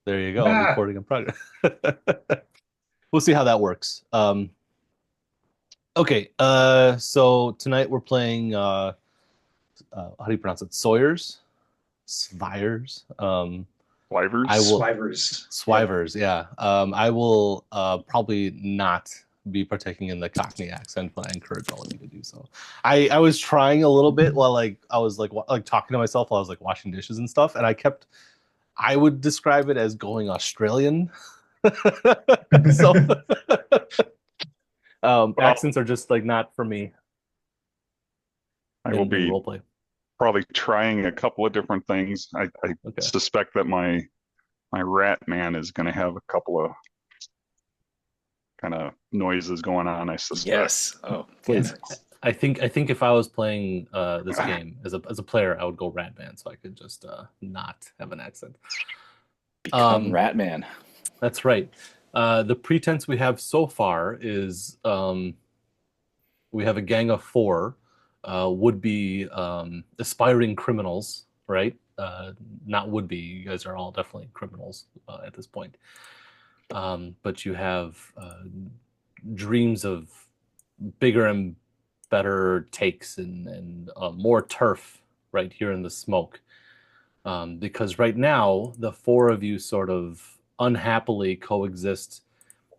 There you go. Ah, Recording in progress. We'll see how that works. Okay. So tonight we're playing. How do you pronounce it? Sawyer's, Swyers. I Swyvers. will Swivers. Yep. Swivers. Yeah. I will probably not be partaking in the Cockney accent, but I encourage all of you to do so. I was trying a little bit while I was like talking to myself while I was like washing dishes and stuff, and I would describe it as going Australian. So Well, accents are just like not for me I will in be role play. probably trying a couple of different things. I Okay. suspect that my rat man is going to have a couple of kind of noises going on, I suspect. Yes. Oh, Wait, yes. I think if I was playing this game as a player, I would go Ratman, so I could just not have an accent. Become Um, Ratman. that's right. The pretense we have so far is we have a gang of four would be aspiring criminals, right? Not would be. You guys are all definitely criminals at this point. But you have dreams of bigger and better takes and more turf right here in the smoke. Because right now, the four of you sort of unhappily coexist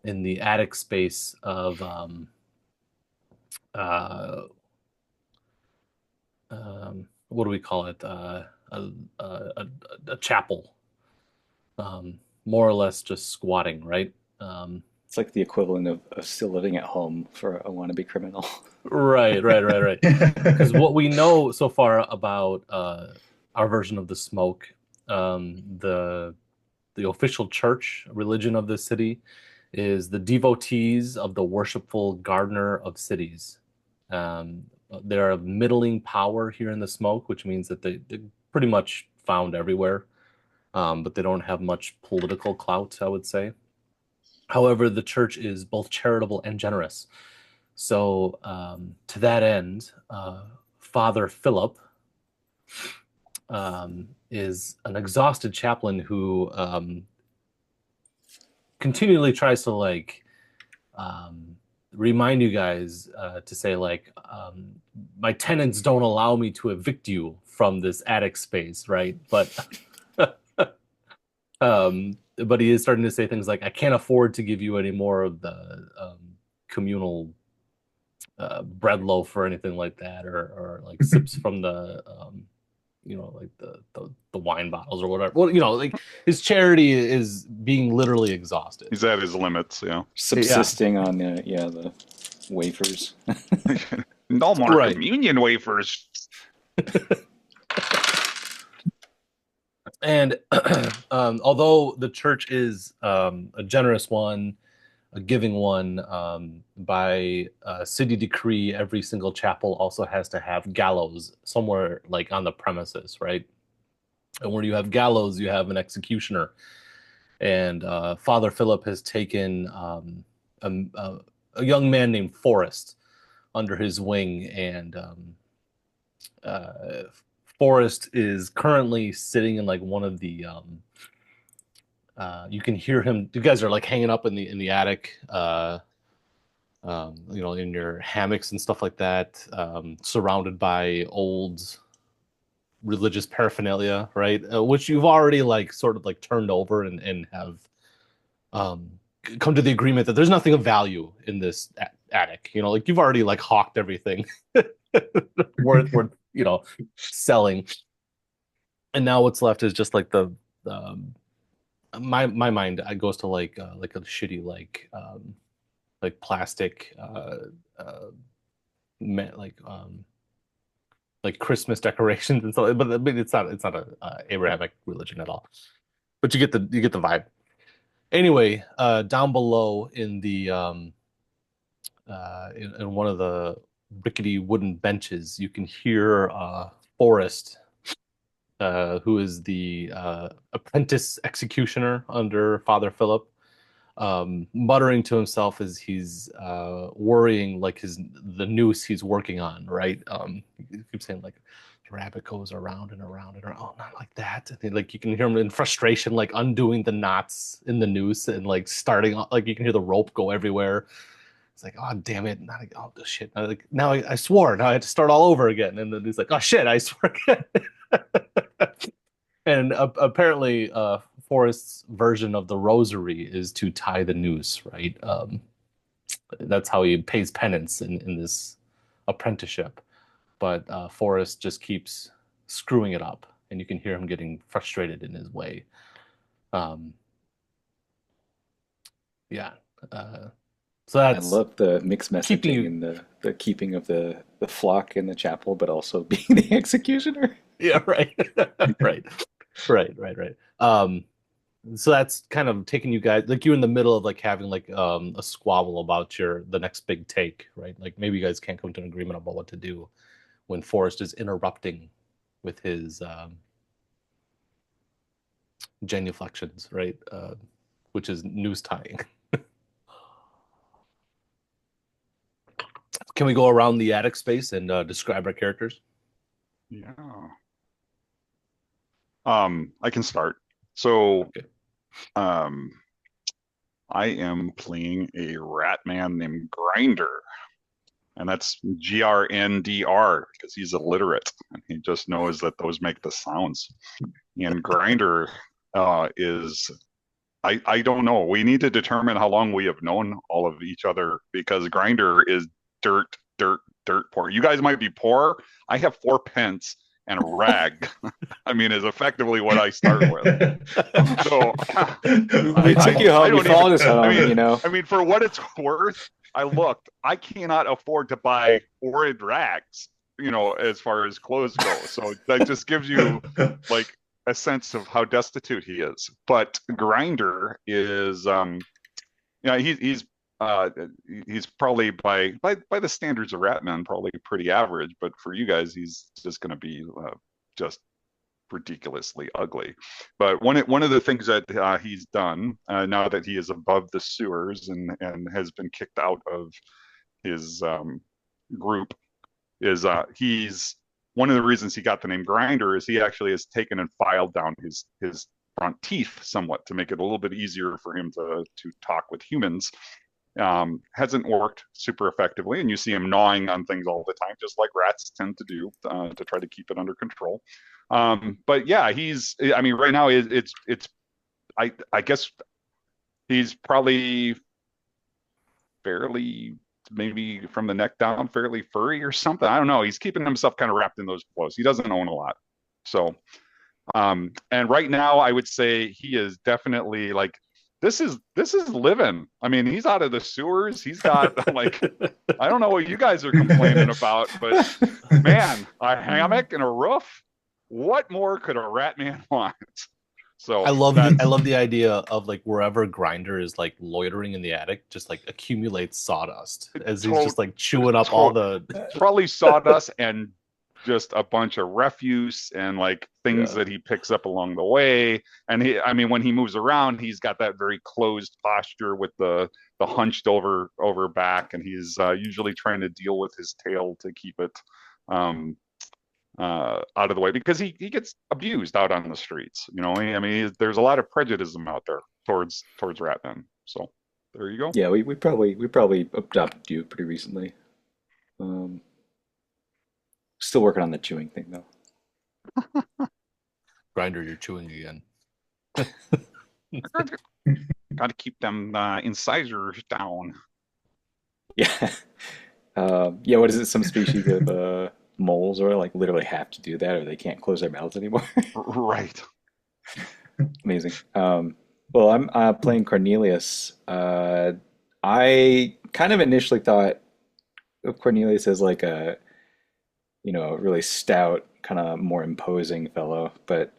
in the attic space of uh, what do we call it? A chapel, more or less just squatting, right? Um, It's like the equivalent of still living at home for a wannabe criminal. right. Because what we know so far about our version of the smoke, the official church religion of the city is the devotees of the worshipful gardener of cities. Um, they're a middling power here in the smoke, which means that they're pretty much found everywhere, but they don't have much political clout, I would say. However, the church is both charitable and generous. So, to that end, Father Philip is an exhausted chaplain who continually tries to um, remind you guys to say my tenants don't allow me to evict you from this attic space, right? But he is starting to say things like, I can't afford to give you any more of the communal bread loaf or anything like that, or like sips from the like the wine bottles or whatever. Well, like his charity is being literally exhausted. He's at his limits, yeah. Yeah, Subsisting on the wafers. No more right. communion wafers. And although the church is a generous one, a giving one, by city decree, every single chapel also has to have gallows somewhere like on the premises, right? And where you have gallows, you have an executioner. And Father Philip has taken a young man named Forrest under his wing, and uh, Forrest is currently sitting in like one of the you can hear him. You guys are like hanging up in the attic, in your hammocks and stuff like that, surrounded by old religious paraphernalia, right? Which you've already like sort of like turned over and have um, come to the agreement that there's nothing of value in this attic. Like you've already like hawked everything worth selling, and now what's left is just like the um, my mind goes to like a shitty like plastic uh like like Christmas decorations and stuff, but it's not a Abrahamic religion at all. But you get the vibe. Anyway, down below in one of the rickety wooden benches, you can hear Forrest, who is the apprentice executioner under Father Philip, muttering to himself as he's worrying like the noose he's working on, right? He keeps saying like, the rabbit goes around and around and around. Oh, not like that. And then, like you can hear him in frustration, like undoing the knots in the noose and like starting, like you can hear the rope go everywhere. It's like, oh damn it! Not oh shit! Like now I swore. Now I had to start all over again. And then he's like, oh shit! I swore again. And apparently, Forrest's version of the rosary is to tie the noose, right? That's how he pays penance in this apprenticeship. But Forrest just keeps screwing it up, and you can hear him getting frustrated in his way. Um, yeah. So I that's love the mixed keeping messaging you. and the keeping of the flock in the chapel, but also being the executioner. Yeah, right. Right. Right. So that's kind of taking you guys like you're in the middle of like having like a squabble about your the next big take, right? Like maybe you guys can't come to an agreement about what to do when Forrest is interrupting with his genuflections, right? Which is news tying. Can we go around the attic space and describe our characters? Yeah. I can start. So, Okay. um, I am playing a rat man named Grinder, and that's Grndr because he's illiterate and he just knows that those make the sounds. And Grinder is I don't know. We need to determine how long we have known all of each other because Grinder is dirt poor. You guys might be poor. I have 4 pence and a rag. I mean, is effectively what I start with. So We took you home. You followed us home. I mean, for what it's worth, I looked. I cannot afford to buy horrid rags, as far as clothes go. So that just gives you like a sense of how destitute he is. But Grinder is, he's probably by the standards of Ratman probably pretty average. But for you guys, he's just going to be just ridiculously ugly. But one of the things that he's done now that he is above the sewers and has been kicked out of his group is he's one of the reasons he got the name Grinder is he actually has taken and filed down his front teeth somewhat to make it a little bit easier for him to talk with humans. Hasn't worked super effectively, and you see him gnawing on things all the time, just like rats tend to do to try to keep it under control. But yeah, I mean, right now I guess he's probably fairly, maybe from the neck down, fairly furry or something. I don't know. He's keeping himself kind of wrapped in those clothes. He doesn't own a lot. So, and right now I would say he is definitely like, this is living. I mean, he's out of the sewers. He's got like, I don't know what you guys are complaining about, but man, a hammock and a roof. What more could a rat man want? So I love the idea of like wherever Grinder is like loitering in the attic, just like accumulates sawdust as he's just like chewing up all the probably sawdust and just a bunch of refuse and like things that he picks up along the way. And I mean, when he moves around, he's got that very closed posture with the hunched over back, and he's usually trying to deal with his tail to keep it out of the way because he gets abused out on the streets. I mean, there's a lot of prejudice out there towards Ratman. So there you go. Yeah, we probably adopted you pretty recently. Still working on the chewing thing though. Grinder, you're chewing again. Got to keep them incisors down. Yeah. Yeah, what is it? Some species of moles or like literally have to do that or they can't close their mouths anymore. Right. Amazing. Well, I'm playing Cornelius. I kind of initially thought of Cornelius as like a really stout, kind of more imposing fellow, but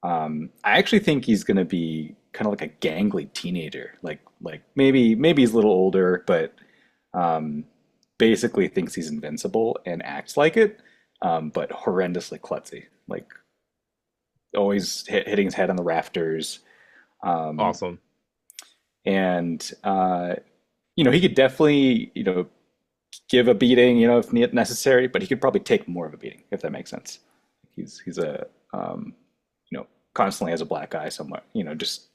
I actually think he's going to be kind of like a gangly teenager, like maybe he's a little older, but basically thinks he's invincible and acts like it, but horrendously klutzy, like always hitting his head on the rafters. Awesome. And he could definitely give a beating, if necessary, but he could probably take more of a beating, if that makes sense. He's a constantly has a black eye somewhat. Just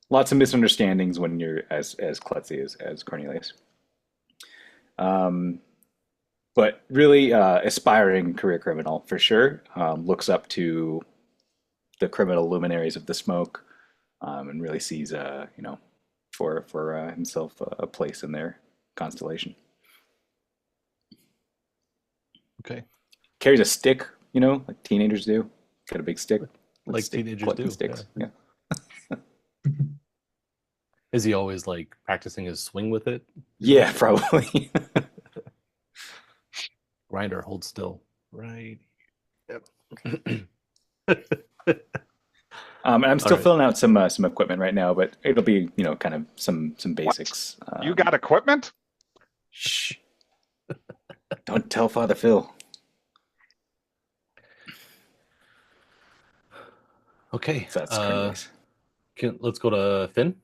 lots of misunderstandings when you're as klutzy as Cornelius. Um, but really aspiring career criminal for sure. Looks up to the criminal luminaries of the smoke, and really sees for himself a place in their constellation. Okay. Carries a stick, like teenagers do. Got a big stick. Like teenagers do. Sticks. Yeah. Is he always like practicing his swing with it? Yeah, probably. Grinder, hold still. Right. Yep. And I'm still All right. filling out some equipment right now, but it'll be kind of some basics. You got equipment? Shh! Don't tell Father Phil. Okay. If that's Cornelius. Let's go to Finn.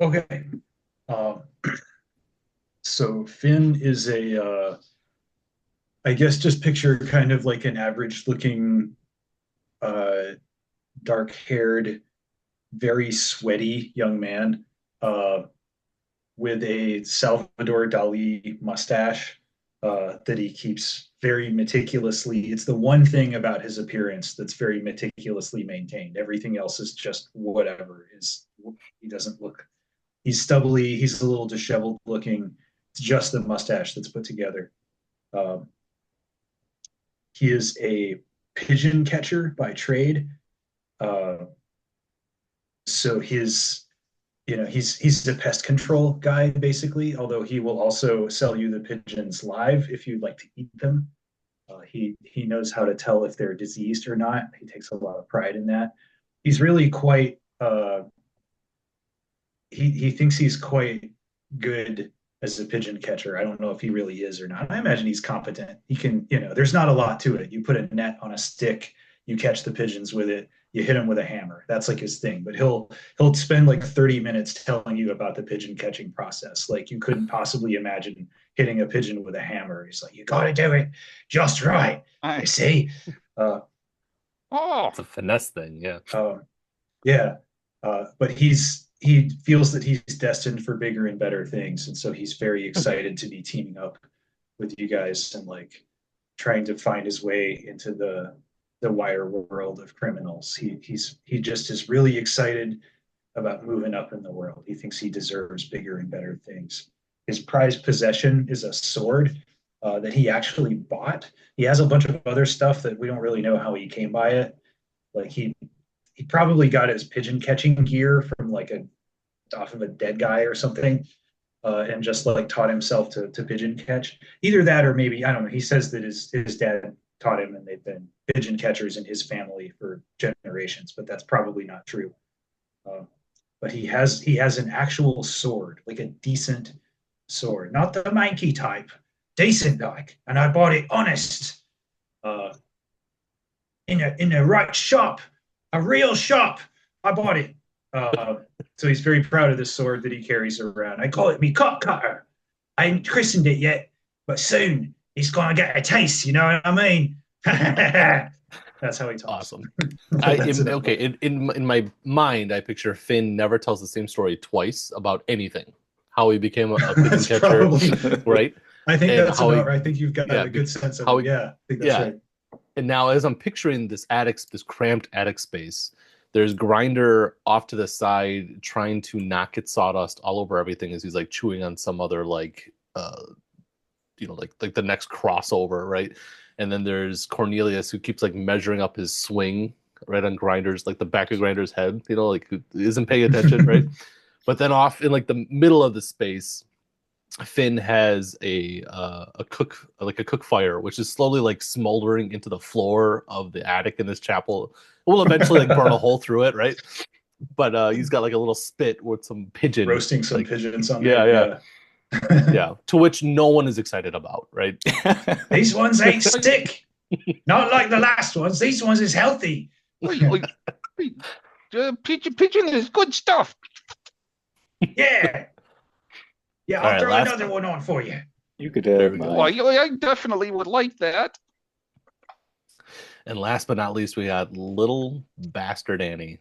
Okay. Um, so Finn is I guess just picture kind of like an average looking, dark haired, very sweaty young man, with a Salvador Dali mustache, that he keeps very meticulously. It's the one thing about his appearance that's very meticulously maintained. Everything else is just whatever. He doesn't look. He's stubbly. He's a little disheveled looking. It's just the mustache that's put together. Um, he is a pigeon catcher by trade. Uh, so he's a pest control guy basically. Although he will also sell you the pigeons live if you'd like to eat them. He knows how to tell if they're diseased or not. He takes a lot of pride in that. He's really quite. He thinks he's quite good as a pigeon catcher. I don't know if he really is or not. I imagine he's competent. He can, there's not a lot to it. You put a net on a stick, you catch the pigeons with it, you hit him with a hammer. That's like his thing. But he'll spend like 30 minutes telling you about the pigeon catching process. Like you couldn't possibly imagine hitting a pigeon with a hammer. He's like, you got to do it just right. You see? It's a finesse thing, yeah. Yeah. But he feels that he's destined for bigger and better things, and so he's very excited to be teaming up with you guys and like trying to find his way into the wider world of criminals. He just is really excited about moving up in the world. He thinks he deserves bigger and better things. His prized possession is a sword, that he actually bought. He has a bunch of other stuff that we don't really know how he came by it. Like he probably got his pigeon catching gear from like off of a dead guy or something, and just like taught himself to pigeon catch. Either that or maybe, I don't know. He says that his dad taught him and they've been pigeon catchers in his family for generations, but that's probably not true. But he has an actual sword, like a decent sword, not the manky type, decent like. And I bought it honest, in a right shop, a real shop. I bought it. So he's very proud of this sword that he carries around. I call it me cock cutter. I ain't christened it yet, but soon he's gonna get a taste. You know what I mean? That's how he talks. Awesome. In my mind, I picture Finn never tells the same story twice about anything. How he became a pigeon catcher, right? I think that's about right. I think you've got a good sense of it. Yeah, I think that's right. And now, as I'm picturing this cramped attic space, there's Grinder off to the side trying to not get sawdust all over everything as he's like chewing on some other like the next crossover, right? And then there's Cornelius who keeps like measuring up his swing right on Grinder's, like the back of Grinder's head, like who isn't paying attention, right? But then off in like the middle of the space, Finn has a cook fire, which is slowly like smoldering into the floor of the attic in this chapel. It will eventually like burn a hole through it, right? But he's got like a little spit with some pigeon roasting some pigeons on it. Yeah. To which no one is excited about, right? These ones ain't stick, not like the last ones. These ones is healthy. Pigeon is good stuff. Yeah. Yeah, I'll throw another one on for you. You could. I definitely would like that. And last but not least, we got little bastard Annie.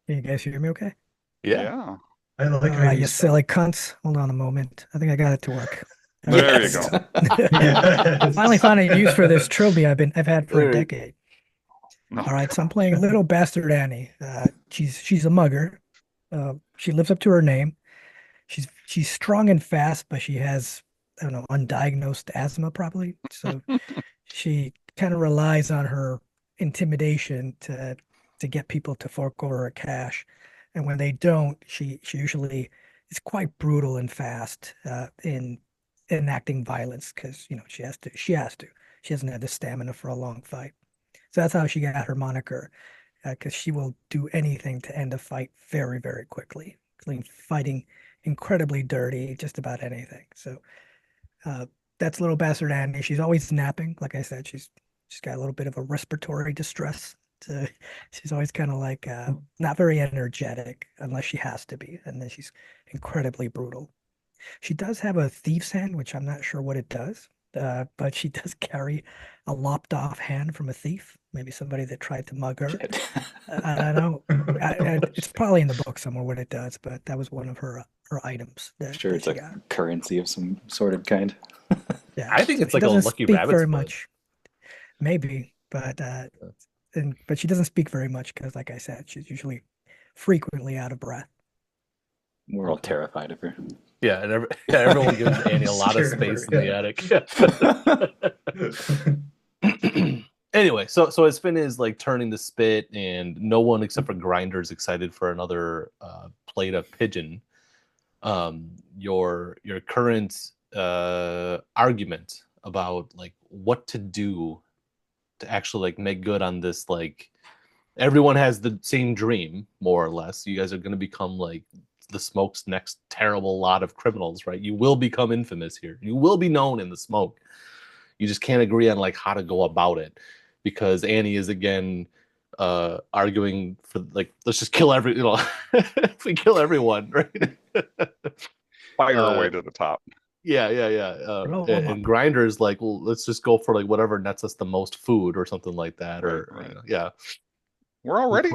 Can you guys hear me okay? Yeah. Yeah. I like All how right, you you silly cunts. Hold on a moment. I think I got it to work. All right, There you Yes. go. Yeah. Finally found a use for this trophy I've had for a There- decade. No. All right, so I'm playing Little Bastard Annie. She's a mugger. She lives up to her name. She's strong and fast, but she has, I don't know, undiagnosed asthma probably. So she kind of relies on her intimidation to get people to fork over her cash. And when they don't, she usually is quite brutal and fast in enacting violence because she has to. She has to. She hasn't had the stamina for a long fight. So that's how she got her moniker, because she will do anything to end a fight very, very quickly. Fighting incredibly dirty, just about anything. So uh, that's little bastard Annie. She's always napping. Like I said, she's got a little bit of a respiratory distress. So she's always kind of like not very energetic unless she has to be, and then she's incredibly brutal. She does have a thief's hand, which I'm not sure what it does, but she does carry a lopped off hand from a thief, maybe somebody that tried to mug her. Shit. I don't know. It's probably in the book somewhere what it does, but that was one of her items Sure, that it's she a got. currency of some sort of kind. Yeah, I think so it's she like a doesn't lucky speak rabbit's very foot. much, maybe, but she doesn't speak very much because, like I said, she's usually frequently out of breath. We're all terrified of her. Yeah, and everyone gives Annie a lot of Scared of her, space in yeah. the attic. Anyway, so as Finn is like turning the spit, and no one except for Grinder is excited for another plate of pigeon. Your current argument about like what to do to actually like make good on this, like everyone has the same dream more or less. You guys are going to become like the smoke's next terrible lot of criminals, right? You will become infamous here. You will be known in the smoke. You just can't agree on like how to go about it, because Annie is again arguing for like, let's just kill if we kill everyone, right? Fire away to the top. Yeah. Blow 'em And up. Grinder's like, well, let's just go for like whatever nets us the most food or something like that. Or Right. yeah. We're already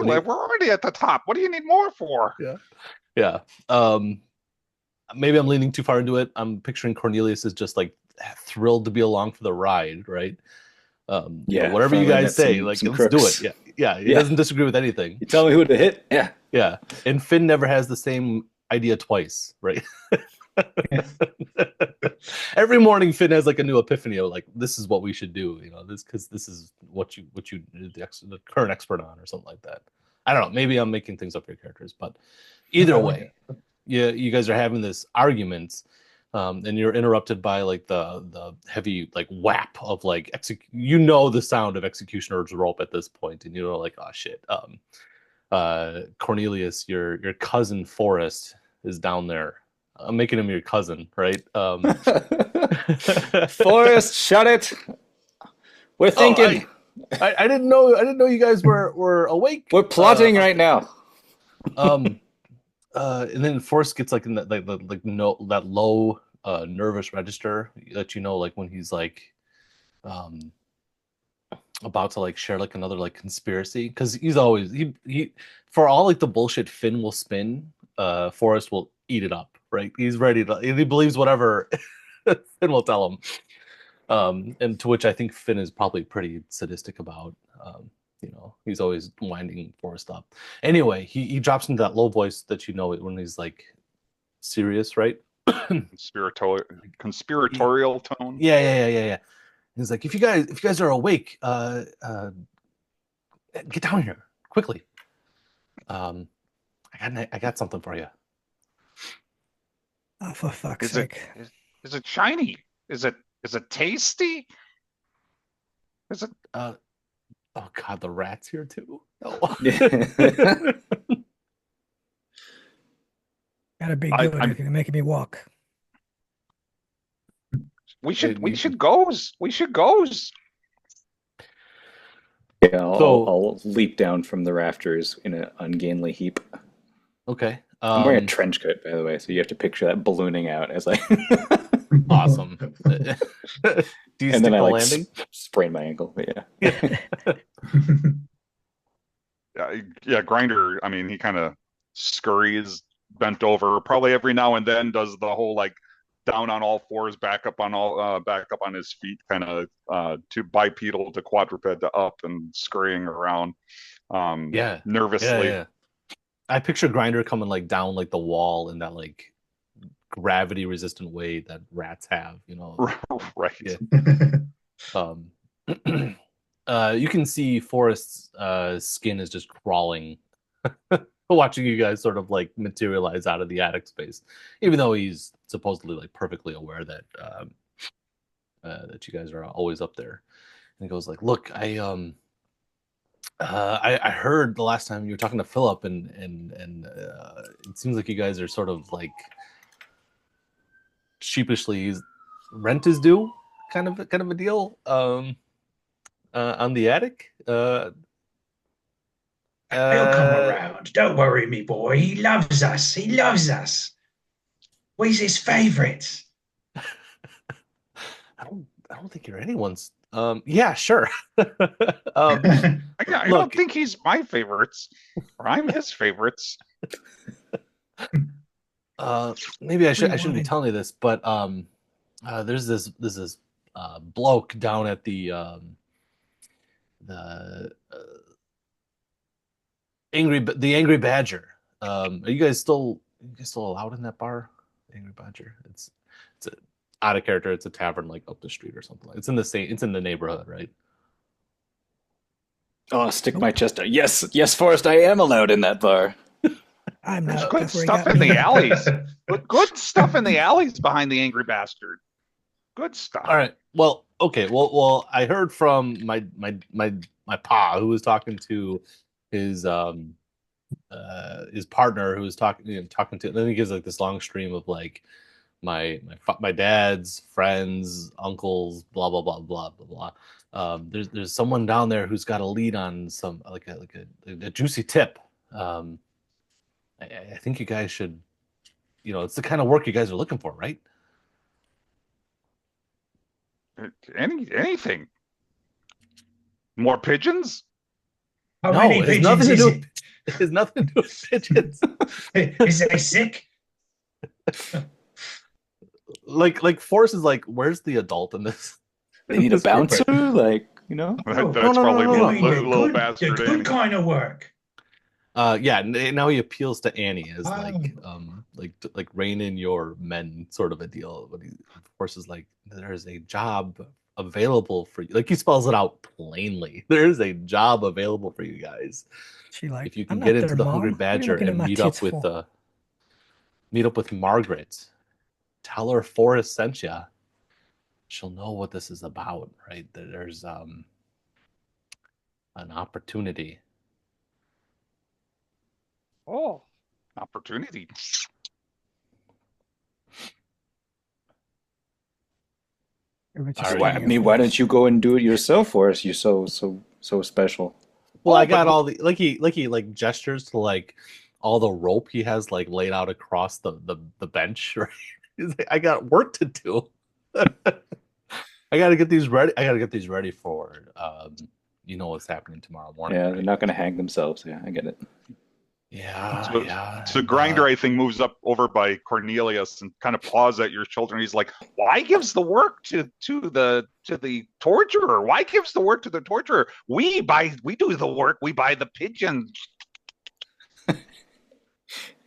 at the top. What do you need more for? Yeah. Maybe I'm leaning too far into it. I'm picturing Cornelius as just like thrilled to be along for the ride, right? Whatever you finally guys met say, some- like some let's crooks. do it. Yeah. He Yeah. doesn't disagree with anything. You tell me who to hit? Yeah. Yeah. And Finn never has the same idea twice, right? Every morning Finn has like a new epiphany of like, this is what we should do, because this is what you the current expert on or something like that. I don't know, maybe I'm making things up for your characters, but either way, you guys are having this argument, and you're interrupted by like the heavy like whap of like the sound of executioner's rope at this point, and like, oh shit. Cornelius, your cousin Forrest is down there. I'm making him your cousin, right? Forrest, shut it. We're thinking. I didn't know you guys were awake. We're plotting right now. And then Forrest gets like in that that low nervous register that like when he's like about to like share like another like conspiracy, because he's always he for all like the bullshit Finn will spin, Forrest will eat it up, right? He's ready to, he believes whatever Finn will tell him, and to which I think Finn is probably pretty sadistic about. He's always winding Forrest up. Anyway, he drops into that low voice that when he's like serious, right? Conspiratorial tone. Yeah. He's like, if you guys are awake, get down here quickly. I got something for you. Oh, for fuck's Is it sake. is it shiny? Is it tasty? Is it? Oh God, the rat's here too. No. Gotta be I- good I'm- if you're making me walk. We should you- goes. We should goes. Yeah, So- I'll leap down from the rafters in an ungainly heap. Okay. I'm wearing a Um, trench coat, by the way, so you have to picture that ballooning out as I, awesome. Do you and then stick I the like landing? sprain my ankle. But Yeah. yeah. Yeah, Grinder, I mean, he kind of scurries bent over, probably every now and then does the whole like down on all fours, back up on his feet, kind of to bipedal to quadruped to up and scurrying around Yeah. Yeah, nervously. yeah. I picture Grinder coming like down like the wall in that like gravity resistant way that rats have, you know. Right. Yeah. Um you can see Forrest's skin is just crawling watching you guys sort of like materialize out of the attic space, even though he's supposedly like perfectly aware that that you guys are always up there. And he goes like, "Look, I heard the last time you were talking to Philip, and it seems like you guys are sort of like sheepishly rent is due, kind of a deal on the attic. He'll come Uh, around. Don't worry, me boy. He loves us. He loves us. We's his favourites. I don't think you're anyone's. Yeah, sure. I don't Look, think he's my favorites, or I'm his favorites. maybe I shouldn't be Rewind. telling you this, but there's this bloke down at the the Angry Badger. Are you guys still allowed in that bar? Angry Badger. It's a out of character. It's a tavern like up the street or something. It's in the same. It's in the neighborhood, right? Oh, stick my chest out. Yes, yes, Forrest, I am allowed in that bar. I'm There's not. good That's where he stuff got in me. the alleys. But good stuff in the alleys behind the angry bastard. Good stuff. All right. Well, okay. Well, I heard from my pa who was talking to his his partner who was talking to. Then he gives like this long stream of like my dad's friends, uncles, blah blah blah blah blah blah. There's someone down there who's got a lead on some like a juicy tip. I think you guys should, it's the kind of work you guys are looking for, right? Anything. More pigeons? How No, many it has pigeons nothing to is do. it? It has nothing to do with pigeons. Is they sick? Like Forrest is like, where's the adult in this? They need a this group bouncer, right like, you know? Oh, That's no, no, probably no, no, doing no. little the bastard good Annie. kind of work. Yeah, now he appeals to Annie as Oh. like rein in your men sort of a deal. But he, of course, is like, there's a job available for you. Like he spells it out plainly. There's a job available for you guys She like, if you I'm can get not into their the Hungry mom. What are you Badger looking at and my tits for? meet up with Margaret. Tell her Forrest sent you. She'll know what this is about, right? There's an opportunity. Oh, opportunity. Or it's All just right. Why, I getting mean, your why voice. don't you go and do it yourself, Forrest? You're so special. Well, Oh, I got but all the he like gestures to like all the rope he has like laid out across the bench, right? He's like, I got work to do. I gotta get these ready. I gotta get these ready for what's happening tomorrow morning, Yeah, they're right? not going to hang themselves. Yeah, I get it. Yeah, so, yeah. so And Grinder, I think, moves up over by Cornelius and kind of paws at your shoulder. And he's like, "Why gives the work to the torturer? Why gives the work to the torturer? We do the work. We buy the pigeons."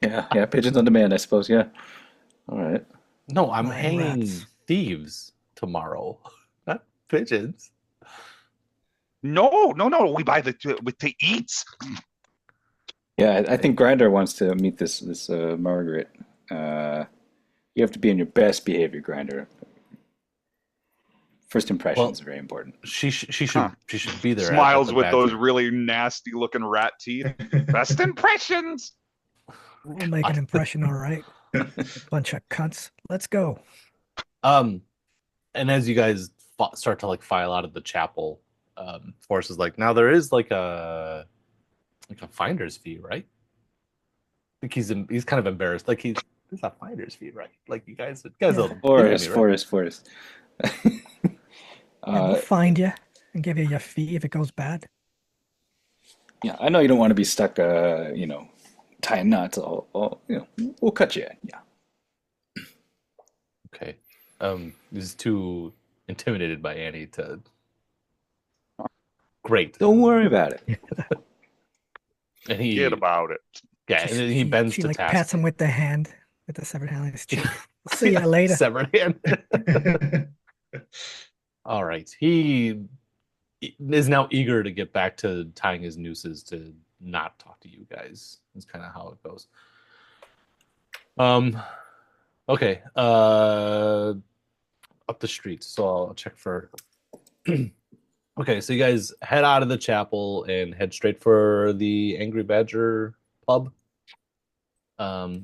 Yeah, pigeons on demand, I suppose. Yeah. All right. no, I'm Flying hanging rats. thieves tomorrow, not pigeons. No, no, no. We buy to eat. Yeah, I think Grinder wants to meet this Margaret. You have to be in your best behavior, Grinder. First impressions Well, are very important. Huh. she should be there at Smiles the with those Badger. really nasty looking rat teeth. Best impressions. We'll make an impression, all right. Bunch of cunts. Let's go. And as you guys start to like file out of the chapel, Forrest is like, now there is like a finder's fee, right? think he's kind of embarrassed. Like he's a finder's fee, right? Like you guys will Forrest, me, right? Forrest. Yeah, we'll find you and give you your fee if it goes bad. Yeah, I know you don't want to be stuck, tying knots. We'll cut you in. Yeah. Okay. He's too intimidated by Annie to. Great. Don't worry about it. And he Forget about it. Yeah, and then he bends she to like task. pats him with the hand, with the severed hand on his cheek. We'll see you later. Severed hand. All right. He is now eager to get back to tying his nooses to not talk to you guys. That's kind of how it goes. Okay. Up the street. So I'll check for. Okay, so you guys head out of the chapel and head straight for the Angry Badger pub.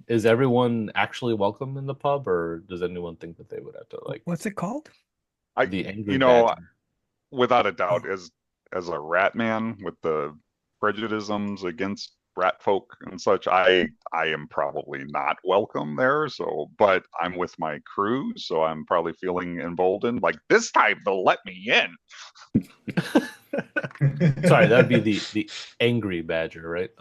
Is everyone actually welcome in the pub, or does anyone think that they would have to like? What's it called? The Angry Badger. Without a doubt, as a rat man with the prejudices against rat folk and such, I am probably not welcome there. So, but I'm with my crew, so I'm probably feeling emboldened. Like this time they'll let me in. Sorry, that'd be the Angry Badger, right?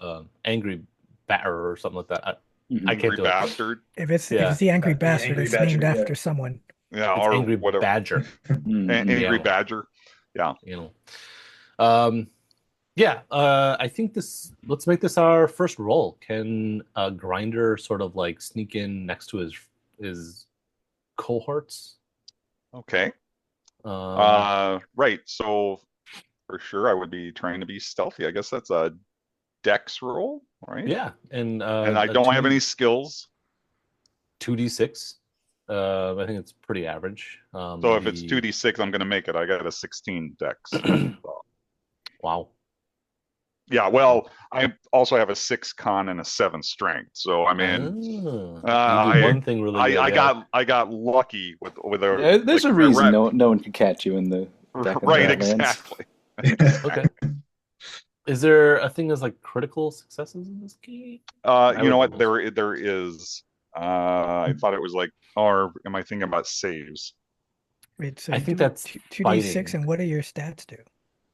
Angry Batter or something like that. I can't do Bastard. If it's the Angry Bastard, Angry it's Badger, named yeah. after someone. Yeah, It's or Angry whatever. Badger. Angry Yeah. Badger. Yeah. You know. I think let's make this our first roll. Can Grinder sort of like sneak in next to his cohorts? Okay. Right. So for sure I would be trying to be stealthy. I guess that's a dex roll, right? Yeah, and I don't have any skills. 2d6. I think it's pretty average. So if it's 2d6, I'm going to make it. I got a 16 dex. Wow. Yeah, well, I also have a 6 con and a 7 strength. So I mean, You do one thing really good, I got lucky with a. There's a reason no one can catch you in the back of the right, Badlands. exactly. Okay. Is there a thing as like critical successes in this game? You know what? There is. I thought it was like, or am I thinking about saves? Wait, so I think that's 2d6, fighting. and what do your stats do?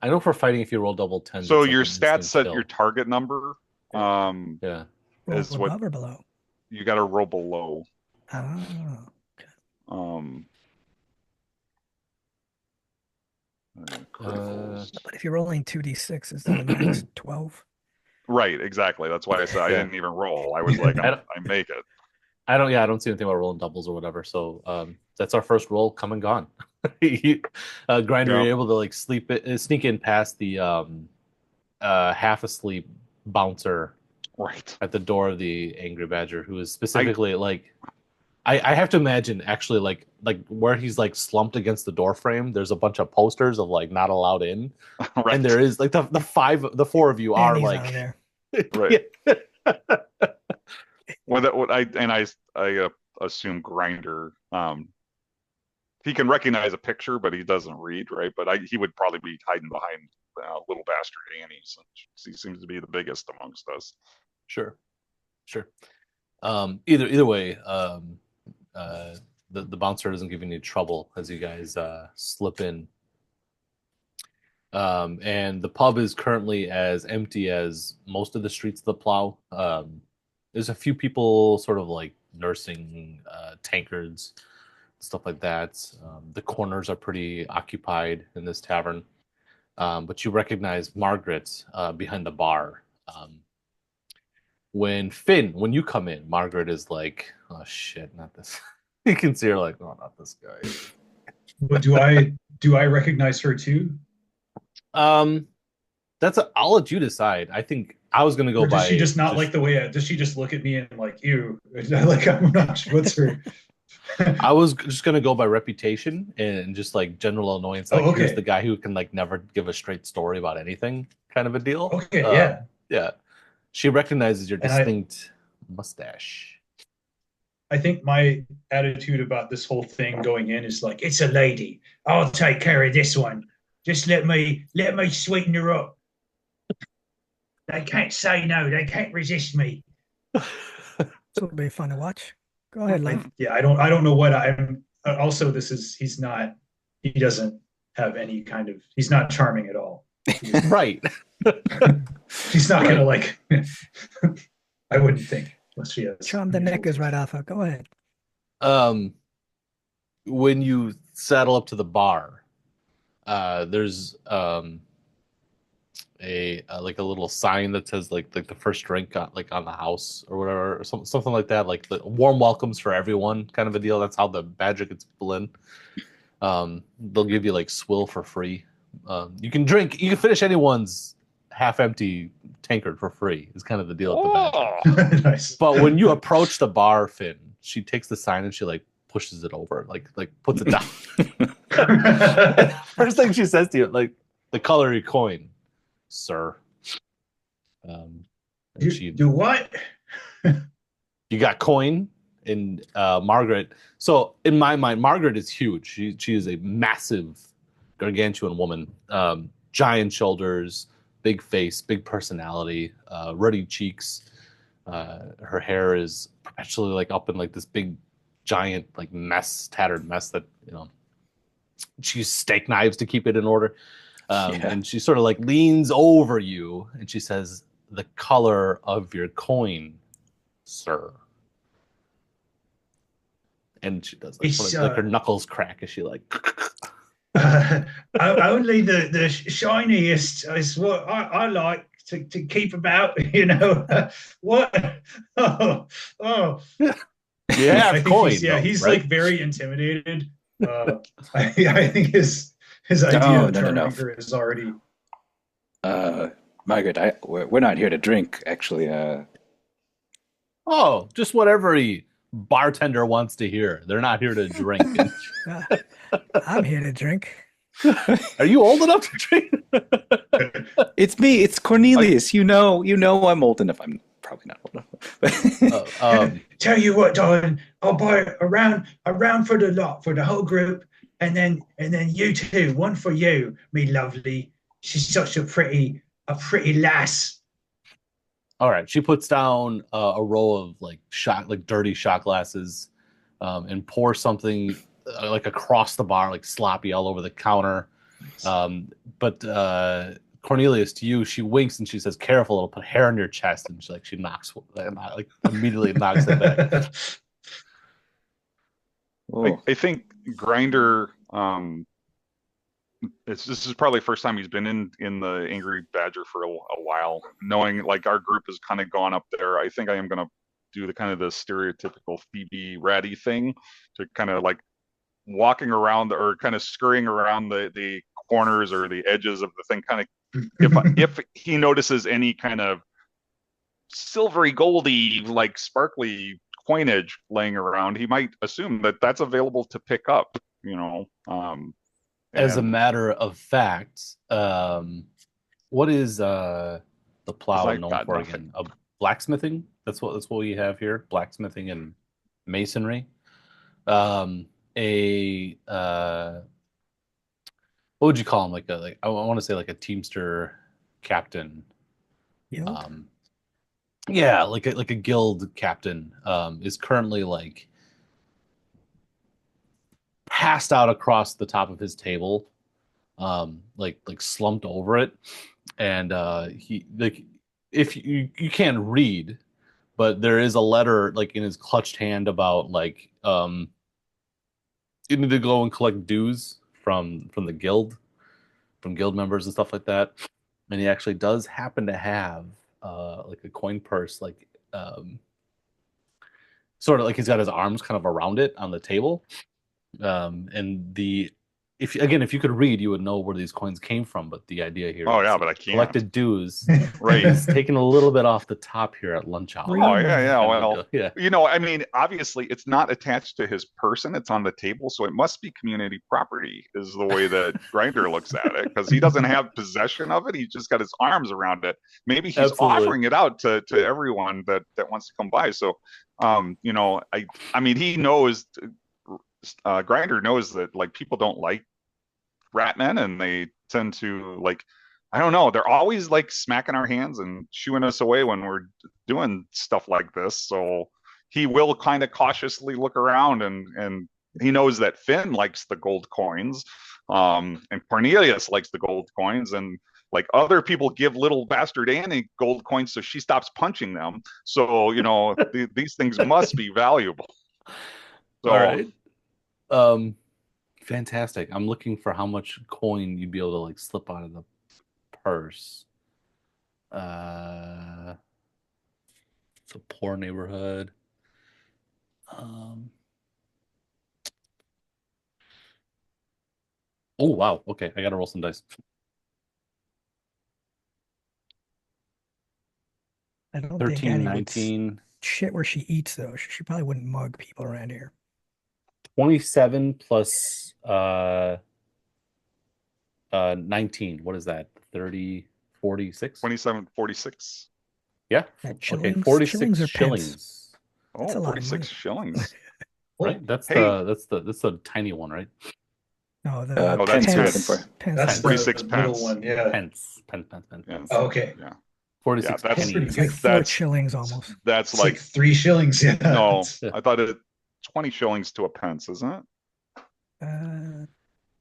I know for fighting, if you roll double 10. So your stats set your target number. Yeah. Roll Is what above or below? you got to roll below. Oh. Criticals. But if you're rolling 2d6, is that a max 12? Right, exactly. That's why I said I didn't even roll. I was like, I make it. I don't see anything about rolling doubles or whatever. So that's our first roll, come and gone. Grinder, you're able to like sneak in past the half asleep bouncer right at the door of the Angry Badger, who is specifically I have to imagine actually like where he's like slumped against the door frame. There's a bunch of posters of like not allowed in, right. And there is like the four of you are like on there. Right. Well, I assume Grinder. He can recognize a picture, but he doesn't read, right? But he would probably be hiding behind little bastard Annie, since he seems to be the biggest amongst us. Sure. Either way, the bouncer doesn't give you any trouble as you guys slip in. And the pub is currently as empty as most of the streets of the Plow. There's a few people sort of like nursing tankards, stuff like that. The corners are pretty occupied in this tavern. But you recognize Margaret behind the bar. When you come in, Margaret is like, oh shit, not this. You can see her like, oh, not this guy. But do I recognize her too? I'll let you decide. I think I was gonna go or does by. She just not like the way? Does she just look at me and like, ew? Like I'm not sure what's her. I was just gonna go by reputation and just like general annoyance. Like here's the guy who can like never give a straight story about anything, kind of a deal. Okay, yeah. She recognizes your distinct mustache. I think my attitude about this whole thing going in is like, it's a lady. I'll take care of this one. Just let me sweeten her up. They can't say no. They can't resist me. This will be fun to watch. Go ahead, Leif. Yeah, I don't know what I'm. Also, he's not. He doesn't have any kind of. He's not charming at all. Right. She's not Right. gonna like. I wouldn't think unless she has. Charm the knickers right off her. Go ahead. When you saddle up to the bar, there's a like a little sign that says like the first drink on the house or whatever, or something like that, like the warm welcomes for everyone kind of a deal. That's how the badger gets in. They'll give you like swill for free. You can finish anyone's half empty tankard for free is kind of the deal at the badger. Nice. But when you approach the bar, Finn, she takes the sign and she like pushes it over, like puts it down. First thing she says to you, like, the color of your coin, sir. You do what? You got coin? And Margaret. So in my mind, Margaret is huge. She is a massive, gargantuan woman. Giant shoulders, big face, big personality, ruddy cheeks. Her hair is perpetually like up in like this big, giant like tattered mess that she uses steak knives to keep it in order. And she sort of like leans over you and she says, "The color of your coin, sir." And she does like her knuckles crack as she like. Only the shiniest is what I like to keep about. What? Oh. You have coin. He's right? like very intimidated. I think his idea of charming her is already. Margaret, we're not here to drink, actually. Oh, just whatever the bartender wants to hear. They're not here to drink. I'm here to drink. Are you old enough to drink? It's me. It's Cornelius. You know, I'm old enough. I'm probably not old enough. Tell you what, darling, I'll buy a round for the lot, for the whole group, and then you too, one for you, me lovely. She's such a pretty lass. All right, she puts down a row of like dirty shot glasses, and pours something like across the bar, like sloppy all over the counter. But Cornelius, to you, she winks and she says, "Careful, it'll put hair on your chest." And she knocks, like immediately knocks it back. I think Grinder. This is probably the first time he's been in the Angry Badger for a while. Knowing like our group has kind of gone up there, I think I am gonna do the stereotypical Phoebe ratty thing to kind of like walking around or kind of scurrying around the corners or the edges of the thing, kind of if he notices any kind of silvery goldy like sparkly coinage laying around, he might assume that that's available to pick up, As a matter of fact, what is the plow known for again? Blacksmithing. That's what we have here. Blacksmithing and masonry. What would you call him? Like I want to say like a teamster captain. Guild? Yeah, like a guild captain is currently like passed out across the top of his table, like slumped over it, and he like if you can't read, but there is a letter like in his clutched hand about like you need to go and collect dues from the guild, from guild members and stuff like that, and he actually does happen to have like a coin purse, like sort of like he's got his arms kind of around it on the table. And if you could read, you would know where these coins came from. But the idea here, but I can't. Collected dues, right? He's taking a little bit off the top here at lunch hour. Oh yeah. Well, yeah. I mean, obviously, it's not attached to his person; it's on the table, so it must be community property. Is the way that Grinder looks at it, because he doesn't have possession of it; he's just got his arms around it. Maybe he's offering it out to everyone that wants to come by. So, I mean, he knows. Grinder knows that like people don't like Ratmen, and they tend to like, I don't know, they're always like smacking our hands and shooing us away when we're doing stuff like this. So he will kind of cautiously look around, and he knows that Finn likes the gold coins, and Cornelius likes the gold coins, and like other people give little bastard Annie gold coins, so she stops punching them. So these things must be valuable. So, all right. Fantastic. I'm looking for how much coin you'd be able to like slip out of the purse. It's a poor neighborhood. Oh wow. Okay, I gotta roll some dice. I don't 13, think Annie would 19, shit where she eats though. She probably wouldn't mug people around here. 27 plus 19. What is that? 30, 46? 27, 46. Yeah. That Okay, shillings, 46 shillings or pence? shillings. Oh, That's a lot of 46 money. shillings. Right? That's Hey. that's the tiny one, right? No, the Oh, that's pence you're pence. looking for. pence. That's 46 the middle pence. one. Yeah. Pence. Yeah. Oh, okay. Yeah. 46 Yeah, that's It's pennies. like 4 That's- shillings almost. That's It's like 3 shillings. Yeah. no, Yeah. I thought it 20 shillings to a pence, isn't it?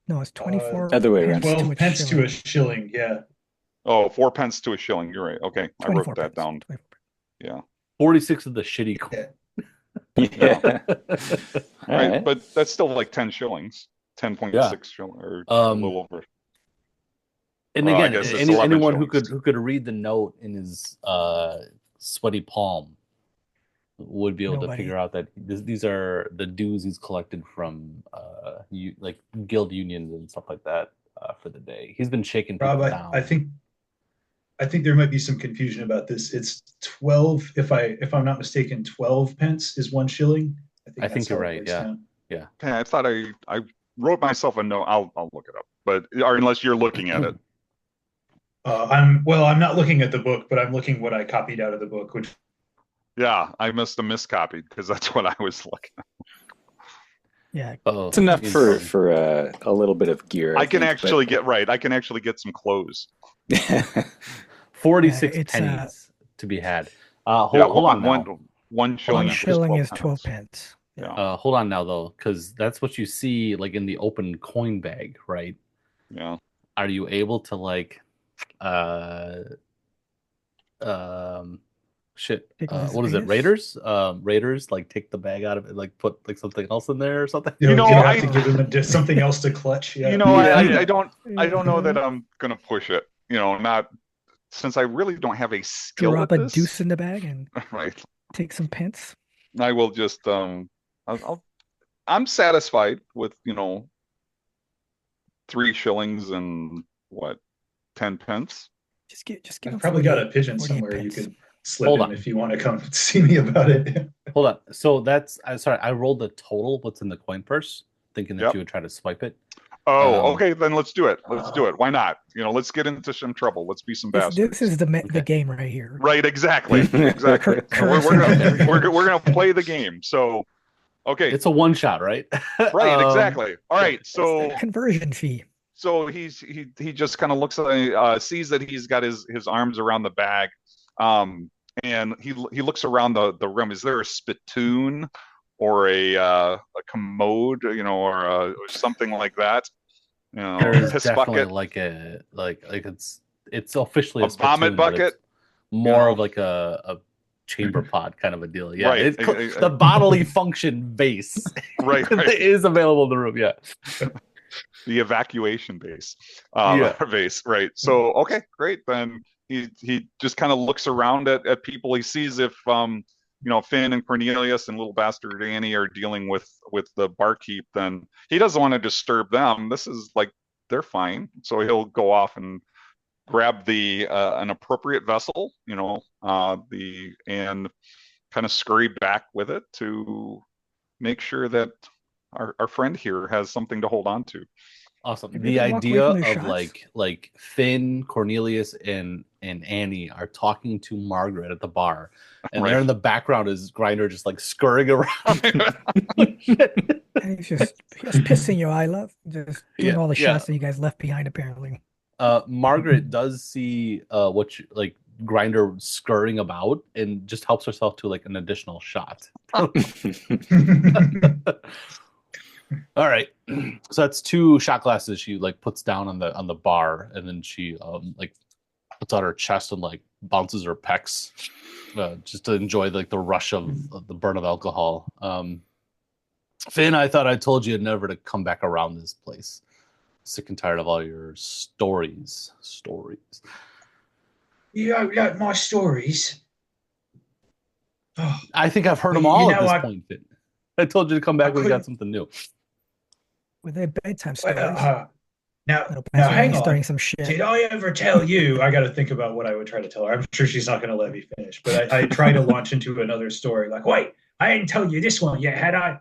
No, it's 24 Other way around. pence to 12 a pence to shilling. a shilling. Yeah. Oh, 4 pence to a shilling. You're right. Okay, I 24 wrote that pence. down. 24. Yeah. 46 of the shitty coin. Yeah. All Right, right. but that's still like 10 shillings. 10.6 Yeah. shilling, or a little over. And Well, I again, guess it's 11 anyone who shillings. could read the note in his sweaty palm would be able to Nobody. figure out that these are the dues he's collected from like guild unions and stuff like that for the day. He's been shaking people Rob, down. I think there might be some confusion about this. It's 12, if I'm not mistaken, 12 pence is 1 shilling. I think that's you're how it right. breaks Yeah. down. Yeah. Okay, I thought I wrote myself a note. I'll look it up. But or unless you're looking at it. I'm not looking at the book, but I'm looking what I copied out of the book, which Yeah, I must have miscopied because that's what I was looking at. Yeah. Oh, It's enough for insane. for a little bit of gear. I can think, actually get some clothes. 46 Yeah, it's, pennies to be had. Yeah, Hold on now. one shilling. One shilling is 12 12 pence. pence. Yeah. Hold on now though, because that's what you see like in the open coin bag, right? Yeah. Are you able to like shit Take Las what is it, Vegas? raiders like take the bag out of it, like put like something else in there or something? You know, you have I- to give them something else to clutch. Yeah. You know, Yeah. I don't know that I'm gonna push it. Not since I really don't have a skill Drop at a this. deuce in the bag and Right. take some pence. I will just I'm satisfied with 3 shillings and what 10 pence. Just give I've him probably got a 48 pigeon 48 somewhere you pence. could slip Hold in on. if you want to come see me about it. Hold on. So that's sorry, I rolled the total what's in the coin purse, thinking that Yep. you would try to swipe it. Oh, okay, then let's do it. Let's do it. Why not? Let's get into some trouble. Let's be some This bastards. is the Okay. game right here. Right, exactly. Exactly. So we're gonna play the game. So okay. It's a one shot, right? Right, exactly. All right. It's So the conversion fee. so he just kind of looks at sees that he's got his arms around the bag, and he looks around the room. Is there a spittoon or a commode, or something like that? There's Piss definitely bucket, like a like it's officially a vomit spittoon, but bucket. it's more know. of like a chamber pod kind of a deal. Yeah, Right. the bodily function base Right, right. is available in the room. Yeah, The evacuation base, Yeah. base. Right. So okay, great. Then he just kind of looks around at people. He sees if Finn and Cornelius and little bastard Annie are dealing with the barkeep. Then he doesn't want to disturb them. This is like they're fine. So he'll go off and grab the an appropriate vessel, and kind of scurry back with it to make sure that our friend here has something to hold on to. awesome. Maybe The they walk away idea from their of shots. like Finn, Cornelius, and Annie are talking to Margaret at the bar, and Right. there in the background is Grinder just like scurrying around. And he's just pissing your eye, love. Just doing Yeah, all the yeah. shots that you guys left behind, apparently. Margaret does see what you like Grinder scurrying about and just helps herself to like an additional shot. All right, so that's 2 shot glasses she like puts down on the bar, and then she like puts out her chest and like bounces her pecs, just to enjoy like the rush of the burn of alcohol. Finn, I thought I told you never to come back around this place. Sick and tired of all your stories. You don't like my stories. Oh, I think I've heard them you all at know, this point, Finn. I told you to come back when we got couldn't. something new. Were they bedtime stories? Now, Little now, Pastor hang Annie's starting on. some shit. Did I ever tell you? I got to think about what I would try to tell her. I'm sure she's not going to let me finish, but I try to launch into another story. Like, wait, I didn't tell you this one yet, had I?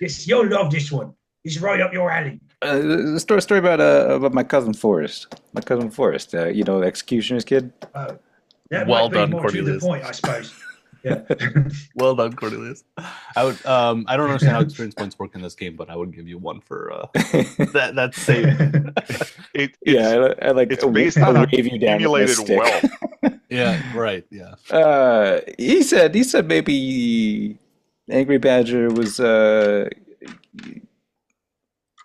Yes, you'll love this one. It's right up your alley. The story about my cousin Forrest. My cousin Forrest, you know, the executioner's kid. That Well might be done, more to the Cornelius. point, I suppose. Yeah. Well done, Cornelius. I would. I don't understand how experience points work in this game, but I would give you 1 for that save. I like it's based on wave you down with my accumulated stick. wealth. Yeah, right. Yeah. He said maybe Angry Badger was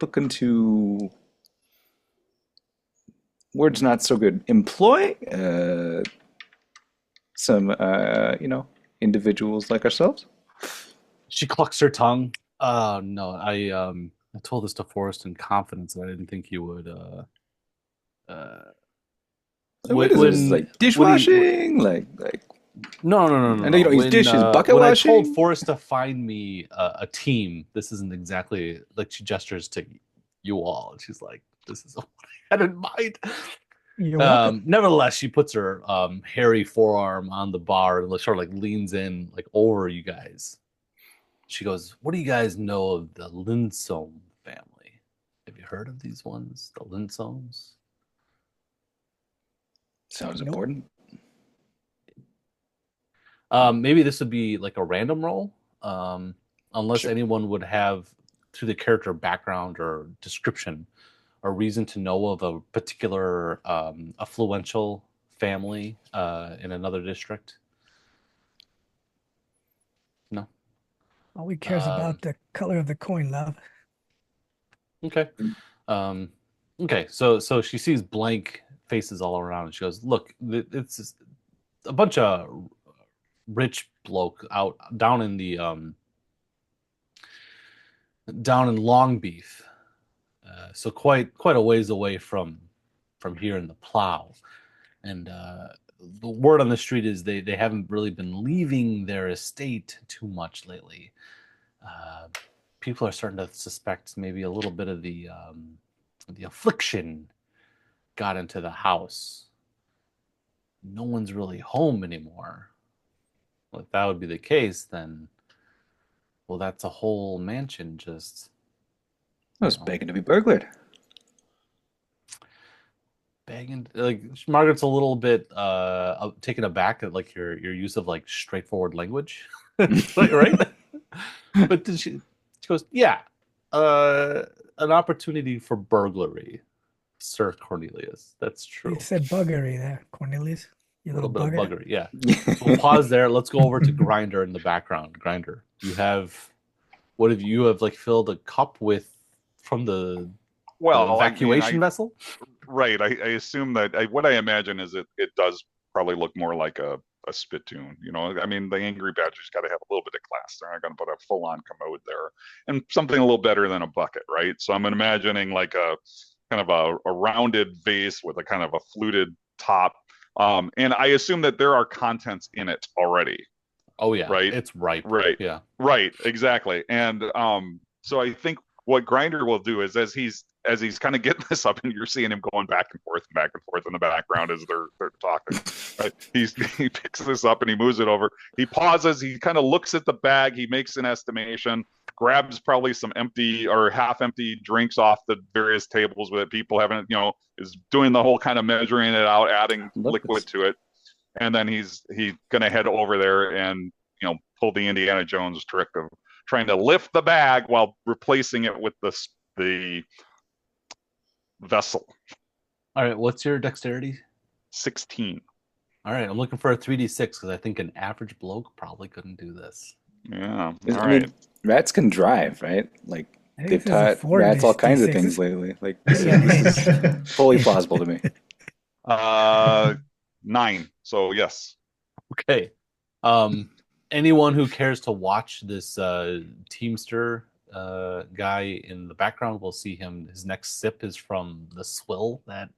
looking to, words not so good, employ some you know, individuals like ourselves. She clucks her tongue. No, I told this to Forrest in confidence, and I didn't think you would. What is this? Like dishwashing? Like No. I know you don't use dishes. Bucket when washing? I told Forrest to find me a team, this isn't exactly like, she gestures to you all, and she's like, "This is what I had in mind." You're welcome. Nevertheless, she puts her hairy forearm on the bar and sort of like leans in like over you guys. She goes, "What do you guys know of the Linsome family? Have you heard of these ones, the Linsomes?" Sounds Nope. important. Maybe this would be like a random roll, unless Sure. anyone would have, through the character background or description, a reason to know of a particular affluential family in another district. No. All we care is about the color of the coin, love. Okay. Okay. So she sees blank faces all around, and she goes, "Look, it's just a bunch of rich bloke out down in the down in Long Beef, so quite a ways away from here in the Plow, and the word on the street is they haven't really been leaving their estate too much lately. People are starting to suspect maybe a little bit of the affliction got into the house. No one's really home anymore. Well, if that would be the case, then, well, that's a whole mansion just I was begging to be burglared. begging. Like, Margaret's a little bit taken aback at like your use of like straightforward language, right? But she goes, "Yeah, an opportunity for burglary, Sir Cornelius. That's true. You said buggery there, Cornelius. You A little little bit of bugger. buggery, yeah." So we'll pause there. Let's go over to Grinder in the background. Grinder, you have, what have you have like filled a cup with from the evacuation vessel? Right. I assume that what I imagine is it does probably look more like a spittoon. You know, I mean, the Angry Badger's got to have a little bit of class. They're not going to put a full-on commode there, and something a little better than a bucket, right? So I'm imagining like a kind of a rounded vase with a kind of a fluted top. And I assume that there are contents in it already. Oh yeah, right. It's ripe. Right. Yeah. Right. Exactly. And so I think what Grinder will do is as he's kind of getting this up, and you're seeing him going back and forth in the background as they're talking. Right? He picks this up and he moves it over. He pauses. He kind of looks at the bag. He makes an estimation. Grabs probably some empty or half-empty drinks off the various tables that people haven't, is doing the whole kind of measuring it out, adding liquid to it, and then he's gonna head over there and pull the Indiana Jones trick of trying to lift the bag while replacing it with the vessel. All right. What's your dexterity? 16. All right, I'm looking for a 3d6 because I think an average bloke probably couldn't do this. Yeah. I All mean, right. rats can drive, right? Like I think they've this is a taught four rats all kinds of D6. things lately. Like this is fully plausible to me. 9. So yes. Okay. Anyone who cares to watch this Teamster guy in the background will see him. His next sip is from the swill that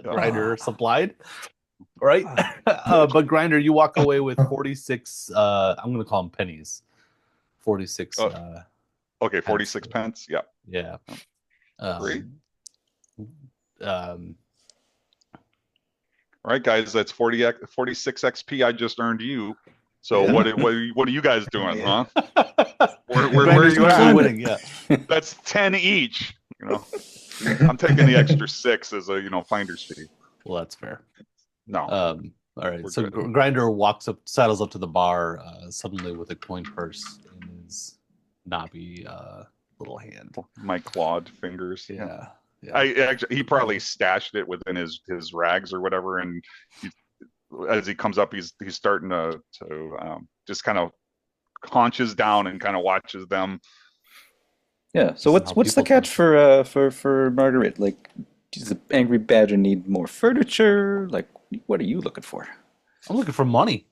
Grinder supplied. Right? But Grinder, you walk away with 46, I'm going to call them pennies. 46. Okay, 46 pence. Yeah. Yeah. Great. Um, All right, guys, that's 46 XP I just earned you. So Yeah. what are you guys doing, Yeah. huh? Where are Grinder's you usually at? winning, yeah. That's 10 each. I'm taking the extra 6 as a finder's fee. Well, that's fair. No. All right. We're So good. Grinder saddles up to the bar suddenly with a coin purse in his knobby little hand. My clawed fingers. Yeah. He probably stashed it within his rags or whatever, and as he comes up, he's starting to just kind of haunches down and kind of watches them. Yeah. So what's the catch for Margaret? Like, does the angry badger need more furniture? Like, what are you looking for? I'm looking for money.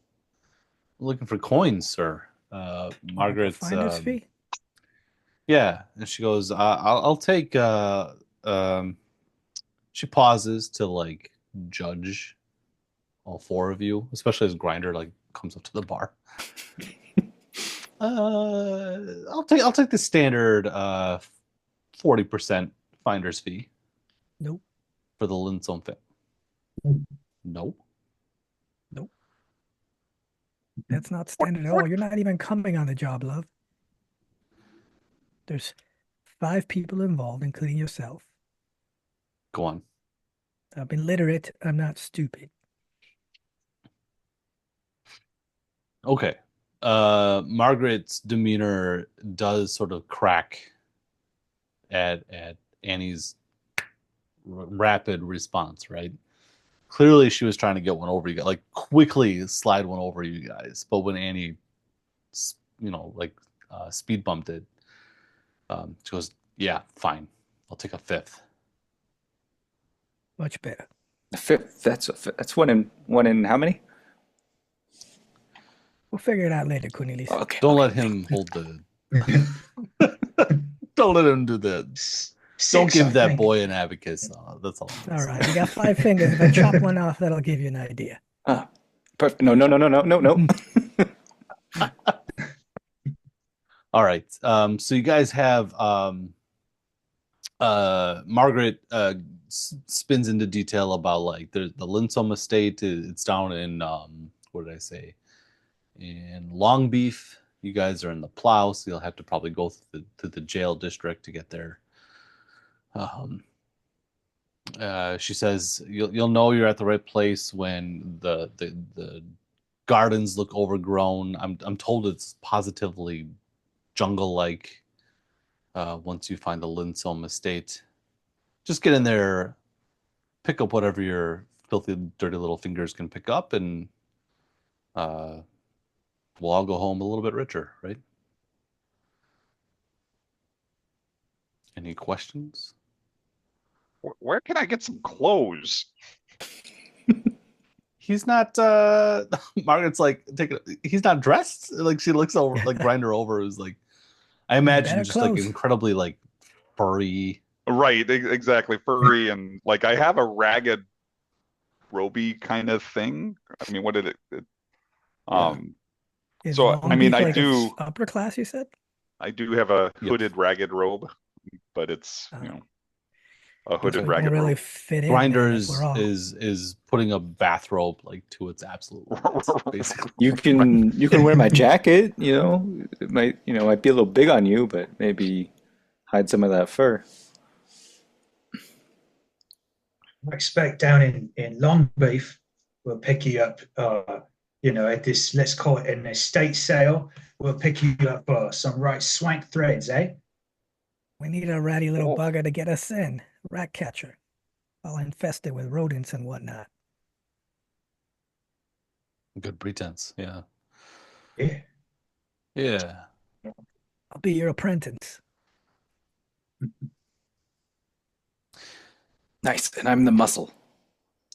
I'm looking for coins, sir. Margaret's Finder's fee? yeah, and she goes, I'll take she pauses to like judge all four of you, especially as Grinder like comes up to the bar. I'll take the standard 40% finder's fee. Nope. For the Linzone thing. Nope. That's not standard at all. You're not even coming on the job, love. There's 5 people involved, including yourself. Go on. I'm illiterate. I'm not stupid. Okay. Margaret's demeanor does sort of crack at Annie's rapid response, right? Clearly she was trying to get one over you guys, like quickly slide one over you guys. But when Annie, speed bumped it, she goes, yeah, fine. I'll take a 5th. Much better. A 5th. That's one in how many? We'll figure it out later, Cornelius. Okay. Don't let him hold the. Don't let him do the. Don't give that boy an abacus. That's all. All right, you got 5 fingers. If I chop one off, that'll give you an idea. Perfect. No. All right. So you guys have Margaret spins into detail about like the Linsome estate. It's down in what did I say? In Long Beef. You guys are in the Plow, so you'll have to probably go to the jail district to get there. She says you'll know you're at the right place when the gardens look overgrown. I'm told it's positively jungle-like. Once you find the Linsome estate, just get in there, pick up whatever your filthy, dirty little fingers can pick up, and we'll all go home a little bit richer, right? Any questions? Where can I get some clothes? He's not Margaret's like he's not dressed. Like she looks over like Grinder over who's like I imagine Better just like clothes. incredibly like furry. Right, exactly. Furry and like I have a ragged roby kind of thing. I mean, what did it Is so Long I mean Beach I like do it's upper class, you said? I do have a Yep. hooded ragged robe, but it's a hooded It won't ragged really robe. fit in Grinder there if we're all... is putting a bathrobe like to its absolute limits, basically. You can wear my jacket. It might be a little big on you, but maybe hide some of that fur. I expect down in Long Beef, we'll pick you up, at this, let's call it an estate sale. We'll pick you up some right swank threads, eh? We need a ratty little Oh. bugger to get us in. Rat catcher. All infested with rodents and whatnot. Good pretense. Yeah. Yeah. Yeah. I'll be your apprentice. Nice. And I'm the muscle.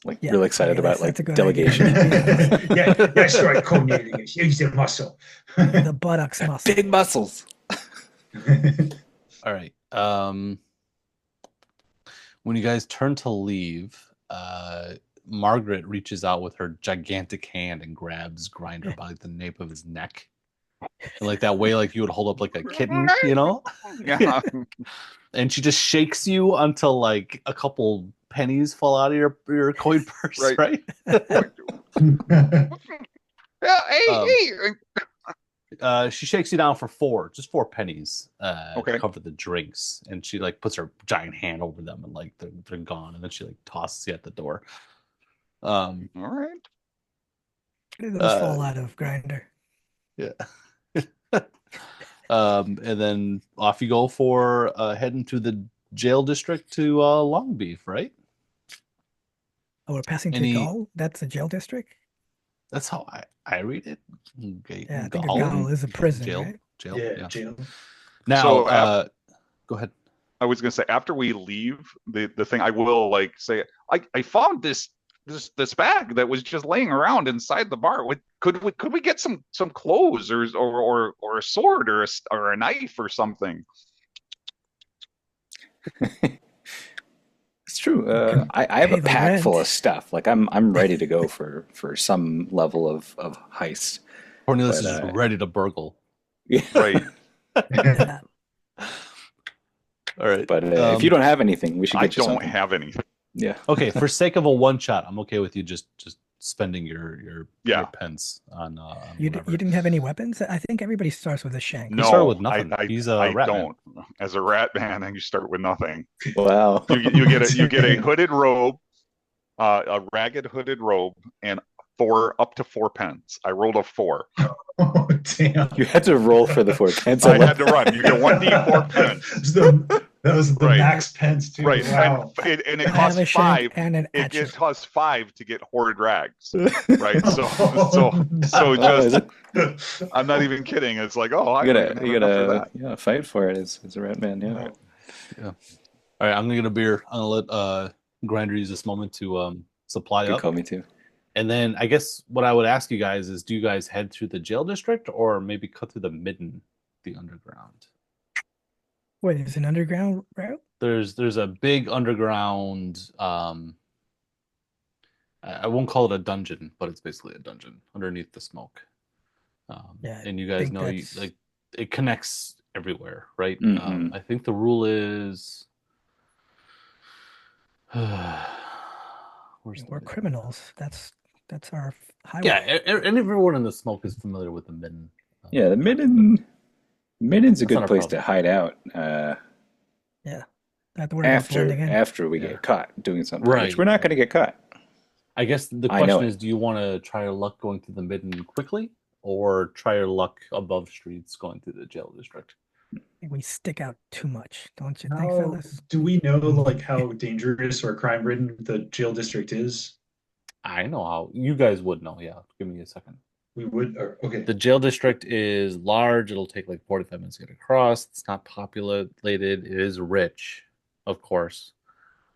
Like Yeah, really excited about that's a like good idea. delegation. Yeah, that's right, Cornelius. Use the muscle. The buttocks muscle. Big muscles. All right. When you guys turn to leave, Margaret reaches out with her gigantic hand and grabs Grinder by like, the nape of his neck. And like that way, like you would hold up like a kitten, you know? Yeah. And she just shakes you until like a couple pennies fall out of your coin purse, Right. right? Yeah, hey, Um, hey. She shakes you down for just 4 pennies to Okay. cover the drinks, and she like puts her giant hand over them, and like they're gone, and then she like tosses you at the door. All right. Those fall out of Grinder. Yeah. And then off you go for heading to the jail district to Long Beef, right? Oh, we're passing to Any? Gaul? That's a jail district? That's how I read it. Okay, Yeah, I think a Gaul? Gaul is a prison, Jail, right? jail. Yeah, jail. Now, So, go ahead. I was gonna say after we leave the thing, I will like say I found this bag that was just laying around inside the bar. Could we get some clothes or a sword or a knife or something? It's true. Can I have pay a the pack full of rent. stuff. Like I'm ready to go for some level of heist. Cornelius But is just ready to burgle. yeah. Right. Yeah. All right. But if you don't have anything, we should I get you don't something. have anything. Yeah. Okay, for sake of a one shot, I'm okay with you just spending your Yeah. pence on You whatever. didn't have any weapons? I think everybody starts with a shank. He started No, with nothing. He's a I rat man. don't. As a rat man, and you start with nothing. Wow. You get a hooded robe, a ragged hooded robe, and up to 4 pence. I rolled a 4. Oh, damn. You had to roll for the 4 pence. I had to run. You get 1d4 pence. That was the Right. max pence too. Right, Wow. and it I have a costs shank 5. and an It hatchet. costs 5 to get horrid rags. Right, so Oh, just is it? I'm not even kidding. It's like, oh, I You don't even gotta have enough for that. fight for it as a rat man. Yeah. Wow. Yeah. All right, I'm gonna get a beer. I'm gonna let Grinder use this moment to supply Good up. call, me too. And then I guess what I would ask you guys is, do you guys head through the jail district or maybe cut through the midden, the underground? Wait, there's an underground route? There's a big underground. I won't call it a dungeon, but it's basically a dungeon underneath the smoke. Yeah, and you I guys think know that's- like it connects everywhere, right? Mhm. I think the rule is. Where's the We're midden? criminals. That's our highway. Yeah, and everyone in the smoke is familiar with the midden. Yeah, the midden's a That's good not a place to problem. hide out Yeah. I have to worry about blending in. after we Yeah. get caught doing something, Right. which we're not going to get caught. I guess the I know question it. is, do you want to try your luck going through the midden quickly, or try your luck above streets going through the jail district? I think we stick out too much, don't you think, How fellas? do we know like how dangerous or crime ridden the jail district is? I know how you guys would know. Yeah, give me a second. We would okay. The jail district is large. It'll take like 45 minutes to get across. It's not populated. It is rich, of course.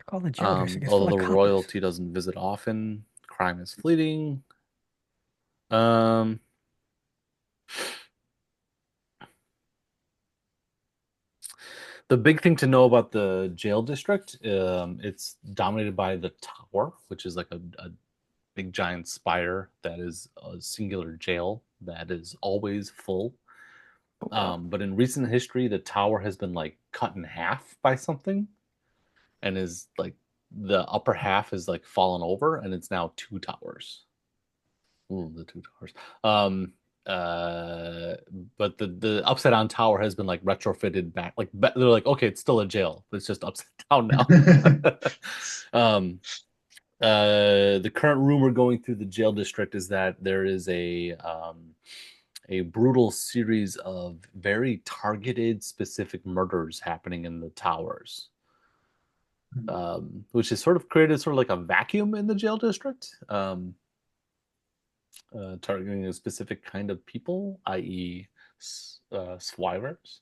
Call the jail district. It's Although full the of coppers. royalty doesn't visit often. Crime is fleeting. Um, the big thing to know about the jail district, it's dominated by the tower, which is like a big giant spire that is a singular jail that is always full. But in recent history, the tower has been like cut in half by something, and is like the upper half is like fallen over, and it's now 2 towers. Ooh, the 2 towers. But the upside down tower has been like retrofitted back. Like they're like, okay, it's still a jail, but it's just upside down now. The current rumor going through the jail district is that there is a brutal series of very targeted, specific murders happening in the towers, which has sort of created sort of like a vacuum in the jail district. targeting a specific kind of people, i.e., Swivers.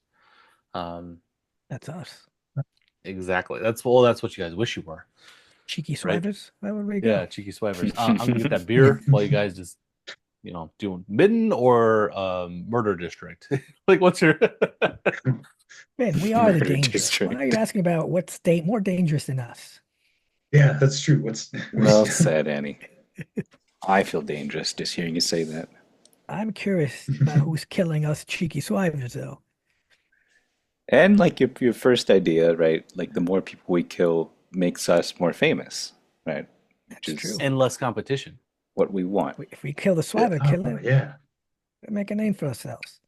That's us. Exactly. That's what you guys wish you were, Cheeky right? Swivers. Where would we Yeah, go? cheeky Swivers. I'm gonna get that beer while you guys just doing Midden or Murder District. Like, what's your? Man, we are the Murder danger. District. Why are you asking about what's more dangerous than us? Yeah, that's true. What's Well said, Annie. I feel dangerous just hearing you say that. I'm curious about who's killing us cheeky swivers, though. And like your first idea, right? Like the more people we kill makes us more famous, right? Which That's is true. And less competition. what we want. If we kill the swiver Oh, killer, yeah. we make a name for ourselves.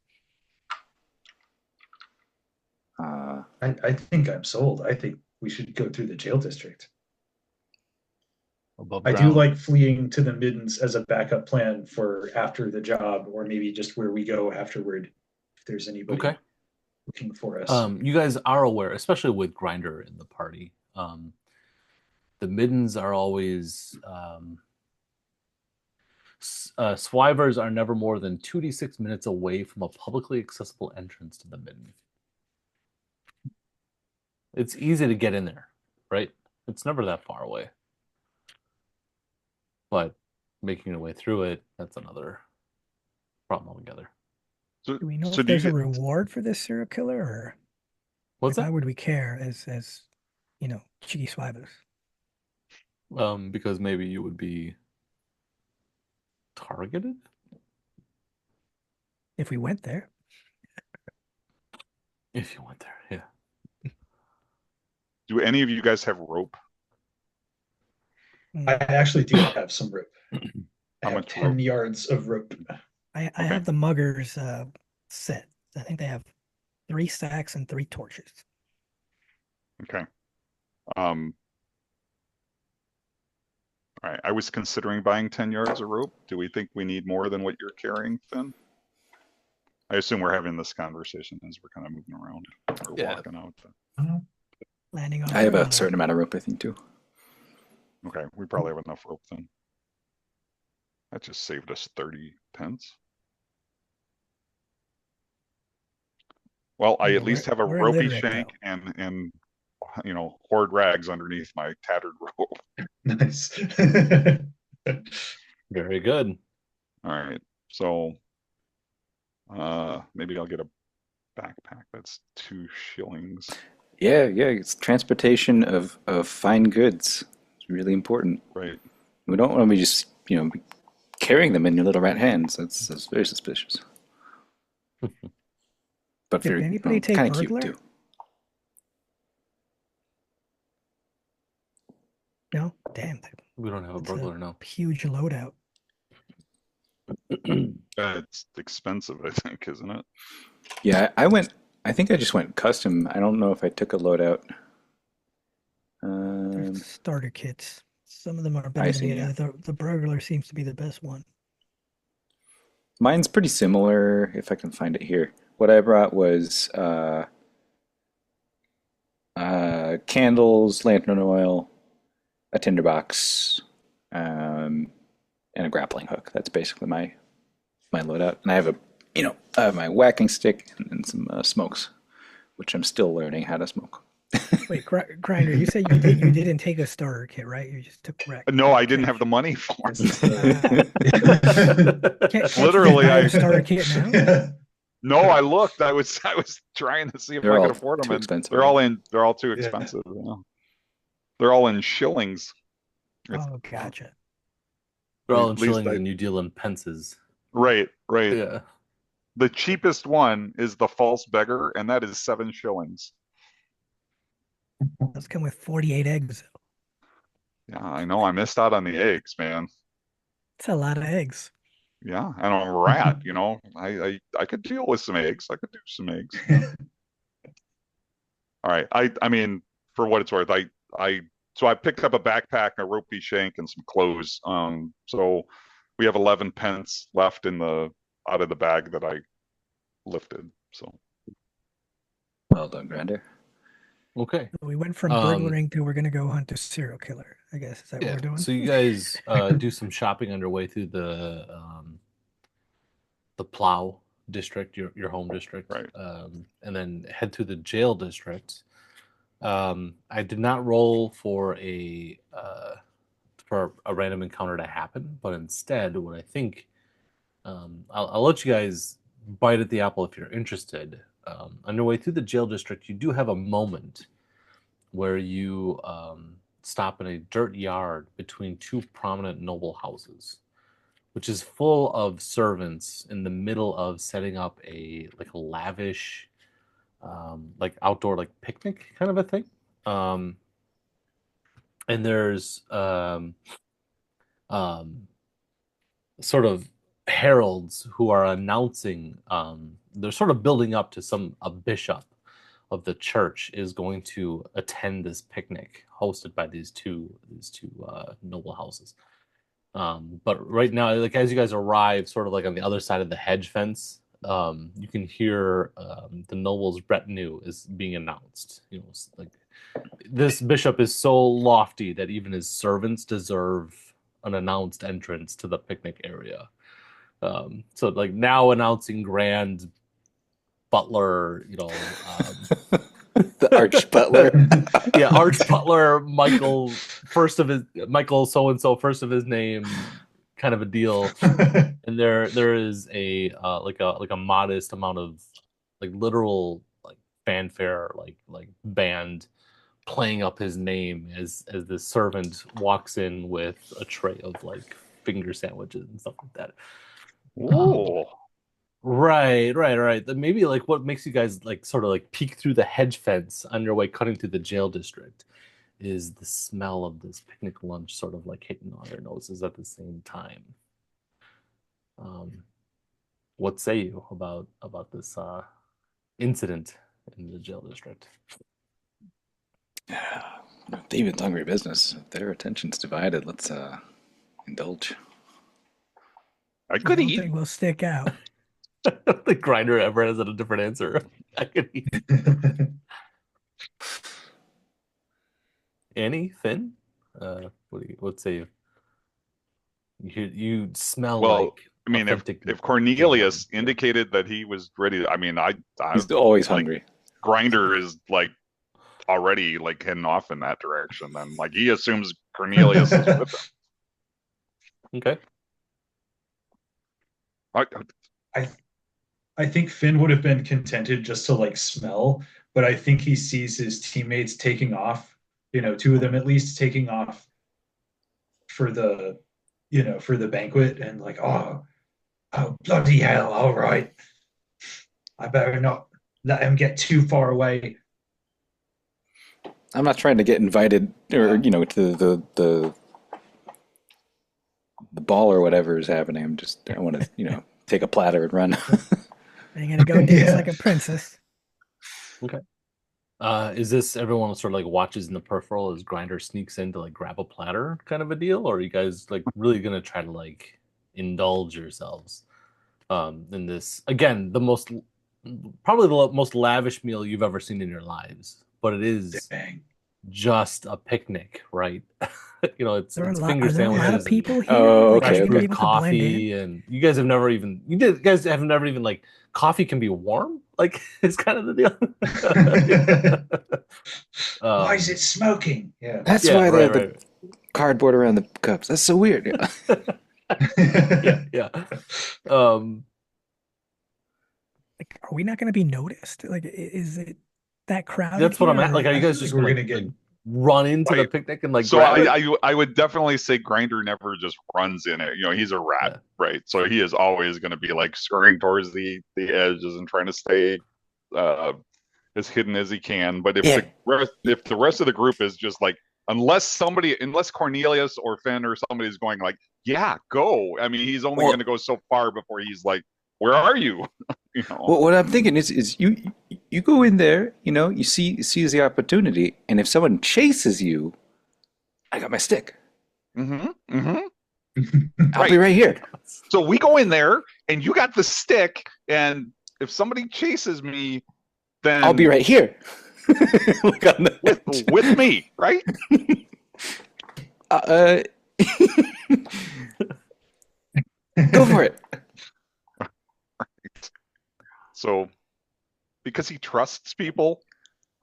I think I'm sold. I think we should go through the jail district. Above I do ground. like fleeing to the middens as a backup plan for after the job, or maybe just where we go afterward, if there's anybody Okay. looking for us. You guys are aware, especially with Grinder in the party. The middens are always Swivers are never more than 2d6 minutes away from a publicly accessible entrance to the midden. It's easy to get in there, right? It's never that far away. But making your way through it, that's another problem altogether. So, Do we know so if do you there's a get, reward for this serial killer, or What's why that? would we care as cheeky swivers? Because maybe you would be targeted? If we went there, If you went there, yeah. do any of you guys have rope? I actually do have some rope. I How have much 10 rope? yards of rope. I Okay. have the muggers set. I think they have 3 sacks and 3 torches. Okay. All right. I was considering buying 10 yards of rope. Do we think we need more than what you're carrying, Finn? I assume we're having this conversation as we're kind of moving around or Yeah. walking out. Landing on I have a ground. certain amount of rope, I think, too. Okay, we probably have enough rope then. That just saved us 30 pence. Well, I Yeah, at least have a we're ropey illiterate, shank and hoard rags underneath my tattered rope. Nice. Very good. All right, so maybe I'll get a backpack. That's 2 shillings. Yeah, it's transportation of fine goods. It's really important. Right. We don't want to be just, be carrying them in your little rat hands. That's very suspicious. But Did very anybody take kind of cute burglar? too. No? Damn. We don't have a That's burglar, no. huge loadout. It's expensive, I think, isn't it? Yeah, I think I just went custom. I don't know if I took a loadout. There's starter kits. Some of them are I better than see, the yeah. other. The burglar seems to be the best one. Mine's pretty similar, if I can find it here. What I brought was candles, lantern oil, a tinderbox, and a grappling hook. That's basically my loadout. And I have I have my whacking stick and some smokes, which I'm still learning how to smoke. Wait, Grinder, you said you didn't take a starter kit, right? You just took wreck. No, I didn't have the money for This it. Can't you Literally, just buy I a starter kit now? no, I looked. I was trying to see if They're I all could afford them, too and expensive. they're all too Yeah. expensive. Yeah. They're all in shillings. Oh, gotcha. They're all in At least shillings I- and you deal in pences. Right. Yeah. The cheapest one is the false beggar, and that is 7 shillings. Those come with 48 eggs. Yeah, I know. I missed out on the eggs, man. It's a lot of eggs. Yeah, and I'm a rat. I could deal with some eggs. I could do some eggs. All right. I mean, for what it's worth, so I picked up a backpack, a ropey shank, and some clothes. So we have 11 pence left out of the bag that I lifted. So Well done, Grander. Okay. We went from Um, burglaring to we're gonna go hunt a serial killer. I guess is that what yeah. we're doing? So you guys do some shopping on your way through the Plow district, your home district, Right. and then head to the jail district. I did not roll for a random encounter to happen, but instead, what I think, I'll let you guys bite at the apple if you're interested. On your way through the jail district, you do have a moment where you stop in a dirt yard between two prominent noble houses, which is full of servants in the middle of setting up a lavish like outdoor like picnic kind of a thing. And there's um, sort of heralds who are announcing they're sort of building up to a bishop of the church is going to attend this picnic hosted by these two noble houses. But right now, like as you guys arrive, sort of like on the other side of the hedge fence, you can hear the noble's retinue is being announced. You know, like this bishop is so lofty that even his servants deserve an announced entrance to the picnic area. So like now announcing grand butler, The arch butler. yeah, arch butler Michael, Michael so and so, first of his name, kind of a deal. And there is a like a modest amount of like literal like fanfare, like band playing up his name as the servant walks in with a tray of like finger sandwiches and stuff like that. Oh, Right. Maybe like what makes you guys like sort of like peek through the hedge fence on your way cutting through the jail district is the smell of this picnic lunch sort of like hitting on your noses at the same time. What say you about this incident in the jail district? David's hungry business. If their attention's divided, let's indulge. I I could don't eat. think we'll stick out. The grinder ever has a different answer. I could eat. Annie, Finn, what say you? You smell Well, like I mean, authentic if Cornelius game. indicated that he was ready, I mean, I He's always like, hungry. Grinder is like already like heading off in that direction. Then like he assumes Cornelius is with him. Okay. I think Finn would have been contented just to like smell, but I think he sees his teammates taking off, two of them at least taking off for the banquet and like, oh bloody hell, all right. I better not let him get too far away. I'm not trying to get invited or to the ball or whatever is happening. I want to take a platter and run. Are you gonna go dance Yeah. like a princess? Okay. Is this everyone sort of like watches in the peripheral as Grinder sneaks in to like grab a platter kind of a deal, or are you guys like really gonna try to like indulge yourselves in this again probably the most lavish meal you've ever seen in your lives, but it is Dang. just a picnic, right? It's Are finger there a lot sandwiches of people here? Oh, Like, okay, are you fresh gonna be brewed able to blend in? coffee, and you guys have never even like coffee can be warm. Like it's kind of the deal. Why is it smoking? Yeah. That's Yeah, why they have right. the cardboard around the cups. That's so weird. Yeah. Um, Like, are we not gonna be noticed? Like, is it that crowded that's what I'm here, at. Like, are you I guys feel just like we're gonna gonna get like run into the Right. picnic and like So grab it? I would definitely say Grinder never just runs in it. He's a rat, Yeah. right? So he is always going to be like scurrying towards the edges and trying to stay uh, as hidden as he can. But if Yeah. the rest of the group is just like, unless Cornelius or Finn or somebody's going like, yeah, go. I mean, he's only Well- going to go so far before he's like, where are you? Well, what I'm thinking is you go in there, you seize the opportunity, and if someone chases you, I got my stick. Mm-hmm. I'll be right here. So we go in there, and you got the stick, and if somebody chases me, then I'll be right here. Like on the with me, right? uh, go for it. So, because he trusts people,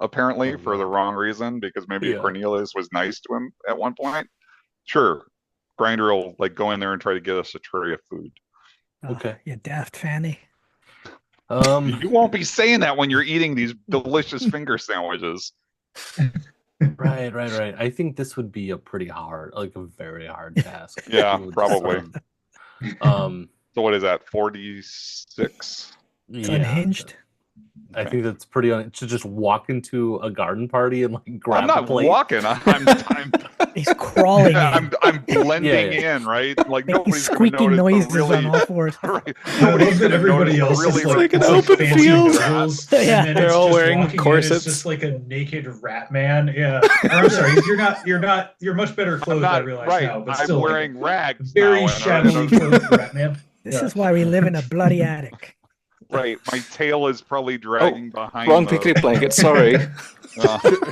apparently Oh, for the God. wrong reason, because maybe Yeah. Cornelius was nice to him at one point. Sure, Grinder will like go in there and try to get us a tray of food. Okay. You daft fanny. You won't be saying that when you're eating these delicious finger sandwiches. Right. I think this would be a pretty hard, like a very hard task. Yeah, You would probably. Um, So what is that? 46? It's yeah, unhinged. I think that's pretty to just walk into a garden party and like Well, grab I'm not a plate. walking. I'm He's crawling yeah, in. I'm blending Yeah. in, right? Like Making nobody's gonna squeaky notice noises the really on all fours. right. I Nobody's love that gonna everybody notice else the is really like an it's open fancy field. visuals, Yeah. and then They're it's all just wearing walking in, corsets. it's just like a naked rat man. Yeah. Or, I'm sorry, you're much better I'm clothed, I not realize right. now, but I'm still wearing like rags very now, shabbily clothed rat man. This Yeah. is why we live in a bloody attic. right. My tail is probably dragging behind. Wrong the, picnic blanket. Sorry.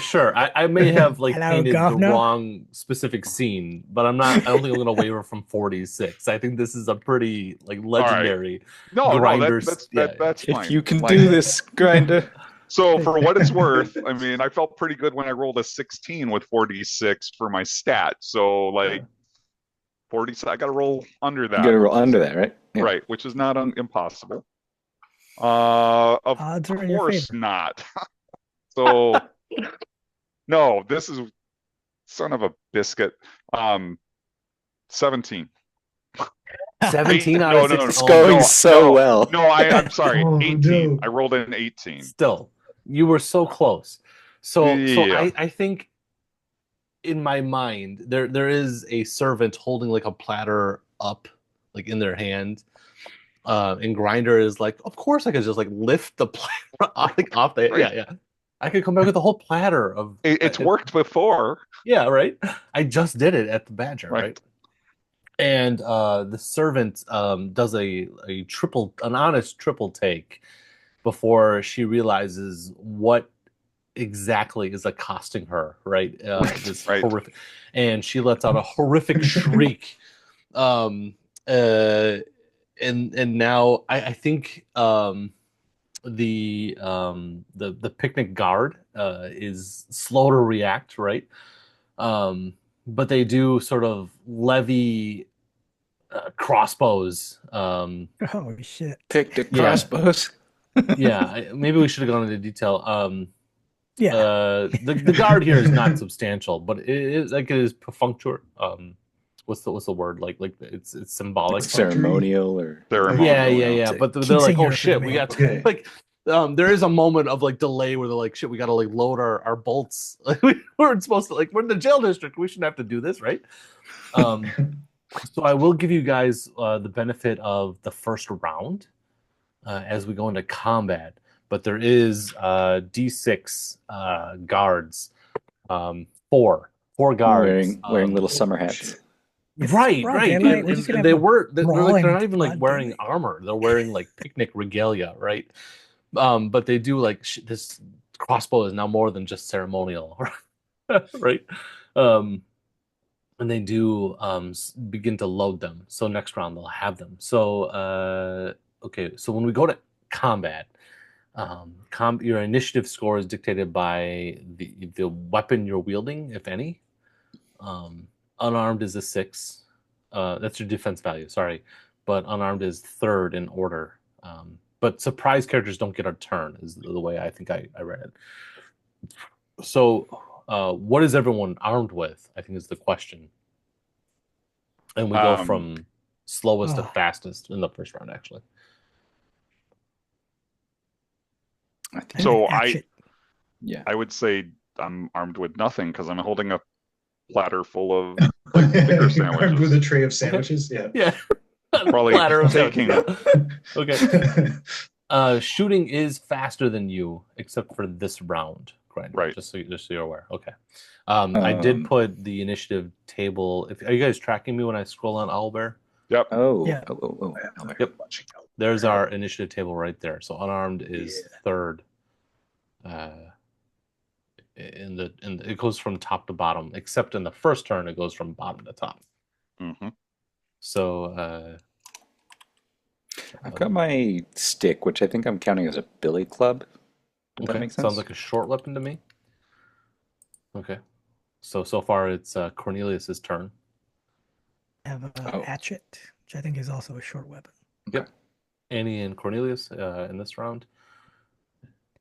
Sure, I may have like Hello, painted the governor. wrong specific scene, but I'm not. I don't think I'm going to waver from 46. I think this is a pretty like legendary. no, Grinders, that's fine. If you can Like, do this, Grinder. So for what it's worth, I mean, I felt pretty good when I rolled a 16 with 46 for my stat. So like 40, I got to roll under that. You gotta roll under that, right? Yeah. Right, which is not impossible. Of Odds are in your course favor. not. So no, this is son of a biscuit. 17. 17 out No, of no, no. 16. It's going so well. No, I'm sorry. Oh, 18. no. I rolled in 18. Still, you were so close. So Yeah. I think in my mind there is a servant holding like a platter up like in their hand. And Grinder is like, of course I could just like lift the platter off the Right. yeah. I could come back with a whole platter of It's worked before. Yeah, right. I just did it at the Badger, Right. right? And the servant does an honest triple take before she realizes what exactly is accosting her, right? This Right. horrific, and she lets out a horrific shriek. And now I think the picnic guard is slow to react, right? But they do sort of levy crossbows. Oh shit! Picnic Yeah. crossbows. Maybe we should have gone into detail. Yeah. The guard here is not substantial, but it is perfunctory. What's the word? Like it's symbolic. Like ceremonial or Yeah. But they're King like, oh Senior for shit, the we man. got to Okay. like. There is a moment of like delay where they're like, shit, we got to like load our bolts. Like we weren't supposed to, like, we're in the jail district. We shouldn't have to do this, right? So I will give you guys the benefit of the first round as we go into combat. But there is D6 guards, four guards wearing little summer hats. Right. They're just gonna They're have not even like blood, wearing don't they? armor. They're wearing like picnic regalia, right? But they do like this crossbow is now more than just ceremonial, right? And they do begin to load them. So next round they'll have them. So okay. So when we go to combat, your initiative score is dictated by the weapon you're wielding, if any. Unarmed is a 6. That's your defense value, sorry. But unarmed is 3rd in order. But surprise characters don't get a turn, is the way I think I read it. So what is everyone armed with, I think is the question. And we go from slowest to fastest in the first round, actually. I think So Action. I would say I'm armed with nothing because I'm holding a platter full of like finger Armed sandwiches. with a tray of sandwiches. Yeah. Probably Platter of taking sandwiches. Okay. Shooting is faster than you, except for this round, Grinder. Right. Just so you're aware. Okay. I did put the initiative table. Are you guys tracking me when I scroll on Owlbear? Yep. Yeah. Yep. There's our initiative table right there. So unarmed is 3rd. it goes from top to bottom, except in the first turn it goes from bottom to top. Mm-hmm. So I've got my stick, which I think I'm counting as a billy club. Would that okay, make sense? sounds like a short weapon to me. Okay, so far it's Cornelius's turn. I have a hatchet, which I think is also a short weapon. Yep. Annie and Cornelius in this round.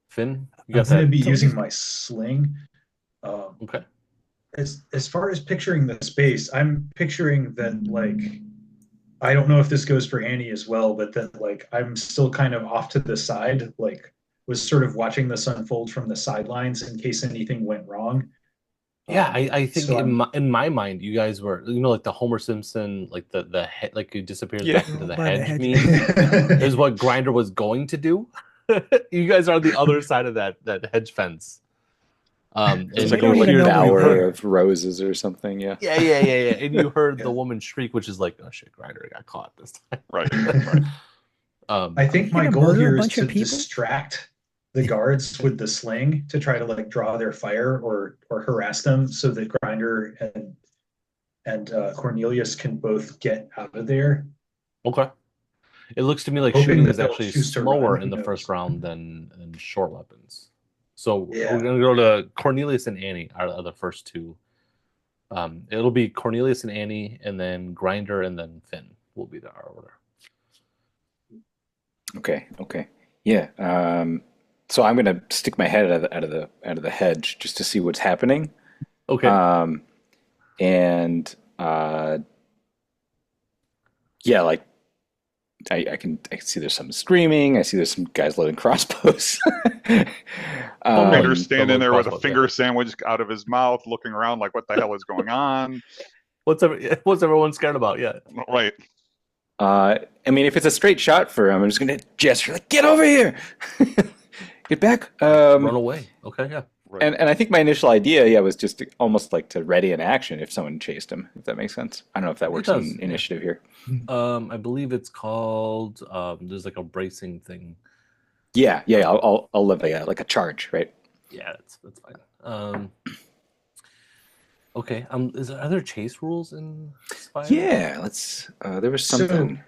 Finn, you I'm got going to that? be So using he's- my sling. Um, Okay. as far as picturing the space, I'm picturing that like I don't know if this goes for Annie as well, but that like I'm still kind of off to the side, like was sort of watching this unfold from the sidelines in case anything went wrong. Yeah, I think So in my mind, you guys were, like the Homer Simpson, like the like he disappears Yeah. back into the By the hedge hedge. meme is what Grinder was going to do. You guys are the other side of that hedge fence. And It's They like a don't you even hear know the- we're bower there. of roses or something. Yeah. yeah, and you heard the woman shriek, which is like, oh shit, Grinder got caught this time. Right. I think Are my you gonna goal murder a here is bunch to of people? distract the guards with the sling to try to like draw their fire or harass them so that Grinder and Cornelius can both get out of there. Okay. It looks to me like Hoping shooting that is they'll actually choose to slower run, in who the first knows? round than short weapons. So Yeah. we're gonna go to Cornelius and Annie are the first two. It'll be Cornelius and Annie, and then Grinder, and then Finn will be our order. Okay. Yeah. So I'm gonna stick my head out of the hedge just to see what's happening. Okay. And yeah, like I can see there's some screaming. I see there's some guys loading crossbows. Grinder Um, standing there with a crossbows, finger sandwich out of his mouth, looking around like, what the hell is going on? what's everyone scared about? Yeah. Right. I mean, if it's a straight shot for him, I'm just gonna gesture like, "Get over here, get back." Run away. Okay. Yeah. Right. And I think my initial idea, yeah, was just almost like to ready an action if someone chased him, if that makes sense. I don't know if that works does, in yeah. initiative here. I believe it's called. There's like a bracing thing. Yeah. I'll live like a charge, right? Yeah, that's fine. Okay. Are there chase rules in Spire? Yeah. Let's. There was something.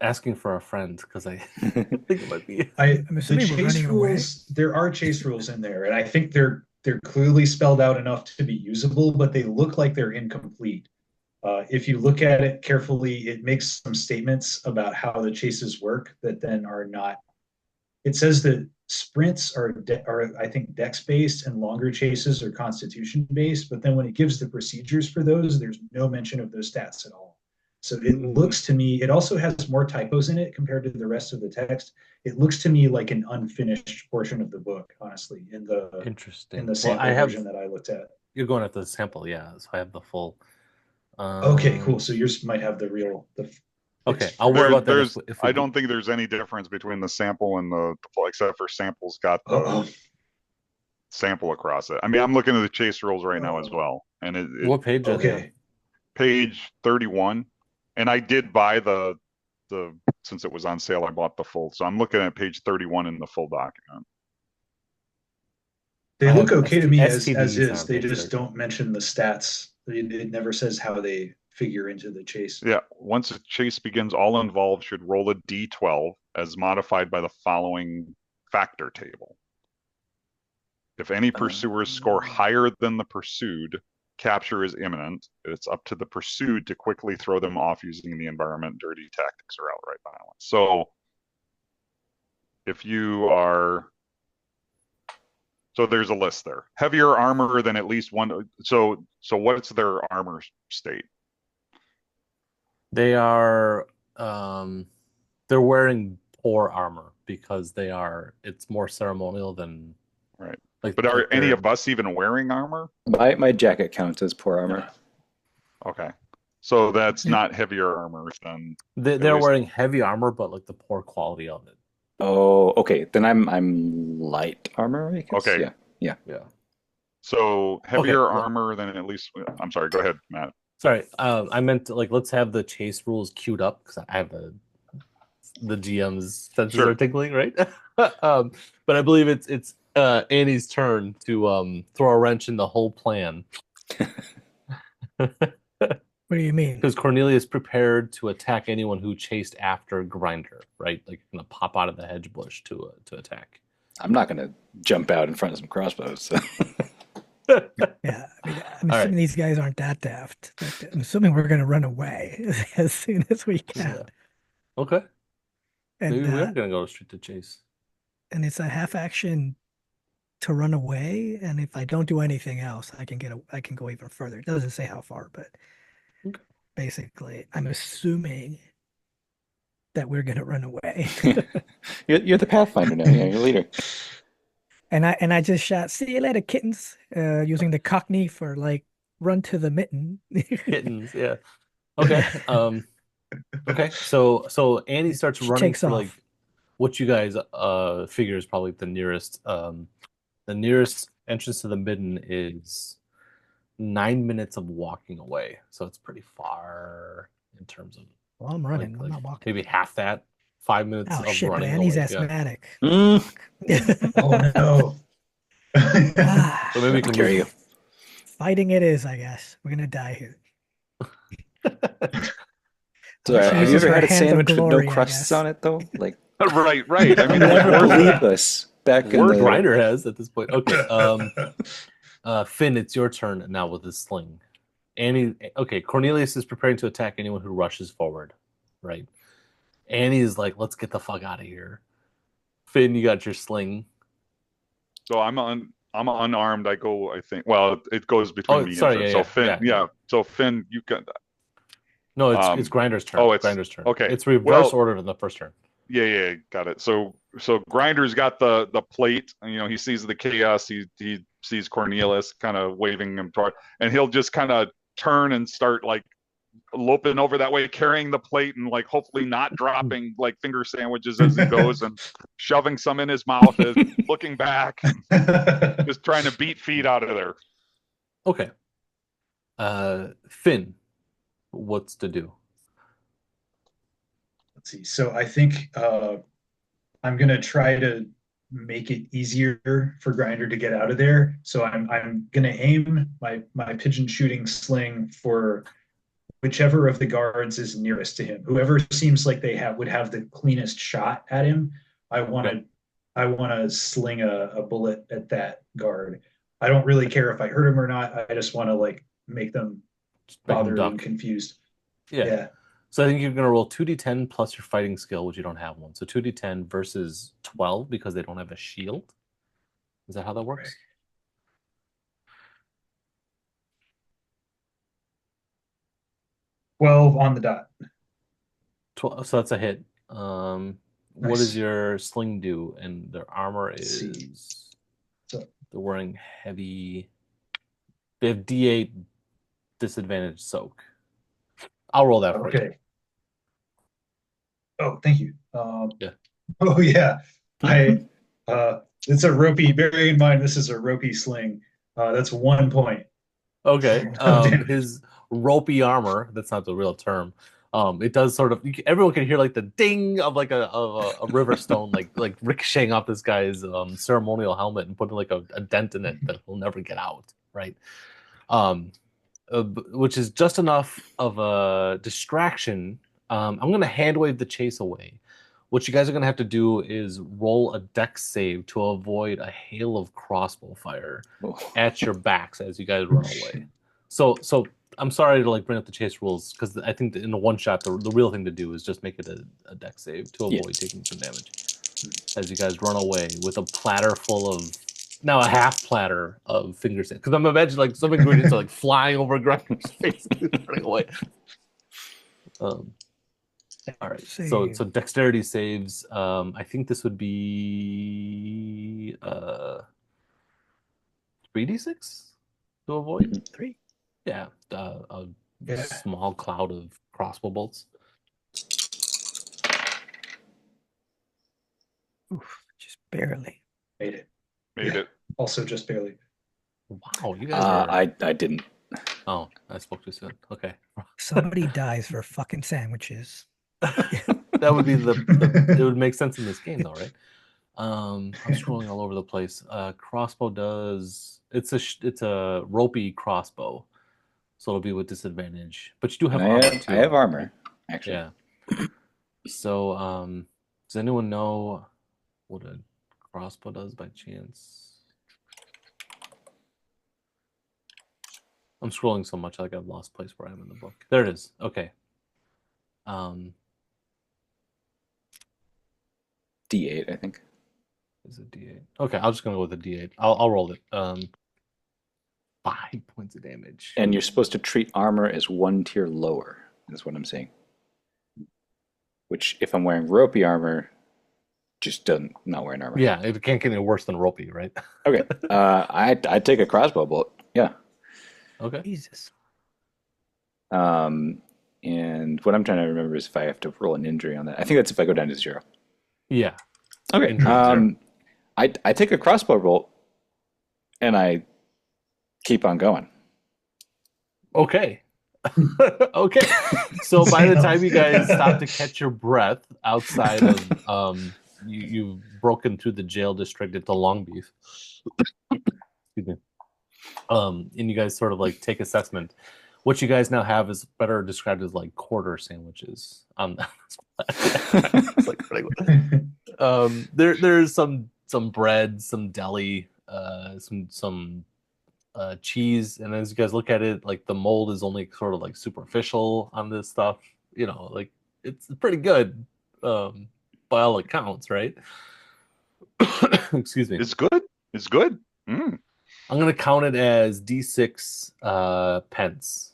Asking for a friend because I think it might be. I'm The assuming we're chase running away. rules, there are chase rules in there, and I think they're clearly spelled out enough to be usable, but they look like they're incomplete. If you look at it carefully, it makes some statements about how the chases work that then are not. It says that sprints are I think dex based and longer chases are constitution based, but then when it gives the procedures for those, there's no mention of those stats at all. So it looks to me, it also has more typos in it compared to the rest of the text. It looks to me like an unfinished portion of the book, honestly, in the Interesting. sample version that I looked at. You're going at the sample, yeah. So I have the full. Okay, cool. So yours might have the real. Okay, I'll worry about that. There's, if we I don't think there's any difference between the sample and the full, except for sample's got the Uh-oh. sample across it. I mean, I'm looking at the chase rules right now as well, and it What page? Are they on? Okay. page 31, and I did buy the since it was on sale, I bought the full. So I'm looking at page 31 in the full document. They I look have okay to me as STDs is. on They page just 30. don't mention the stats. It never says how they figure into the chase. Yeah, once a chase begins, all involved should roll a d12 as modified by the following factor table. If any pursuers score higher than the pursued, capture is imminent. It's up to the pursued to quickly throw them off using the environment, dirty tactics, or outright violence. So if you are, so there's a list there. Heavier armor than at least one. So what's their armor state? They are. They're wearing poor armor because they are. It's more ceremonial than. Right. Like, But are like any they're- of us even wearing armor? My jacket counts as poor armor. Okay. So that's not heavier armor than. They're least- wearing heavy armor, but like the poor quality of it. Oh, okay. Then I'm light armor, I guess. Okay. Yeah. So heavier well- armor than at least. I'm sorry. Go ahead, Matt. Sorry, I meant to, like, let's have the chase rules queued up because I have the GM's senses Sure. are tingling, right? But I believe it's Annie's turn to throw a wrench in the whole plan. What do you mean? Because Cornelius prepared to attack anyone who chased after Grinder, right? Like gonna pop out of the hedge bush to attack. I'm not gonna jump out in front of some crossbows. So. Yeah, I mean, I'm All assuming right. these guys aren't that daft. But I'm assuming we're gonna run away as soon as we can. Yeah. Okay. Maybe And we are gonna go straight to chase. and it's a half action to run away. And if I don't do anything else, I can go even further. It doesn't say how far, but Okay. basically, I'm assuming that we're gonna run away. You're the Pathfinder now. Yeah, you're leader. And I just shot, "See you later, kittens," using the Cockney for like run to the mitten. Kittens, yeah. Okay. Okay. So Annie starts She running takes for like off. what you guys figure is probably the nearest entrance to the midden is 9 minutes of walking away. So it's pretty far in terms of Well, I'm running. I'm like not walking. maybe half that. 5 minutes Oh of shit! But running Annie's away. asthmatic. Mm, Oh no. Ah, So maybe we can carry move. you. fighting it is, I guess. We're gonna die here. So, She have you uses ever her had a hand of sandwich with glory, no I crusts guess. on it though? Like Right. I mean, you never worth believe it. us back in Or the. Grinder has at this point. Okay. Finn, it's your turn now with his sling. Annie, okay, Cornelius is preparing to attack anyone who rushes forward, right? Annie is like, let's get the fuck out of here. Finn, you got your sling. So I'm unarmed. I go. I think. Well, it goes between Oh, me and sorry, Finn. yeah, So yeah, Finn, yeah. So Finn, you can. No, it's Grinder's turn. Oh, it's Grinder's turn. okay. It's reverse Well, order than the first turn. yeah, got it. So Grinder's got the plate. He sees the chaos. He sees Cornelius kind of waving him toward, and he'll just kind of turn and start like loping over that way, carrying the plate and like hopefully not dropping like finger sandwiches as he goes and shoving some in his mouth, as looking back, just trying to beat feet out of there. Okay. Finn, what's to do? Let's see. So I think I'm gonna try to make it easier for Grinder to get out of there. So I'm gonna aim my pigeon shooting sling for whichever of the guards is nearest to him. Whoever seems like they would have the cleanest shot at him. I want to Okay. I want to sling a bullet at that guard. I don't really care if I hurt him or not. I just want to like make them Just make him bothered and duck. confused. Yeah. Yeah. So I think you're gonna roll 2d10 plus your fighting skill, which you don't have one. So 2d10 versus 12 because they don't have a shield. Is that how that works? 12 on the dot. 12, so that's a hit. What Nice. does your sling do? And their armor Let's see. is So they're wearing heavy. They have D8 disadvantage soak. I'll roll that for you. okay. Oh, thank you. Yeah. Oh yeah. It's a ropey, bearing in mind this is a ropey sling. That's 1 point. Okay. Damn. His ropey armor, that's not the real term. It does sort of everyone can hear like the ding of like a river stone like ricocheting off this guy's ceremonial helmet and putting like a dent in it that he'll never get out, right? Which is just enough of a distraction. I'm going to hand wave the chase away. What you guys are going to have to do is roll a dex save to avoid a hail of crossbow fire at your backs as you guys run away. So I'm sorry to like bring up the chase rules because I think that in the one shot the real thing to do is just make it a dex save to avoid taking some damage as you guys run away with a platter full of now a half platter of finger sand because I'm imagining like some ingredients are like flying over Gregor's face running away. All right, so dexterity saves. I think this would be 3d6 to avoid 3. Yeah, a Yeah. small cloud of crossbow bolts. Oof, just barely. Made it. Made Yeah. it. Also just barely. Wow, you guys are. I didn't. Oh, I spoke too soon. Okay, Somebody dies for fucking sandwiches. that would be it would make sense in this game, though, right? I'm scrolling all over the place. Crossbow does it's a ropey crossbow, so it'll be with disadvantage. But you do have And armor too. I have armor, actually. Yeah. So, does anyone know what a crossbow does by chance? I'm scrolling so much like I've lost place where I am in the book. There it is. Okay. D8, I think. Is it D8? Okay, I'm just gonna go with the D8. I'll roll it. 5 points of damage. And you're supposed to treat armor as 1 tier lower, is what I'm saying. Which, if I'm wearing ropey armor, just doesn't not wearing armor. Yeah, it can't get any worse than ropey, right? Okay. I'd take a crossbow bolt. Yeah. Okay. Jesus. And what I'm trying to remember is if I have to roll an injury on that. I think that's if I go down to 0. Yeah. Okay. Injury to 0. I take a crossbow bolt and I keep on going. Okay. Okay. So by the time you guys stop to catch your breath outside of you've broken through the jail district at the Long Beef. Excuse me. And you guys sort of like take assessment. What you guys now have is better described as like quarter sandwiches. It's like, there's some bread, some deli, some cheese, and as you guys look at it, like the mold is only sort of like superficial on this stuff. You know, like it's pretty good by all accounts, right? Excuse me. It's good. It's good. Mm. I'm gonna count it as D6 pence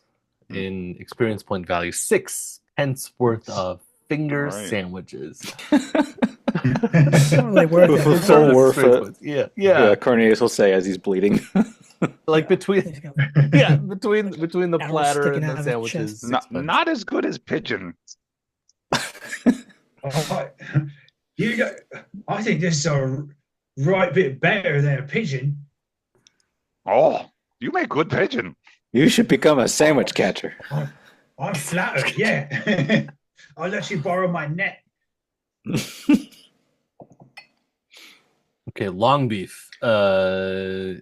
in experience point value. 6 pence worth of finger sandwiches. Totally worth it. So worth it. Yeah. Yeah, Cornelius will say as he's bleeding. Like between between the Arrows platter sticking and out the of his sandwiches. chest. 6 pence. Not as good as pigeon. Oh, I think this is a right bit better than a pigeon. Oh, you make good pigeon. You should become a sandwich catcher. I'm flattered, yeah. I'll let you borrow my net. Okay, Long Beef is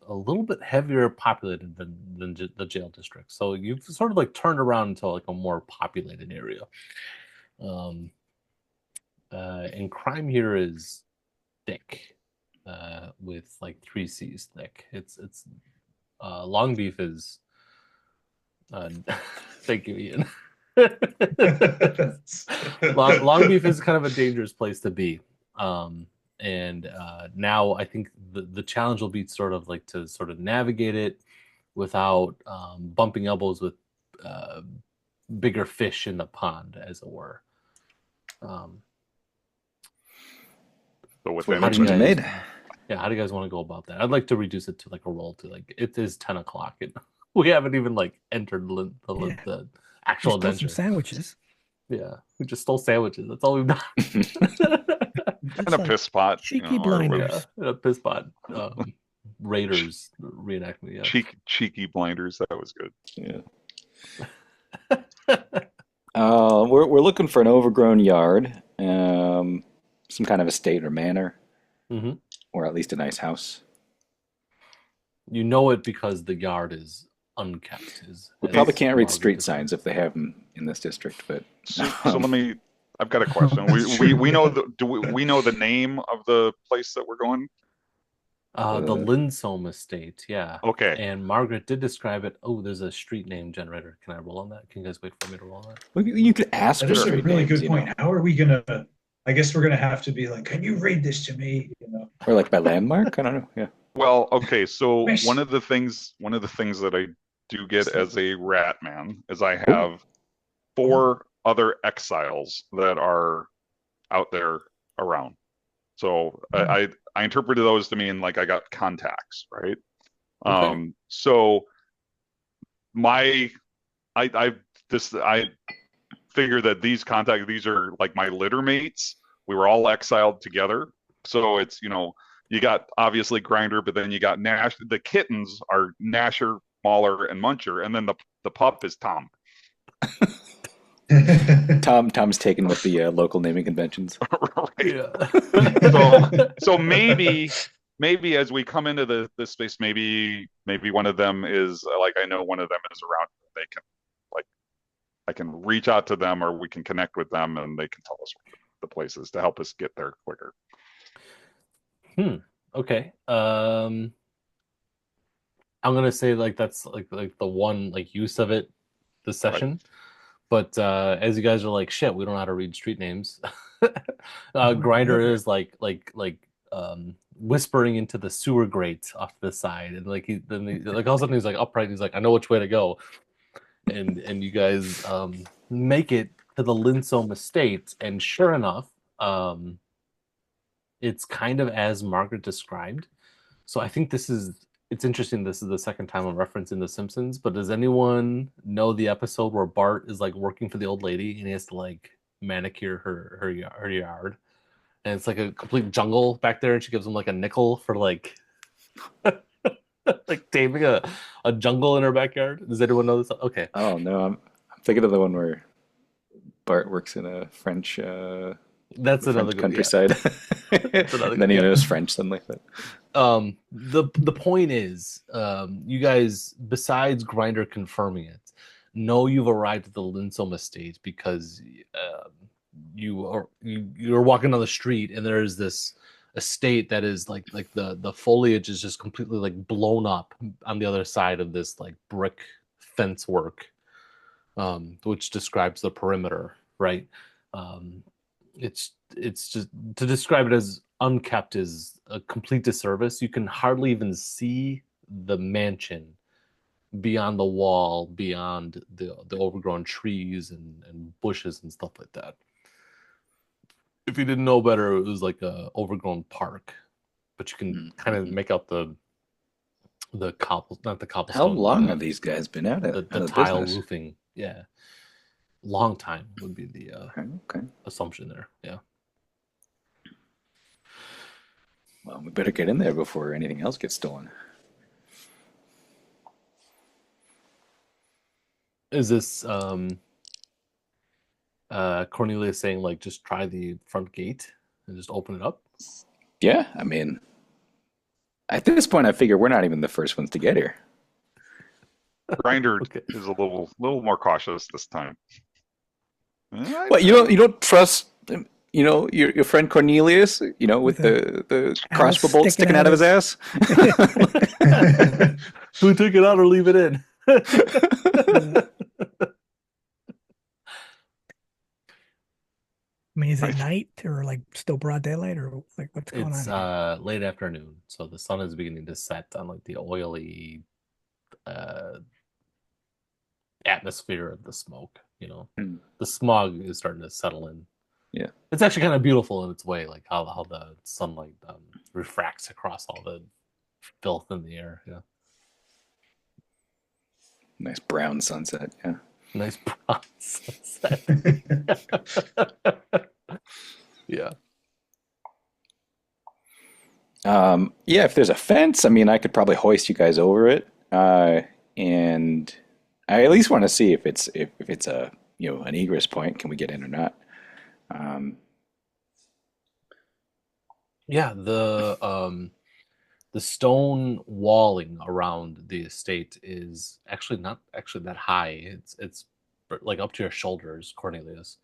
a little bit heavier populated than the jail district. So you've sort of like turned around into like a more populated area. And crime here is thick, with like 3 C's thick. It's Long Beef is thank you, Ian. Long Beef is kind of a dangerous place to be. And now I think the challenge will be sort of like to sort of navigate it without bumping elbows with bigger fish in the pond, as it were. So with What them, How do you mention's guys- made. Yeah, how do you guys want to go about that? I'd like to reduce it to like a roll to like it is 10 o'clock and we haven't even like entered the actual Stole some adventure. sandwiches. Yeah, we just stole sandwiches. That's all we've done. and a piss pot. cheeky or blinders. Yeah, a piss pot. Raiders reenactment. Yeah. cheeky blinders. That was good. Yeah. We're looking for an overgrown yard, some kind of estate or manor, Mhm. or at least a nice house. You know it because the yard is unkept. We probably can't read street signs if they have them in this district, but So let me. I've got a question. We know we know the name of the place that we're going? The Linsome Estate, yeah. Okay. And Margaret did describe it. Oh, there's a street name generator. Can I roll on that? Can you guys wait for me to roll on that? Well, you could ask That for is a street really names, good point. How are we gonna? I guess we're gonna have to be like, can you read this to me? You know. or like by landmark. I don't know. Yeah. Well, okay. So Miss- one of the things that I do get as a rat man is I have 4 other exiles that are out there around. So I interpreted those to mean like I got contacts, right? Okay. So I figure that these are like my litter mates. We were all exiled together. So it's, you got obviously Grinder, but then you got Nash. The kittens are Nasher, Mauler, and Muncher, and then the pup is Tom. Tom's taken with the local naming conventions. Right. Yeah. So maybe as we come into this space, maybe one of them is like, I know one of them is around. They can, like, I can reach out to them, or we can connect with them, and they can tell us the places to help us get there quicker. Okay. I'm gonna say like that's like the one like use of it this session. But as you guys are like, shit, we don't know how to read street names. Grinder is whispering into the sewer grate off the side, and like like all of a sudden he's like upright. And he's like, I know which way to go, and you guys make it to the Linsome estate, and sure enough, it's kind of as Margaret described. So I think it's interesting. This is the second time I'm referencing The Simpsons, but does anyone know the episode where Bart is like working for the old lady and he has to like manicure her yard, and it's like a complete jungle back there, and she gives him like a nickel for like like taming a jungle in her backyard? Does anyone know this? Okay, Oh no, I'm thinking of the one where Bart works in a that's another French good. Yeah, countryside. that's another Then good. he Yeah. knows French suddenly. But The point is, you guys, besides Grinder confirming it, know you've arrived at the Linsome estate because you're walking down the street and there's this estate that is like the foliage is just completely like blown up on the other side of this like brick fence work, which describes the perimeter, right? Um, it's just to describe it as unkept is a complete disservice. You can hardly even see the mansion beyond the wall, beyond the overgrown trees and bushes and stuff like that. If you didn't know better, it was like a overgrown park, but you can kind of make out the cobble, not the how cobblestone, long have these guys been out the of tile business? roofing. Yeah, long time would be the Okay. assumption there. Yeah. Well, we better get in there before anything else gets stolen. Is this Cornelia saying like just try the front gate and just open it up? Yeah, I mean, at this point, I figure we're not even the first ones to get here. Grinder Okay. is a little more cautious this time. What, you don't trust your friend Cornelius, with the crossbow Arrow bolt sticking out of his ass? Do we take it out or leave it in? I mean, is it night or like still broad daylight or like what's going It's on here? late afternoon, so the sun is beginning to set on like the oily uh atmosphere of the smoke, Hmm. The smog is starting to settle in. Yeah. It's actually kind of beautiful in its way, like how the sunlight refracts across all the filth in the air. Yeah. Nice brown sunset. Yeah. Nice brown sunset. Yeah. Yeah, if there's a fence, I mean, I could probably hoist you guys over it. And I at least want to see if it's a an egress point. Can we get in or not? Yeah, the stone walling around the estate is actually not actually that high. It's like up to your shoulders, Cornelius.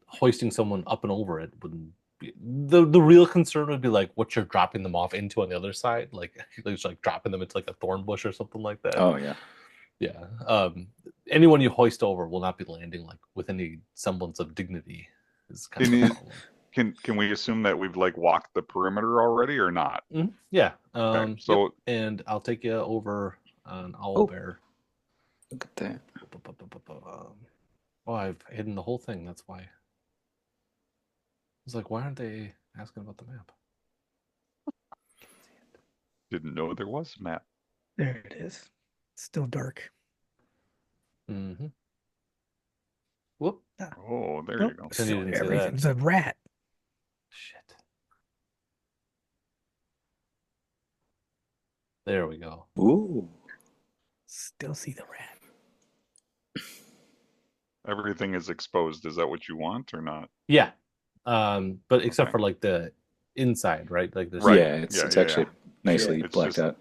Hoisting someone up and over it wouldn't be the real concern would be like what you're dropping them off into on the other side, like it's like dropping them into like a thorn bush or something like that. Oh yeah. Yeah. Anyone you hoist over will not be landing like with any semblance of dignity. Is kind of Can the you can we assume that we've like walked the perimeter already or not? problem. Yeah. Okay, Yep. so And I'll take you over an owl Oh. bear. Look at that. Oh, I've hidden the whole thing. That's why. I was like, why aren't they asking about the map? didn't know there was a map. There it is. Still dark. Mm-hmm. Whoop. Oh, there you Nope, go. Then you still didn't see everything's that. a rat. Shit. There we go. Ooh. Still see the rat. Everything is exposed. Is that what you want or not? Yeah. But except Okay. for like the inside, right? Like this. Right. Yeah, it's Yeah. actually nicely It's blacked just out.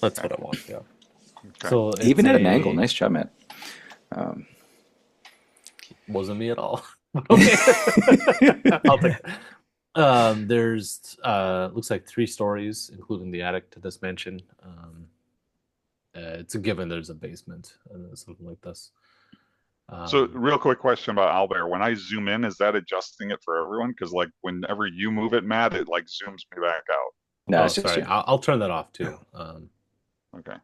That's what I want. Yeah. okay. So it's Even at an angle. Nice job, Matt. Wasn't me at all. Okay. I'll take it. There's looks like 3 stories, including the attic to this mansion. It's a given there's a basement and something like this. So, real quick question about Owlbear. When I zoom in, is that adjusting it for everyone? Because like whenever you move it, Matt, it like zooms me back out. No, Oh, it's just sorry. you. I'll turn that off too. Okay.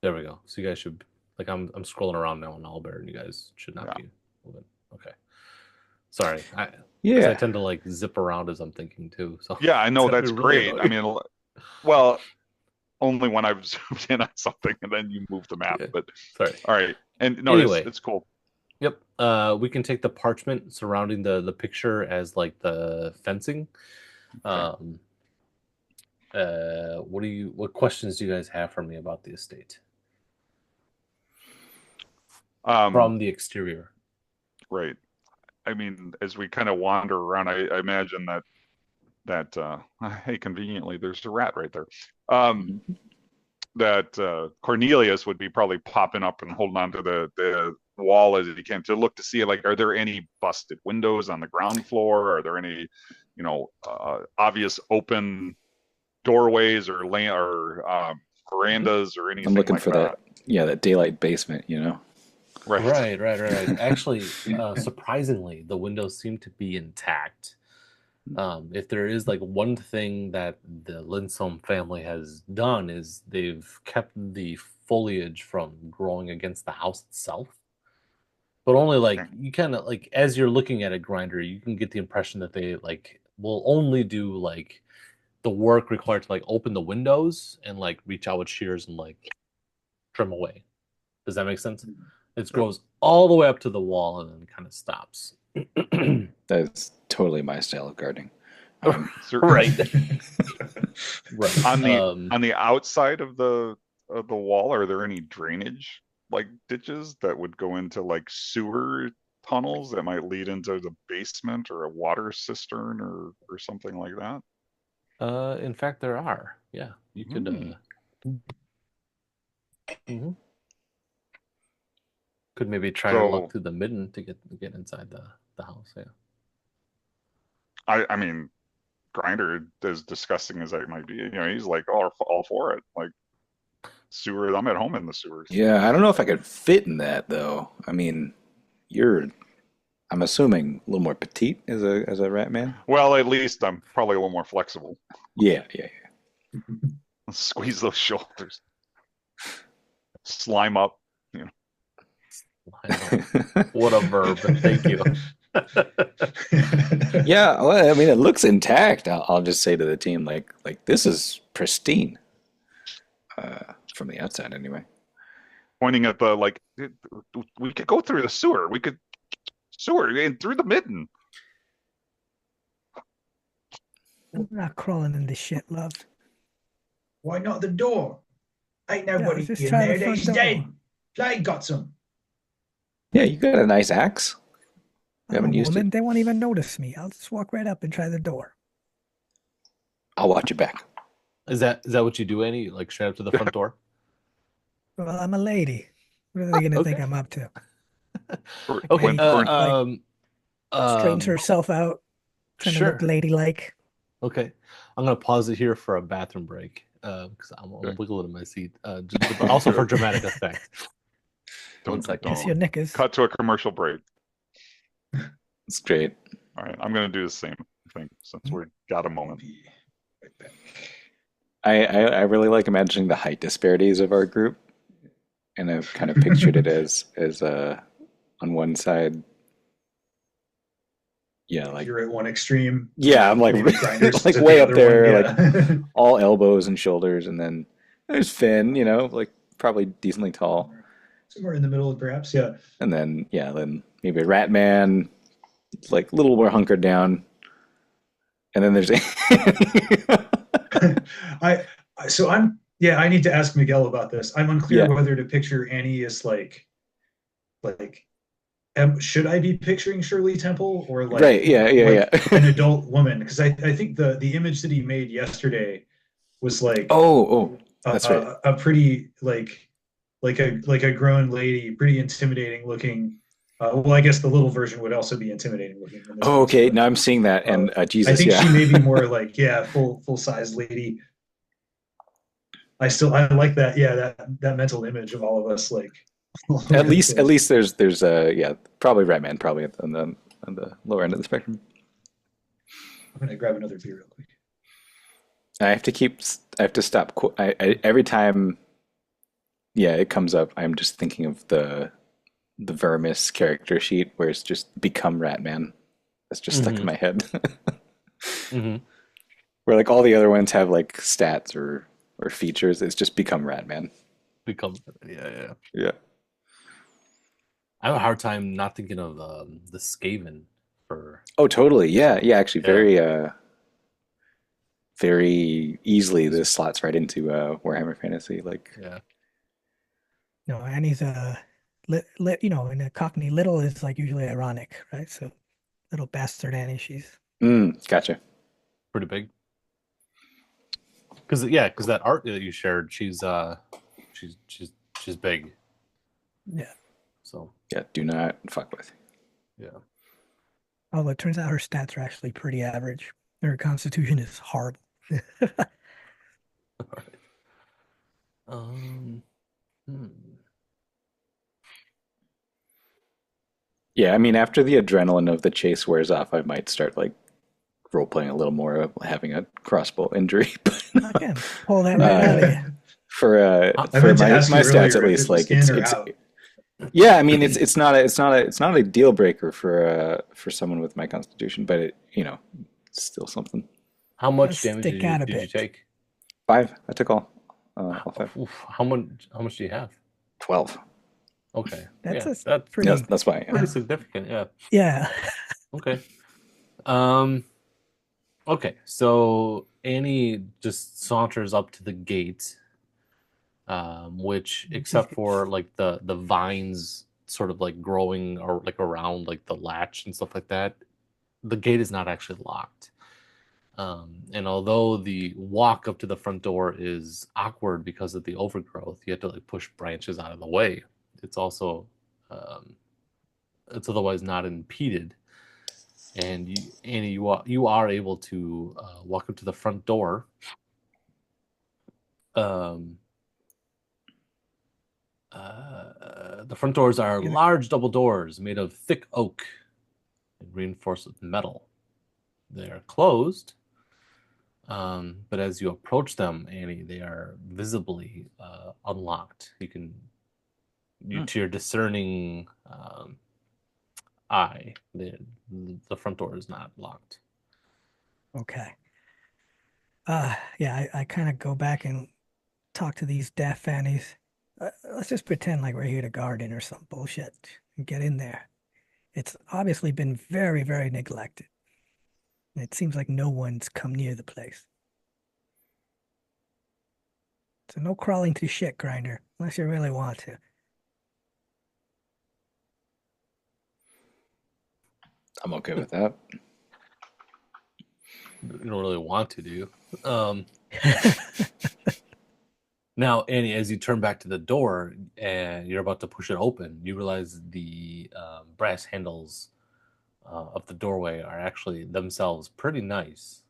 There we go. So you guys should like I'm scrolling around now on Albert, and you guys should not Yeah. be moving. Okay. Sorry. 'Cause Yeah. I tend to like zip around as I'm thinking too. So Yeah, I know it's that's really great. I annoying. mean, well, only when I've zoomed in on something and then you move the map. Yeah. But Sorry. all right. And no, Anyway. it's cool. Yep. We can take the parchment surrounding the picture as like the fencing. Okay. What questions do you guys have for me about the estate from the exterior? Right. I mean, as we kind of wander around, I imagine that hey, conveniently, there's a rat right there. That Cornelius would be probably popping up and holding on to the wall as he can to look to see, like, are there any busted windows on the ground floor? Are there any, obvious open doorways or verandas or anything? I'm looking like for that. Yeah, that daylight basement, Right. Actually, surprisingly, the windows seem to be intact. If there is like one thing that the Lindstrom family has done is they've kept the foliage from growing against the house itself. But only like you kind of like as you're looking at a grinder, you can get the impression that they like will only do like the work required to like open the windows and like reach out with shears and like trim away. Does that make sense? It grows all the way up to the wall and then kind of stops. That's totally my style of gardening. Right. On the outside of the wall, are there any drainage like ditches that would go into like sewer tunnels that might lead into the basement or a water cistern or something like that? In fact, there are. Yeah, you could. Could maybe try to look through the midden to get inside the house. Yeah. I mean, Grinder, as disgusting as that might be, he's like all for it. Like sewers, I'm at home in the sewers. Yeah, I don't know if I could fit in that though. I mean, I'm assuming a little more petite as a rat man. Well, at least I'm probably a little more flexible. Yeah. Squeeze those shoulders. Slime up. What a verb. Thank you. Yeah, well, I mean, it looks intact. I'll just say to the team, like this is pristine, from the outside anyway. Pointing at the we could go through the sewer. We could sewer and through the midden. I'm not crawling in this shit, love. Why not the door? Ain't nobody just in try there. the front He's door. dead. Plague got some. Yeah, you got a nice axe. You haven't used it. They won't even notice me. I'll just walk right up and try the door. I'll watch your back. Is that what you do, Annie? Like straight up to the front door? Well, I'm a lady. What are they going to think I'm up to? Okay. Straightens herself out, trying to look ladylike. Okay. I'm going to pause it here for a bathroom break because I'm wiggling in my seat. But also for dramatic effect. Don't Kiss your knickers. Cut to a commercial break. It's great. All right, I'm going to do the same thing since we've got a moment. I really like imagining the height disparities of our group, and I've kind of pictured it as on one side. Yeah, like you're at one extreme. Yeah, I'm like like way up there, like all elbows and shoulders, and then there's Finn, like probably decently tall. Somewhere in the middle, perhaps, yeah. And then maybe a rat man, like a little more hunkered down. And then there's I need to ask Miguel about this. I'm unclear whether to picture Annie as like should I be picturing Shirley Temple or Right. Yeah. Yeah. like Yeah. an adult woman? Because I think the image that he made yesterday was like Oh. Oh. That's right. a pretty like a grown lady, pretty intimidating looking. Well, I guess the little version would also be intimidating looking in this Oh. case, Okay. but Now I'm seeing that, and I Jesus. think Yeah. she may be more like full size lady. I like that that mental image of all of us like all At over the least. At place. least there's yeah, probably Ratman probably on the lower end of the spectrum. I'm gonna grab another beer real quick. I have to keep. I have to stop. Every time, yeah, it comes up. I'm just thinking of the Vermis character sheet where it's just become Ratman. That's just stuck in Mm-hmm. my head. Mm-hmm. Where like all the other ones have like stats or features. It's just become Ratman. Become yeah. Yeah. I have a hard time not thinking of the Skaven for Oh, totally. Yeah. Yeah. Actually, yeah. very easily this slots right into Warhammer Fantasy. Like, Yeah. No, Annie's in a Cockney, little is like usually ironic, right? So little bastard Annie, she's gotcha. Pretty big. Because that art that you shared, she's big. yeah. So Yeah. Do not fuck with. yeah. Although it turns out her stats are actually pretty average. Her constitution is horrible. All right. Hmm. Yeah. I mean, after the adrenaline of the chase wears off, I might start like role playing a little more of having a crossbow injury. But Again, pull that right out of you. for I for meant to my ask you stats at earlier if least, it was like in or it's out. yeah. I mean, it's not a deal breaker for someone with my constitution, but it's still something. How much Let's damage stick out a did you bit. take? 5. I took all 5. Oof, how much do you have? 12. Okay. That's Yeah, a that's pretty Yes, that's why. pretty significant. Yeah. yeah. Okay. Um. Okay. So Annie just saunters up to the gate, which, except for like the vines, sort of like growing or like around like the latch and stuff like that, the gate is not actually locked. And although the walk up to the front door is awkward because of the overgrowth, you have to like push branches out of the way. It's also, it's otherwise not impeded. And you are able to walk up to the front door. The front doors are large double doors made of thick oak and reinforced with metal. They are closed. But as you approach them, Annie, they are visibly unlocked. To your discerning eye, the front door is not locked. Okay. Yeah, I kind of go back and talk to these deaf fannies. Let's just pretend like we're here to garden or some bullshit and get in there. It's obviously been very, very neglected. It seems like no one's come near the place. So no crawling through shit, Grinder, unless you really want to. I'm okay with that. You don't really want to, do you? Now, Annie, as you turn back to the door and you're about to push it open, you realize the brass handles of the doorway are actually themselves pretty nice.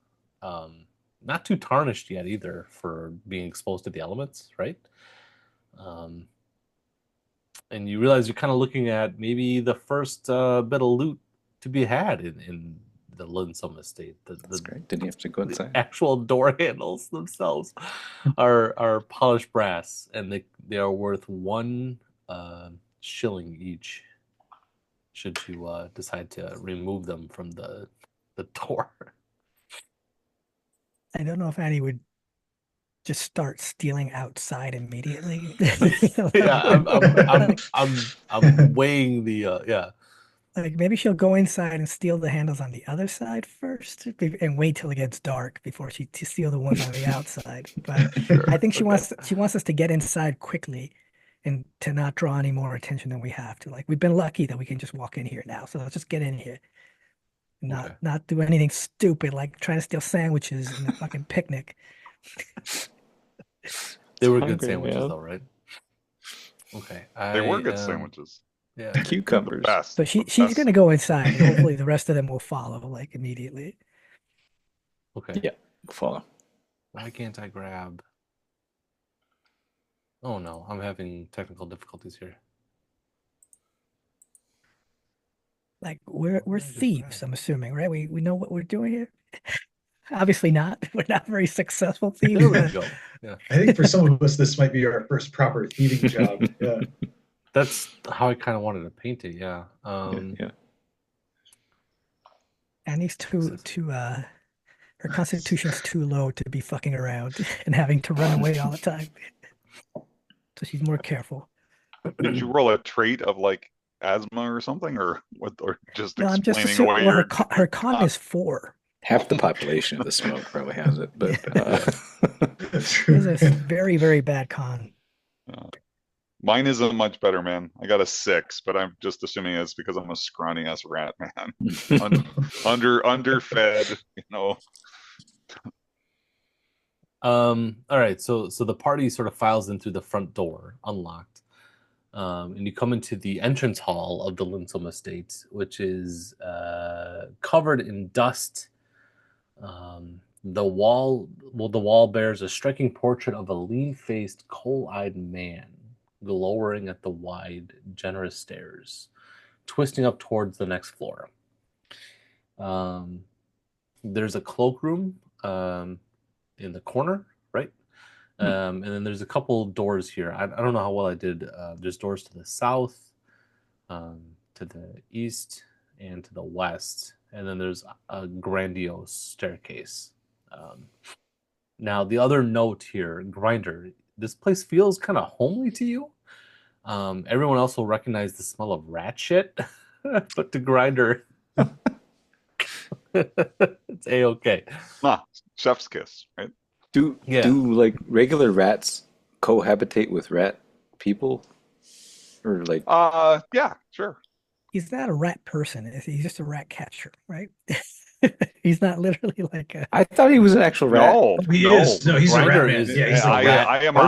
Not too tarnished yet either for being exposed to the elements, right? And you realize you're kind of looking at maybe the first bit of loot to be had in the Linsome estate. That's great. Didn't you have to go The inside? actual door handles themselves are polished brass, and they are worth 1 shilling each. Should you decide to remove them from the door? I don't know if Annie would just start stealing outside immediately. Yeah, I'm weighing the yeah. Like maybe she'll go inside and steal the handles on the other side first, and wait till it gets dark before she steal the ones on the outside. But Sure. I think she Okay. wants us to get inside quickly, and to not draw any more attention than we have to. Like we've been lucky that we can just walk in here now. So let's just get in here. Okay. Not do anything stupid like trying to steal sandwiches in the fucking picnic. They were good Hungry, sandwiches, man. though, right? Okay. They were good sandwiches. Yeah. Cucumbers. Best. So the she's best. gonna go inside, and hopefully the rest of them will follow like immediately. Okay. Yeah, follow. Why can't I grab? Oh no, I'm having technical difficulties here. Like we're What did I just thieves, grab? I'm assuming, right? We know what we're doing here. Obviously not. We're not very successful thieves. There we but- go. Yeah. I think for some of us, this might be our first proper thieving job. Yeah. That's how I kind of wanted to paint it. Yeah. Yeah. Annie's her constitution's too low to be fucking around and having to run away all the time. So she's more careful. Did you roll a trait of like asthma or something, or what? Or just No, I'm just explaining assuming away well, your her con is 4. Half the population of the smoke probably has it, but She has a very, very bad con. Mine isn't much better, man. I got a 6, but I'm just assuming it's because I'm a scrawny ass rat, man. Underfed, you know. All right. So the party sort of files in through the front door, unlocked. And you come into the entrance hall of the Linsome Estate, which is covered in dust. The wall bears a striking portrait of a lean-faced, coal-eyed man glowering at the wide, generous stairs, twisting up towards the next floor. There's a cloakroom in the corner, right? And then there's a couple doors here. I don't know how well I did. There's doors to the south, to the east, and to the west. And then there's a grandiose staircase. Now, the other note here, Grinder, this place feels kind of homely to you. Everyone else will recognize the smell of rat shit, but to Grinder, it's a-okay. Chef's kiss, right? do like regular rats cohabitate with rat people, or like? Yeah, sure. He's not a rat person. He's just a rat catcher, right? He's not literally like a. I thought he was an actual rat. No, He is. No, he's a Grinder rat man. is- Yeah, he's a I rat. am He's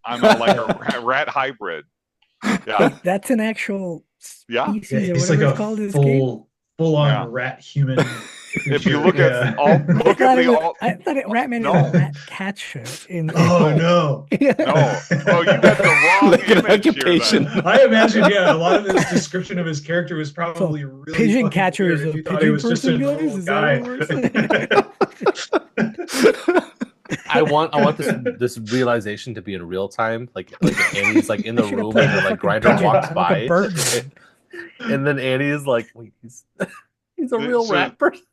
I'm half like rat. a rat hybrid. Yeah, That's an actual Yeah. species Yeah, or he's whatever like it's called in a this game. full-on Yeah. rat human. if you look Yeah. at all, I look thought, at it the was, all. I thought Ratman No. is a rat catcher. Oh no! No, oh, you got the wrong Like an image occupation. here. I imagine, yeah, a lot of his description of his character was probably really pigeon fucking catcher weird is if a you thought he pigeon was just a person, guys? normal Is that what guy. we're saying? I want this realization to be in real time, like Annie's like in the Should've room played and the then, like fucking Grinder pigeon, walks like a by, bird. and then Annie is like, "Wait, he's a real So- rat person."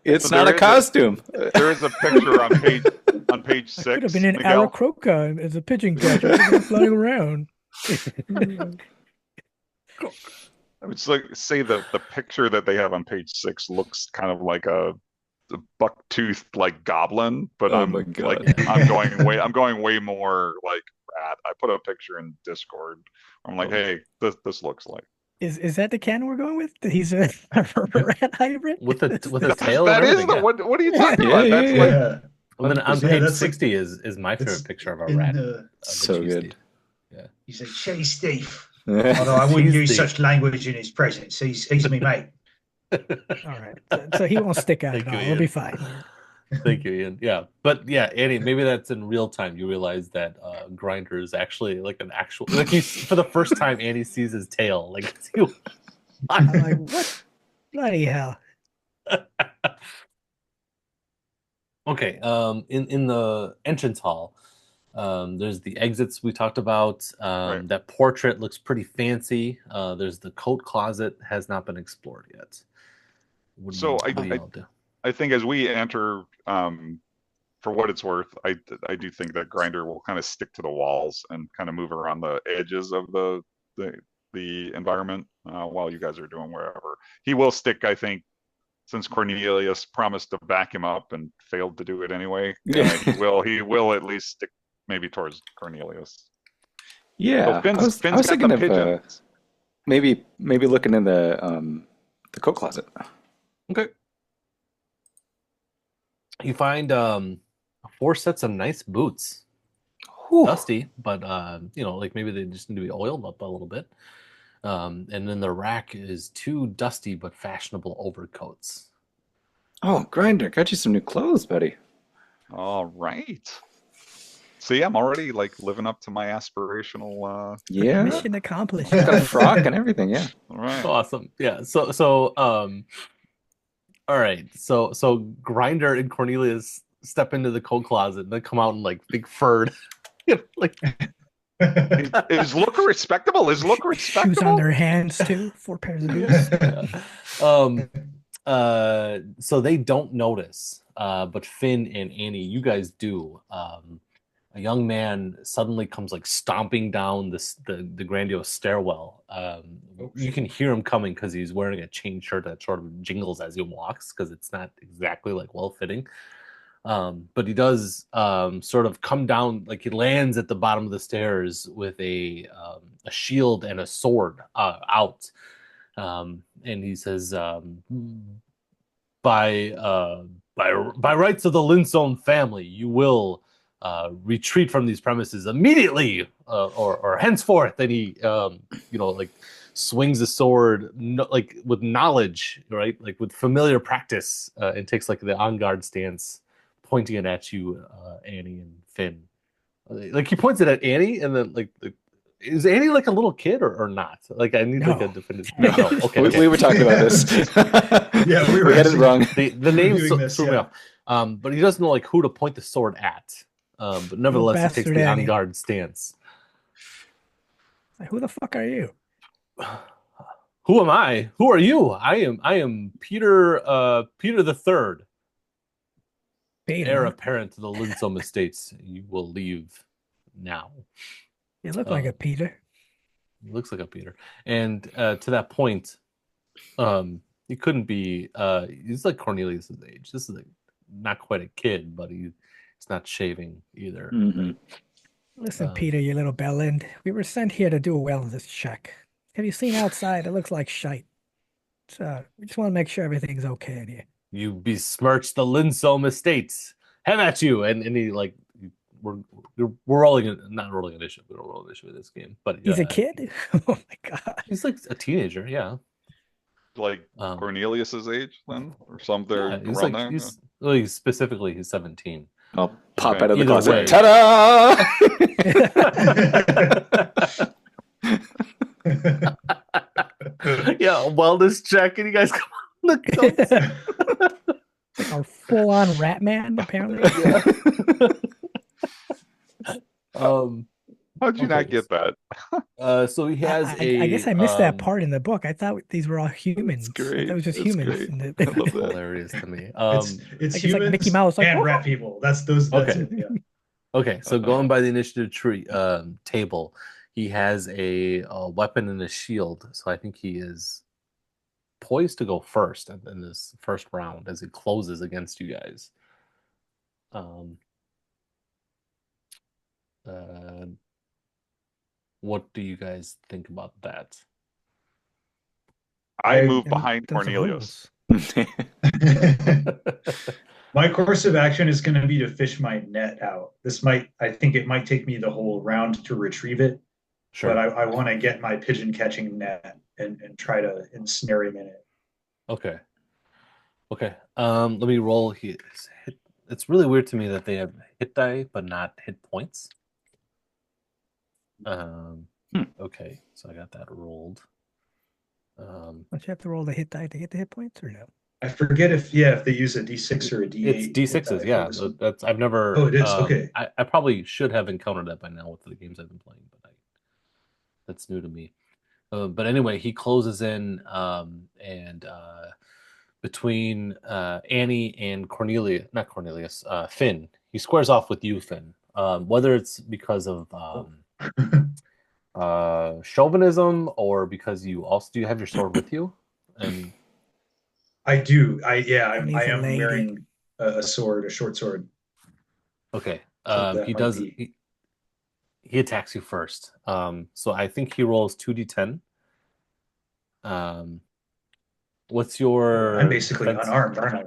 It's So not there a is costume. There is a picture on page I could have 6. been an Miguel. Aracroca as a pigeon catcher. I've been flying around. I would say that the picture that they have on page 6 looks kind of like a buck-toothed like goblin, but Oh I'm my God. like I'm going way more like rat. I put a picture in Discord. I'm like, hey, this looks like. Is that the canon we're going with? That he's a rat hybrid? With a tail. That and is everything, the yeah. what are you talking Yeah, about? yeah, That's yeah. like Yeah. And then on 100%. page That's like- 60 is my favorite it's picture of a in rat. the- of a So cheese good. steak. He's a cheese thief. Although I wouldn't Cheese use thief. such language in his presence. He's me mate. All right. So he won't stick out Thank at you, all. He'll Ian. be fine. Thank you, Ian. Yeah, but yeah, Annie, maybe that's in real time. You realize that Grinder is actually like an actual. Like for the first time, Annie sees his tail. Like, I'm like, what? Bloody hell. okay. In the entrance hall, there's the exits we talked about. Right. That portrait looks pretty fancy. There's the coat closet, has not been explored yet. So What do y'all do? I think as we enter, for what it's worth, I do think that Grinder will kind of stick to the walls and kind of move around the edges of the environment while you guys are doing wherever. He will stick, I think, since Cornelius promised to back him up and failed to do it anyway. Yeah. He will at least stick maybe towards Cornelius. Yeah, So Finn's I was got thinking the of pigeons. maybe looking in the coat closet. Okay. You find 4 sets of nice boots. Whew. Dusty, but like maybe they just need to be oiled up a little bit. And then the rack is 2 dusty but fashionable overcoats. Oh, Grinder, got you some new clothes, buddy. All right. See, I'm already like living up to my aspirational. Yeah, Mission accomplished. got a frock and everything. Yeah. All right. Awesome. Yeah. All right. So Grinder and Cornelius step into the coat closet and then come out in like big furred. Like Is look respectable? Is look Shoes on respectable? their hands too. 4 pairs of boots. So they don't notice, but Finn and Annie, you guys do. A young man suddenly comes like stomping down the grandiose stairwell. You can hear him coming because he's wearing a chain shirt that sort of jingles as he walks because it's not exactly like well fitting. But he does sort of come down, like he lands at the bottom of the stairs with a shield and a sword out. And he says, by rights of the Linstone family, you will retreat from these premises immediately, or henceforth. And he, like swings the sword, like with knowledge, right, like with familiar practice, and takes like the on guard stance, pointing it at you, Annie and Finn. Like he points it at Annie, and then like is Annie like a little kid or not? Like I need like a definitive. No. Okay, We were talking about this. Yeah, we we had it actually- wrong. The name reviewing this, threw me yeah. off. But he doesn't know like who to point the sword at. But nevertheless, he takes bastard the Annie. on guard stance. Like, who the fuck are you? Who am I? Who are you? I am Peter Peter the Third, Peter. heir apparent to the Linstone estates. You will leave now. You look like a Peter. He looks like a Peter. And to that point, he couldn't be he's like Cornelius's age. This is like not quite a kid, but he's not shaving either. Mhm. Listen, Peter, you little bellend. We were sent here to do a wellness check. Have you seen outside? It looks like shite. So we just want to make sure everything's okay in here. You besmirch the Linstone estates. Have at you. And he like we're rolling not rolling initiative. We don't roll initiative in this game. But He's a kid? Oh my god. He's like a teenager, yeah. Like Cornelius's age then, or something Yeah, he's around like there. he's specifically he's 17. I'll pop Okay. out of the Either closet. way. Ta-da! Yeah, wellness check, and you guys come on the coats. Like our full-on rat man, apparently. How'd you not Okay. get that? So he has I guess I missed that part in the book. I thought these were all humans. great. That was just That's humans. great. And I love that. hilarious to me. it's like it's humans like Mickey Mouse, like, and "Whoa." rat people. That's those. That's Okay. it, yeah. Okay, so going by the initiative tree table, he has a weapon and a shield. So I think he is poised to go first in this first round as he closes against you guys. What do you guys think about that? I move And behind those are Cornelius. My course of action is going to be to fish my net out. I think it might take me the whole round to retrieve it, Sure. but I want to get my pigeon catching net and try to ensnare him in it. Okay. Let me roll here. It's really weird to me that they have hit die but not hit points. Okay, so I got that rolled. Don't you have to roll the hit die to get the hit points or no? I forget if they use a D6 or a D8. It's D6s, yeah. That's I've never. Oh, it is? Okay. I probably should have encountered that by now with the games I've been playing, but that's new to me. But anyway, he closes in, and between Annie and Finn, he squares off with you, Finn. Whether it's because of chauvinism or because do you have your sword with you? And I do. And he's I a am lady. wearing a sword, a short sword. okay, So that he might does. be- He attacks you first. So I think he rolls 2d10. What's your I'm basically defense? unarmed, aren't I?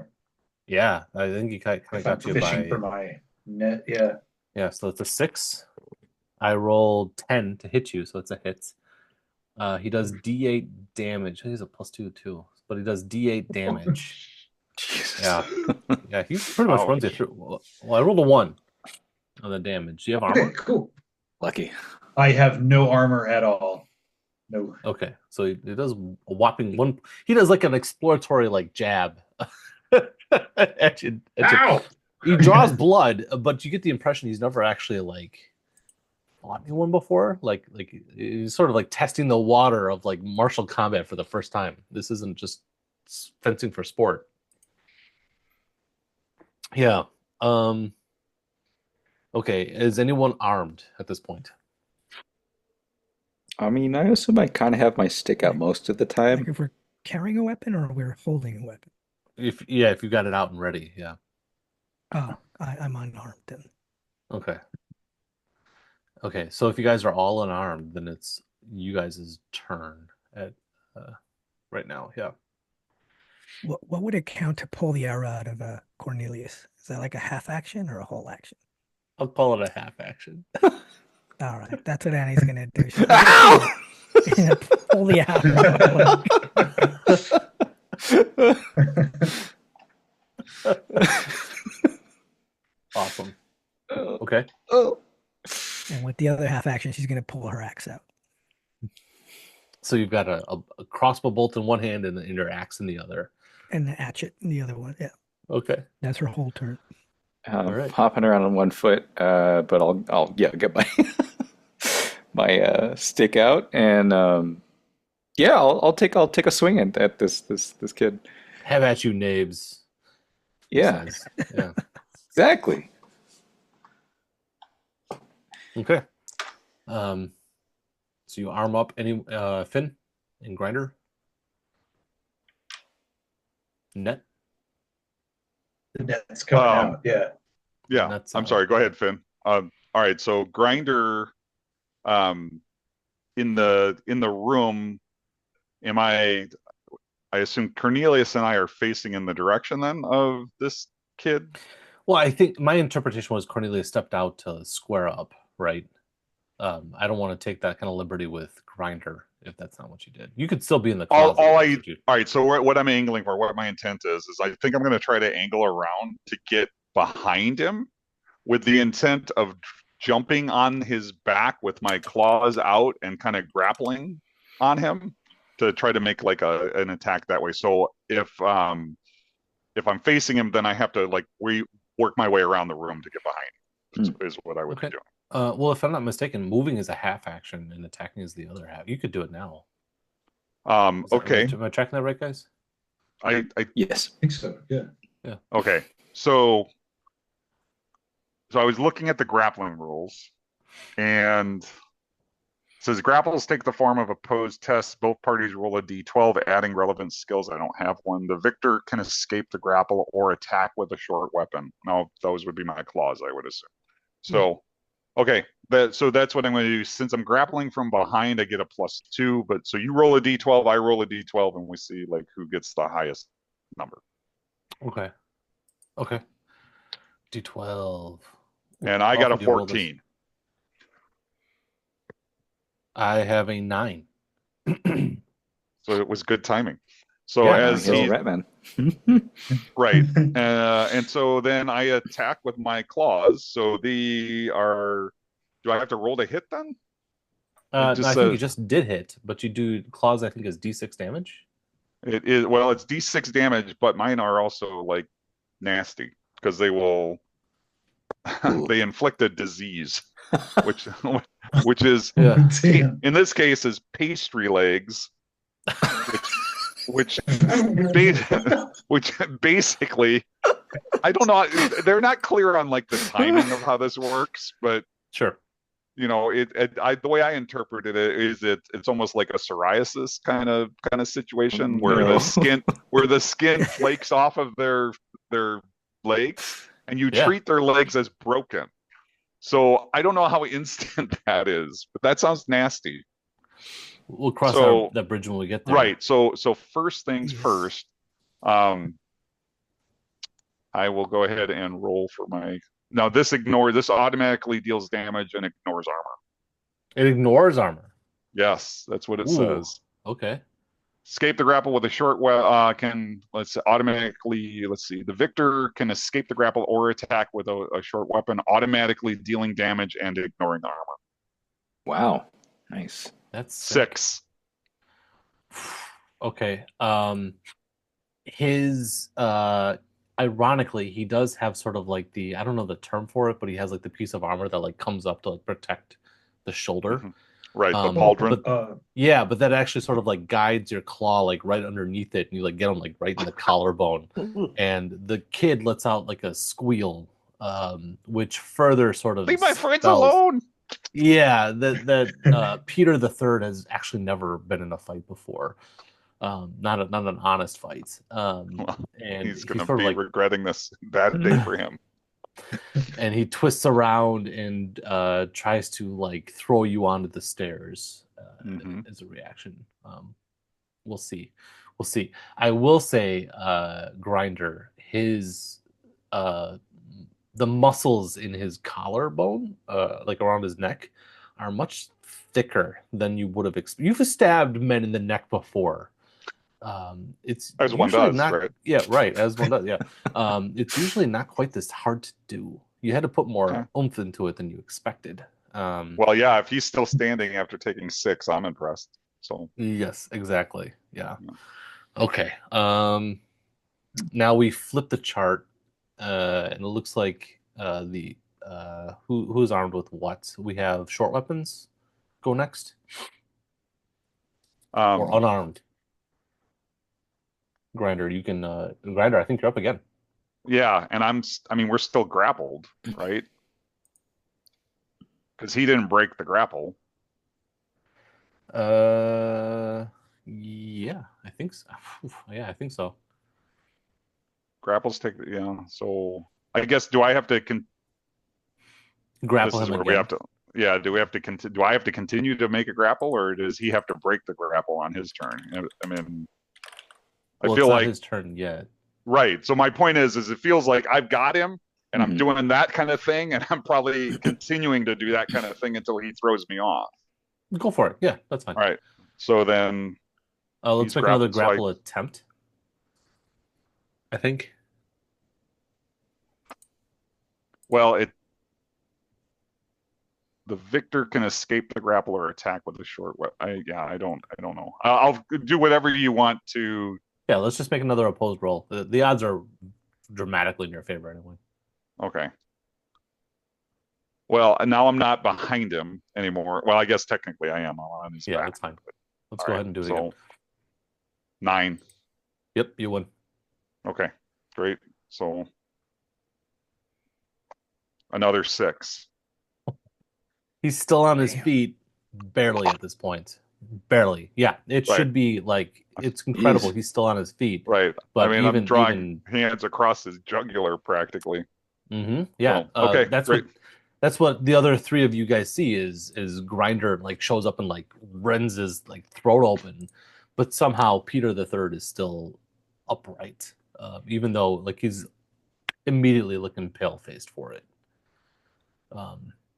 Yeah, I think he kind of If I'm got you fishing for by. my net, yeah. Yeah, so it's a 6. I rolled 10 to hit you, so it's a hit. He does D8 damage. He's a +2 too, but he does D8 damage. Jesus. Yeah, yeah, he pretty much runs you Ouch. through. Well, I rolled a 1 on the damage. Do you have Okay, armor? cool. Lucky. I have no armor at all. No. Okay, so he does a whopping 1. He does like an exploratory like jab at you. Ow! He draws blood, but you get the impression he's never actually like fought anyone before. Like he's sort of like testing the water of like martial combat for the first time. This isn't just fencing for sport. Yeah. Okay. Is anyone armed at this point? I mean, I assume I kind of have my stick out most of the Like time. if we're carrying a weapon or we're holding a weapon. If you got it out and ready, yeah. Oh, I'm unarmed then. Okay. Okay. So if you guys are all unarmed, then it's you guys' turn at right now. Yeah. What would it count to pull the arrow out of Cornelius? Is that like a half action or a whole action? I'll call it a half action. All right, that's what Annie's gonna do. She's Ow! gonna pull the arrow. Awesome. Oh. Okay. Oh. And with the other half action, she's gonna pull her axe out. So you've got a crossbow bolt in one hand and your axe in the other. And the hatchet in the other one. Yeah, Okay. that's her whole turn. All right. Hopping around on one foot, but I'll get my my stick out and yeah, I'll take a swing at this kid. Have at you, Nabes. Yeah, Yeah. exactly. Okay. So you arm up any Finn and Grinder? Net? The net's coming out. Yeah. Yeah, That's, I'm sorry. Go ahead, Finn. All right. So Grinder, in the room, I assume Cornelius and I are facing in the direction then of this kid. Well, I think my interpretation was Cornelius stepped out to square up, right? I don't want to take that kind of liberty with Grinder if that's not what you did. You could still be in the closet. All right. So what I'm angling for, what my intent is I think I'm going to try to angle around to get behind him with the intent of jumping on his back with my claws out and kind of grappling on him to try to make like an attack that way. So if I'm facing him, then I have to like work my way around the room to get behind him, is what I would be doing. Well, if I'm not mistaken, moving is a half action and attacking is the other half. You could do it now. Okay. Am I tracking that right, guys? Yes. I think so. Yeah. Yeah. Okay. So I was looking at the grappling rules, and it says grapples take the form of opposed tests. Both parties roll a d12, adding relevant skills. I don't have one. The victor can escape the grapple or attack with a short weapon. Now, those would be my claws, I would assume. So, okay. So that's what I'm going to do. Since I'm grappling from behind, I get a +2. But so you roll a d12, I roll a d12, and we see like who gets the highest number. Okay. D12. And I got a 14. I have a 9. So it was good timing. So Yeah, as He's he a rat man. right, and so then I attack with my claws. So do I have to roll to hit then? I think you just did hit, but you do claws. I think is D6 damage. It is, well, it's D6 damage, but mine are also like nasty because they inflict a disease, which is Damn. in this case is pastry legs, which basically, I don't know. They're not clear on like the timing of how this works, but Sure. you know, the way I interpreted it is it's almost like a psoriasis kind of situation where the skin flakes off of their legs, and you treat their legs as broken. So I don't know how instant that is, but that sounds nasty. We'll cross So that bridge when we get there. right. So first things Yes. first. I will go ahead and roll for my. Now this automatically deals damage and ignores armor. It ignores armor. Yes, that's what it Ooh. says. Okay. Escape the grapple with a short can automatically, let's see, the victor can escape the grapple or attack with a short weapon, automatically dealing damage and ignoring armor. Wow. Nice. That's sick. 6. Okay. His ironically, he does have sort of like I don't know the term for it, but he has like the piece of armor that like comes up to like protect the shoulder. Mhm. Right, the Um, pauldron. but yeah, but that actually sort of like guides your claw like right underneath it, and you like get him like right in the collarbone. And the kid lets out like a squeal, which further sort of Leave my friends spells- alone. Yeah, that Peter the Third has actually never been in a fight before. Not an honest fight. Well, And he's going to sort be of like, regretting this bad day for him. and he twists around and tries to like throw you onto the stairs Mhm. as a reaction. We'll see. I will say, Grinder, his the muscles in his collarbone, like around his neck, are much thicker than you would have expected. You've stabbed men in the neck before. It's As one usually does, not, right? Yeah, right. As one does, yeah. It's usually not quite this hard to do. You had to put more Okay. oomph into it than you expected. Well, yeah, if he's still standing after taking 6, I'm impressed. So Yes, exactly. Yeah. Yeah. Okay. Now we flip the chart, and it looks like who's armed with what? We have short weapons. Go next, or unarmed. Grinder, you can. Grinder, I think you're up again. yeah, and I mean, we're still grappled, right? Because he didn't break the grapple. Yeah, I think so. Yeah, I think so. Grapples take, so I guess, do I have to Grapple this is him where again. we have to, do we have to do I have to continue to make a grapple, or does he have to break the grapple on his turn? I mean, Well, I feel it's not like, his turn yet. right. So my point is it feels like I've got him and I'm Mhm. doing that kind of thing, and I'm probably continuing to do that kind of thing until he throws me off. Go for it. Yeah, that's fine. All right. So then Let's he's make another grappled, so I- grapple attempt. I think. well, the victor can escape the grapple or attack with a short weapon. I don't know. I'll do whatever you want to. Yeah, let's just make another opposed roll. The odds are dramatically in your favor anyway. Okay. Well, now I'm not behind him anymore. Well, I guess technically I am. I'm on his Yeah, back. that's fine. Let's All go right, ahead and do it so again. 9. Yep, you win. Okay, great. So another 6. He's still on his Damn. feet, barely at this point. Barely. Yeah, it Right. should be like it's incredible. Jeez. He's still on his feet. Right. But I mean, even I'm drawing hands across his jugular practically. Yeah. So, okay, That's great. that's what the other three of you guys see is Grinder like shows up and like rends his like throat open, but somehow Peter the Third is still upright, even though like he's immediately looking pale faced for it.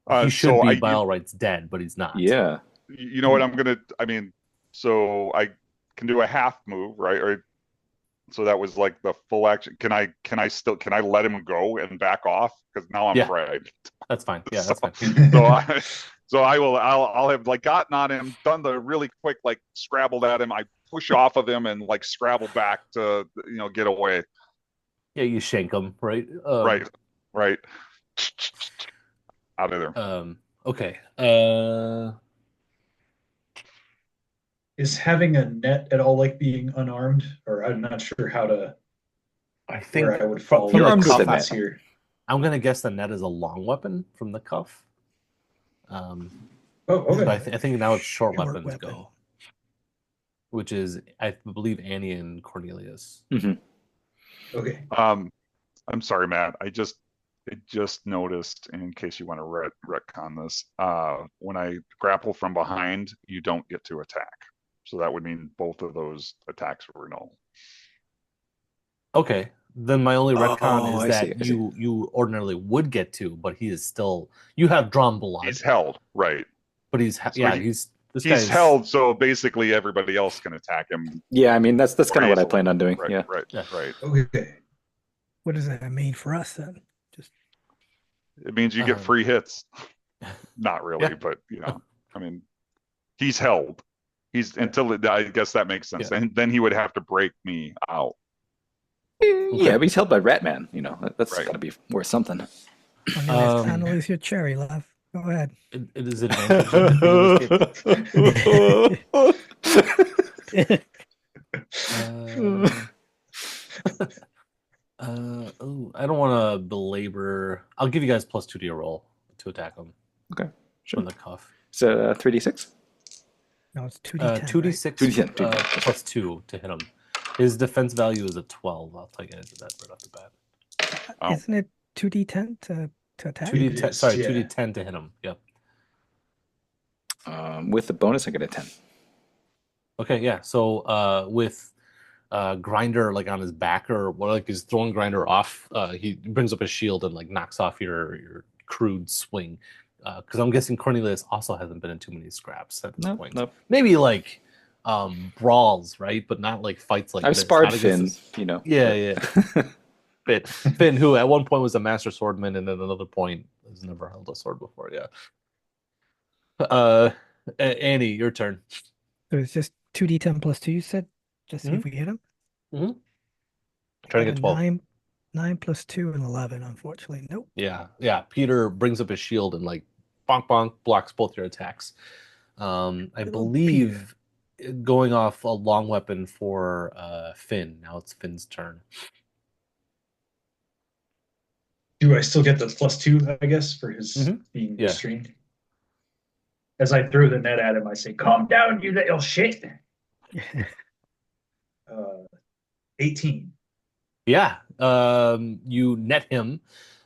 He should so be by all rights dead, but he's not. Yeah. You know what I mean, so I can do a half move, right? Or so that was like the full action. Can I let him go and back off? Because now I'm Yeah. fried. That's fine. Yeah, that's fine. So I'll have like gotten on him, done the really quick like scrabbled at him. I push off of him and like scrabble back to get away. Yeah, you shank him, right? Right. Out of there. Okay. Is having a net at all like being unarmed? Or I'm not sure how to I think where I would fall from You're the armed with cuff, a net. here. I'm gonna guess the net is a long weapon from the cuff. Oh, okay. But I think now it's short Short weapons weapon. go, which is I believe Annie and Cornelius. Hmm. Okay. I'm sorry, Matt. I just noticed, in case you want to retcon this, when I grapple from behind, you don't get to attack. So that would mean both of those attacks were null. Okay, then my only retcon Oh, is I that see, I see. you ordinarily would get to, but he is still you have drawn blood, He's held, right? but he's So yeah he, he's this he's guy's held, so basically everybody else can attack him Yeah, I mean that's more kind of what I easily. planned on doing. Right, Yeah. right, Yeah. right. Okay. What does that mean for us then? Just It means you get free hits. Not really, Yeah. but I mean, he's held. He's until I guess that makes sense. Yeah. And then he would have to break me out. Yeah, but he's held by Ratman. That's Right. got to be worth something. Cornelius, time to lose your cherry, love. Go ahead. it is advantage in this I don't want to belabor. I'll give you guys +2 to your roll to attack him Okay, from sure. the cuff. So 3d6. No, it's 2d10. 2d6 2d10, 2d10. +2 to hit him. His defense value is a 12. I'll tell you guys that right off the bat. Oh. Isn't it 2d10 to attack? 2d10. is, Sorry, yeah. 2d10 to hit him. Yep. With the bonus, I get a 10. Okay, yeah. So with Grinder like on his back or what, like he's throwing Grinder off, he brings up his shield and like knocks off your crude swing. Because I'm guessing Cornelius also hasn't been in too many scraps at this point. Nope. Maybe like brawls, right? But not like fights like I've this. sparred Not against Finn, this- Yeah. Finn, who at one point was a master swordman and at another point has never held a sword before. Yeah. Annie, your turn. So it's just 2d10 +2, you said? Just see if we hit him? Trying to get 12. 9 + 2 and 11, unfortunately. Nope. Yeah. Peter brings up his shield and like bonk bonk blocks both your attacks. I Little believe going off a long weapon for Finn. Now it's Finn's turn. Do I still get the +2, I guess, for his being Yeah. restrained? As I throw the net at him, I say, "Calm down, you little shit." 18. Yeah. You net him.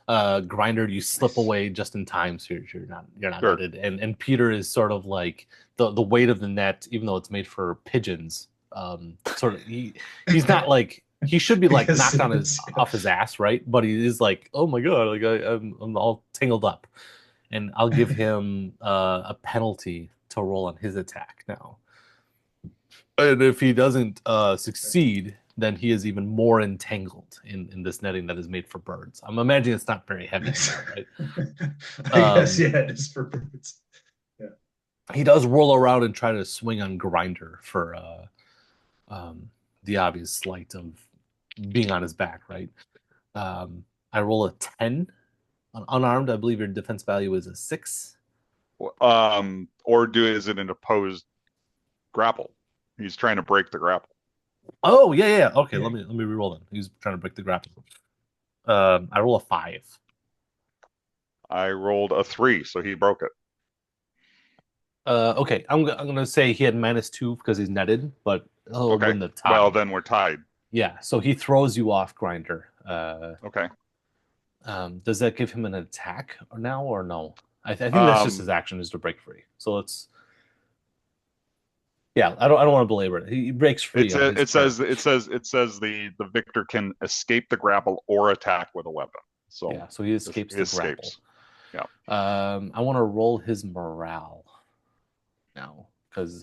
Grinder, you slip away just in time, so you're not Sure. netted. And Peter is sort of like the weight of the net, even though it's made for pigeons. Sort of he's not like he should be like Yes, knocked on it his is. off his ass, right? But he is like, oh my god, like I'm all tangled up, and I'll give him a penalty to roll on his attack now. And if he doesn't succeed, then he is even more entangled in this netting that is made for birds. I'm imagining it's not very heavy, right? I guess, yeah, it is for birds. He does roll around and try to swing on Grinder for the obvious slight of being on his back, right? I roll a 10 unarmed. I believe your defense value is a 6. Or is it an opposed grapple? He's trying to break the grapple. Oh yeah. Okay, let me re-roll then. He's trying to break the grapple. I roll a 5. I rolled a 3, so he broke it. Okay, I'm gonna say he had -2 because he's netted, but he'll Okay. win the tie. Well, then we're tied. Yeah, so he throws you off, Grinder. Okay. Does that give him an attack now or no? I think that's just his action is to break free. So let's. Yeah, I don't want to belabor it. He breaks free. It says the victor can escape the grapple or attack with a weapon. So yeah, so he escapes the grapple. Yeah. I want to roll his morale now because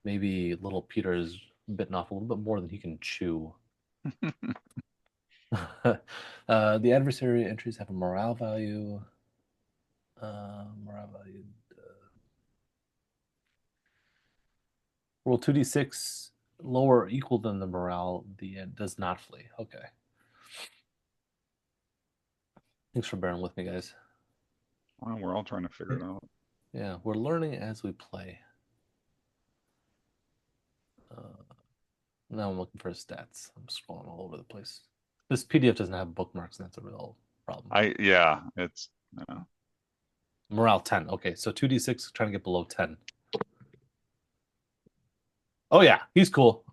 maybe little Peter is bitten off a little bit more than he can chew. The adversary entries have a morale value. Roll 2d6 lower or equal than the morale. The does not flee. Okay. Thanks for bearing with me, guys. Well, we're all trying to figure it out. Yeah, we're learning as we play. Now I'm looking for his stats. I'm scrolling all over the place. This PDF doesn't have bookmarks, and that's a real problem. It's Morale 10. Okay, so 2d6 trying to get below 10. Oh yeah, he's cool.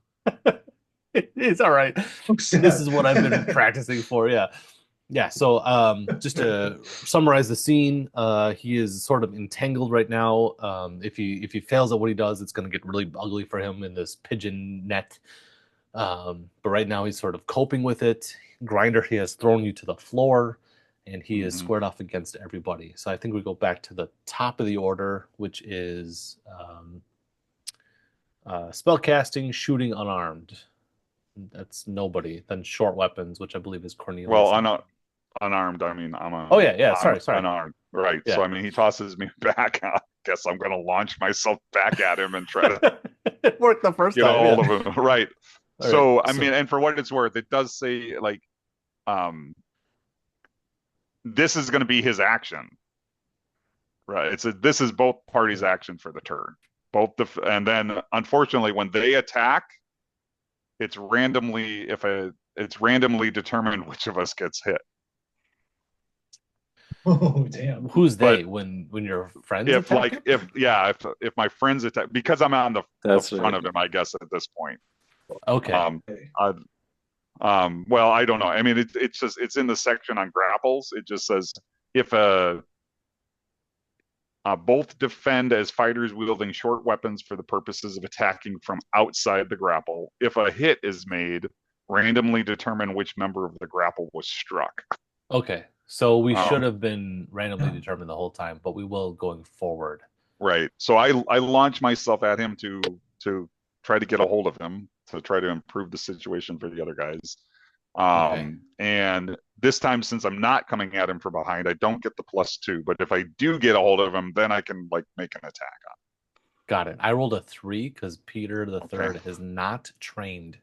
It's all right. This is what I've been practicing for. Yeah. Yeah, so just to summarize the scene, he is sort of entangled right now. If he fails at what he does, it's going to get really ugly for him in this pigeon net. But right now he's sort of coping with it. Grinder, he has thrown you to the floor, and he is squared off against everybody. So I think we go back to the top of the order, which is spellcasting, shooting unarmed. That's nobody. Then short weapons, which I believe is Cornelius. Well, unarmed. I mean, Oh yeah. Sorry. Unarmed. Right. Yeah. So I mean, he tosses me back. I guess I'm going to launch myself back at him and try to It worked the first get a time. hold of him. Right. All So right, I mean, and for what it's worth, it does say like, this is going to be his action. Right. This is both parties' action for the turn. And then unfortunately, when they attack, it's randomly determined which of us gets hit. Oh damn! Who's they? But when your friends if attack like him? if my friends attack, because I'm on the front of him, I guess at this point. Okay. Well, I don't know. I mean, it's just it's in the section on grapples. It just says if both defend as fighters wielding short weapons for the purposes of attacking from outside the grapple. If a hit is made, randomly determine which member of the grapple was struck. Okay. So we should have been randomly determined the whole time, but we will going forward. Right. So I launch myself at him to try to get a hold of him, to try to improve the situation for the other guys. And this time, since I'm not coming at him from behind, I don't get the +2. But if I do get a hold of him, then I can like make an attack on him. Got it. I rolled a 3 because Peter the Third is not trained.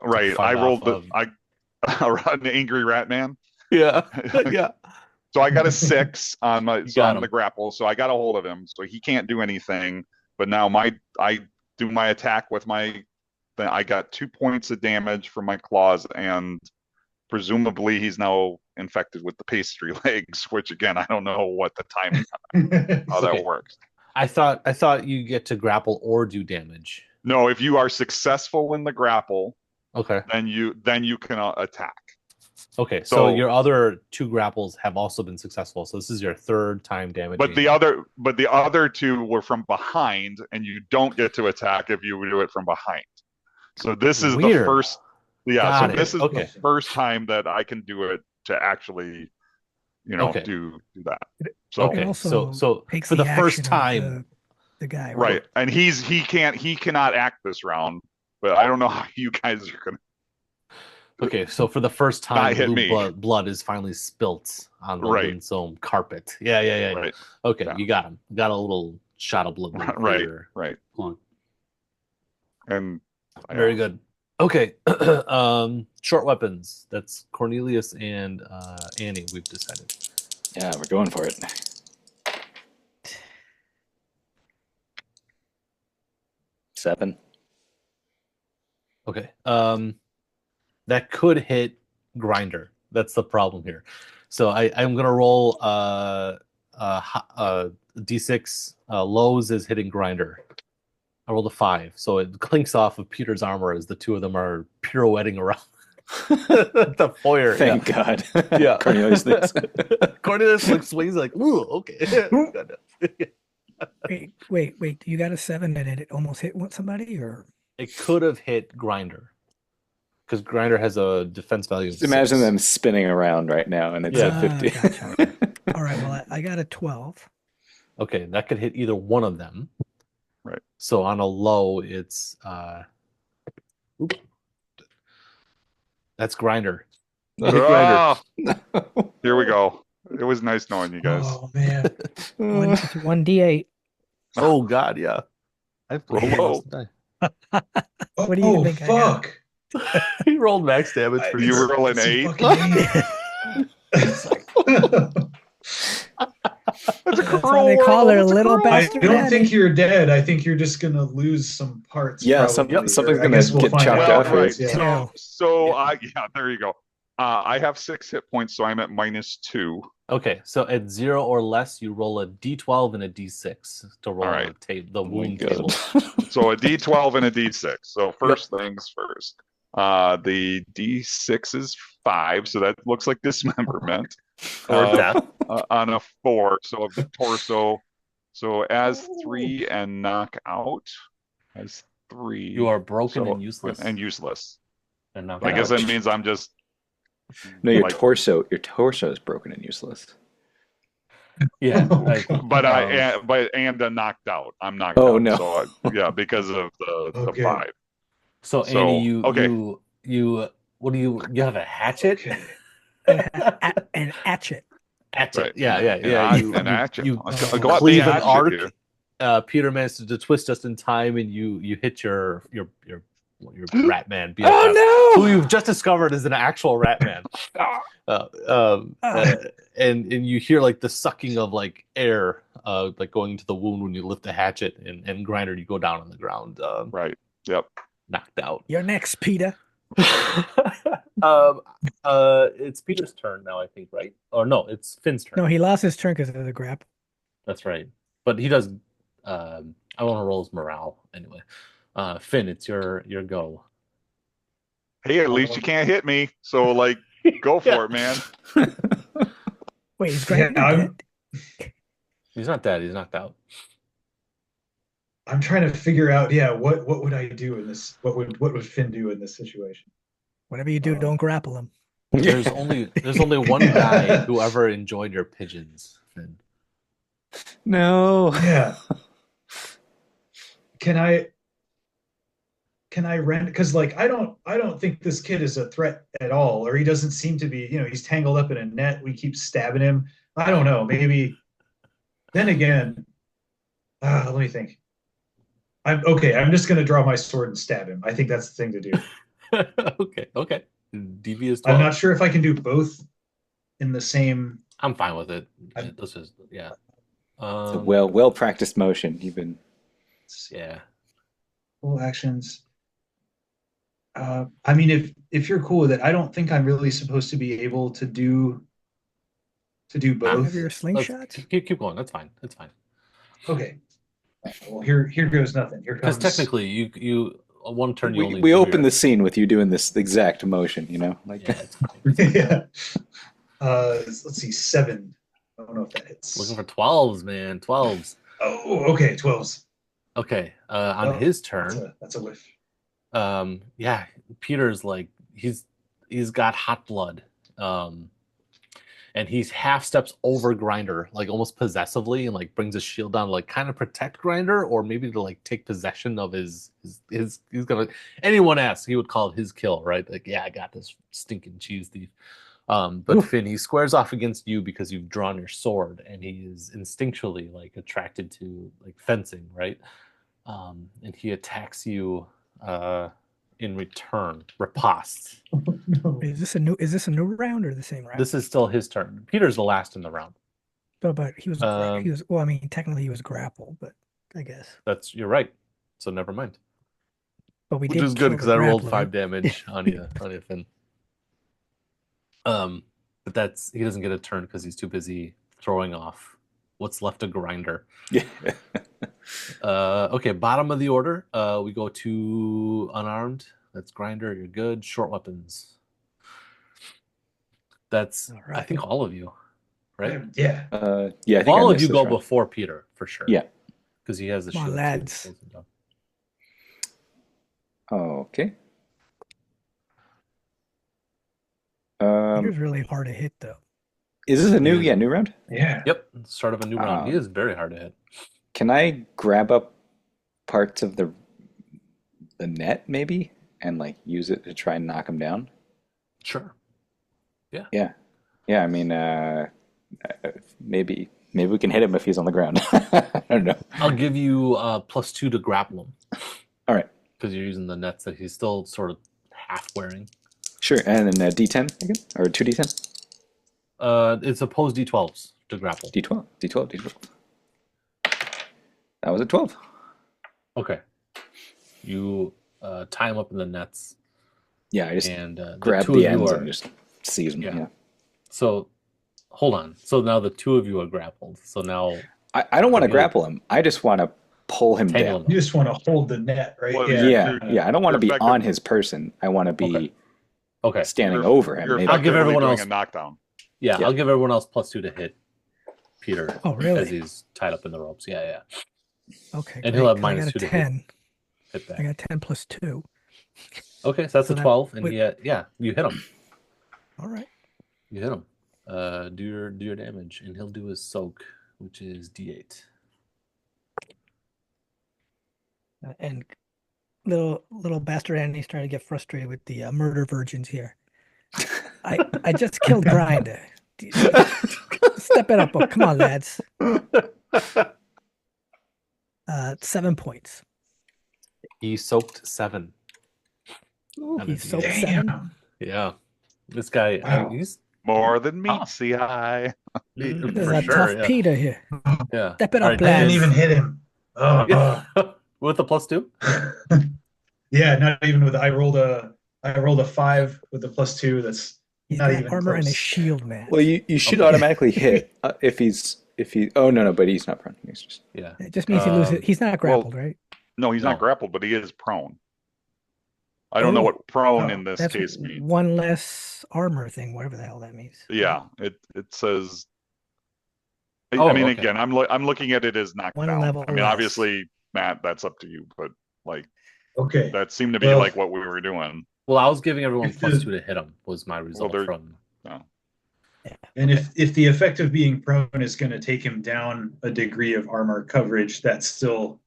Right. I rolled an angry rat man. Yeah. Yeah. So I got a 6 on the grapple. So I got a hold of him. So he can't do anything. But now I do my attack with I got 2 points of damage from my claws, and presumably he's now infected with the pastry legs, which again, I don't know what the timing how that works. I thought you get to grapple or do damage. No, if you are successful in the grapple, okay, then you can attack. Okay, so your other 2 grapples have also been successful. So this is your 3rd time damaging. But the other 2 were from behind, and you don't get to attack if you do it from behind. So this is the first. Yeah, so this is the first time that I can do it to actually, do that. So so for the first time, the guy, right? And he cannot act this round, but I don't know how you guys are gonna. Okay, so for the first time, blood is finally spilt on the Lindsome carpet. Yeah. Right. Okay, you got him. Got a little shot of blood. Right. And very good. Okay, short weapons. That's Cornelius and Annie. We've decided. Yeah, we're going for it. Seven. Okay. That could hit Grinder. That's the problem here. So I'm gonna roll D6. Lows is hitting Grinder. I rolled a 5, so it clinks off of Peter's armor as the two of them are pirouetting around the foyer. Thank God. Yeah. Cornelius swings like, ooh, okay. Wait. You got a 7 and it almost hit somebody, or it could have hit Grinder because Grinder has a defense value of 6. Imagine them spinning around right now, and it's a 50. Gotcha. All right. Well, I got a 12. Okay, that could hit either one of them. Right. So on a low, it's that's Grinder. Oh, here we go. It was nice knowing you guys. Oh man. 1d8. Oh God, yeah. I've rolled low. What do you think? Fuck. He rolled max damage for you. You roll an 8. That's why they call her Little Bastard. I don't think you're dead. I think you're just gonna lose some parts. Yeah, something's gonna get chopped off. Right. Yeah. There you go. I have 6 hit points, so I'm at -2. Okay, so at 0 or less, you roll a D12 and a D6 to roll the wound table. So a D12 and a D6. So first things first. The D6 is 5, so that looks like dismemberment. Or death. On a 4, so of the torso. So as 3 and knock out. As 3. You are broken so, and useless. And useless. And knocked I guess out. that means I'm just. No, your like- torso is broken and useless. Yeah. Oh, I- God. But and knocked out. I'm knocked Oh, out. no. So yeah, because of the Okay. 5. So So, Annie, okay. you what do you have a hatchet? Okay. An hatchet. Hatchet. Right. Yeah. And hatchet. You Go up the cleave an hatchet, arc. dude. Peter manages to twist just in time, and you hit your rat man. BFF, Oh who no! you've just discovered is an actual rat man. And you hear like the sucking of like air, like going into the wound when you lift the hatchet, and Grinder, you go down on the ground, Right. Yep. knocked out. You're next, Peter. It's Peter's turn now, I think, right? Or no, it's Finn's turn. No, he lost his turn because of the grapple. That's right. But he does. I want to roll his morale anyway. Finn, it's your go. Hey, at least you can't hit me. So like, go for it, man. Wait, he's Yeah, Grinder dead? He's not dead. He's knocked out. I'm trying to figure out, what would I do in this? What would Finn do in this situation? Whatever you do, don't grapple him. There's only one guy who ever enjoyed your pigeons, Finn. No. Yeah. Can I rent? Because like I don't think this kid is a threat at all, or he doesn't seem to be. He's tangled up in a net. We keep stabbing him. I don't know. Maybe. Then again, let me think. I'm just gonna draw my sword and stab him. I think that's the thing to do. Okay. Devious. I'm 12. not sure if I can do both in the same. I'm fine with it. I'm- This is yeah. It's a well practiced motion. Even Yeah. Full actions. I mean, if you're cool with it, I don't think I'm really supposed to be able to do both. Have your slingshot? Keep going. That's fine. That's fine. Okay. Well, here goes nothing. Here Because comes. technically, you one turn you only we do open your- the scene with you doing this exact motion. Like Yeah, it's fine. Yeah. Let's see, 7. I don't know if that hits. Looking for 12s, man. 12s. Oh, okay, 12s. Okay. On Oh, his turn, That's a whiff. yeah, Peter's like he's got hot blood. And he's half steps over Grinder, like almost possessively, and like brings his shield down to like kind of protect Grinder, or maybe to like take possession of his he's gonna anyone asks, he would call it his kill, right? Like, yeah, I got this stinking cheese thief. But Finn, he squares off against you because you've drawn your sword, and he is instinctually like attracted to like fencing, right? And he attacks you in return, riposte. No. Is this a new round or the same round? This is still his turn. Peter's the last in the round. But he was well, I mean, technically he was grappled, but I guess. You're right. So never mind. But we Which did is good kill because the I rolled grappler. 5 damage on you, Finn. But he doesn't get a turn because he's too busy throwing off what's left of Grinder. yeah. Okay, bottom of the order. We go to unarmed. That's Grinder. You're good. Short weapons. That's All I right. think all of you, right? Yeah. Yeah. I think I All of missed you this go round. before Peter for sure. Yeah. because he has the Come on, shield. lads. Okay. Peter's really hard to hit, though. Is this a new round? Yeah. Yep, start of a new round. He is very hard to hit. Can I grab up parts of the net maybe and like use it to try and knock him down? Sure. Yeah. I mean, maybe we can hit him if he's on the ground. I don't know. I'll give you +2 to grapple him All right. because you're using the nets that he's still sort of half wearing. Sure. And then D10 again, or 2D10? It's opposed D12s to grapple. D12. That was a 12. Okay. You tie him up in the nets, Yeah, I just and grab two the of you ends are. and just seize them. Yeah. Yeah. So, hold on. So now the two of you are grappled. So now, I don't want to Okay. grapple him. I just want to pull him Tangle down. him. You just want to hold the net, right? Well, Yeah, I don't want to be You're on his person. I want to be Okay. standing over him. You're Maybe. I'll give effectively everyone doing else- a knockdown. Yeah, Yeah. I'll give everyone else +2 to hit Peter. Oh, really? As he's tied up in the ropes. Yeah. Okay, And he'll have great, 'cause -2 to hit 10. hit I back. got 10 plus 2. Okay, so that's So a that 12, and would- you hit him. All right. You hit him. Do your damage, and he'll do his soak, which is D8. And little bastard Andy's trying to get frustrated with the murder virgins here. I just killed Grinder. Step it up. Oh, come on, lads. 7 points. He soaked 7. Ooh, That he is soaked good. 7. Damn. Yeah, this guy, Wow. he's More than Ah. meets the eye. There's for a sure. tough Yeah. Peter here. Yeah. Step it All up, right, I lads. didn't even hit him. Oh, Yeah. With the +2. yeah, not even with. I rolled a 5 with the +2. That's He's not got even armor and a close. shield, man. Well, you should Okay. automatically hit if he. Oh no, but he's not prone. He's just. Yeah. It just means he loses. Um, He's not grappled, right? No, he's No. not grappled, but he is prone. I don't know what prone in this That's case means. one less armor thing, whatever the hell that means. Yeah, it says. Oh, I mean, okay. again, I'm looking at it as knocked One down. level I mean, less. obviously, Matt, that's up to you, but like Okay. that seemed to be Well- like what we were doing. Well, I was giving everyone If the- +2 to hit him. Was my result there- from? No. And if the effect of being prone is going to take him down a degree of armor coverage, that's still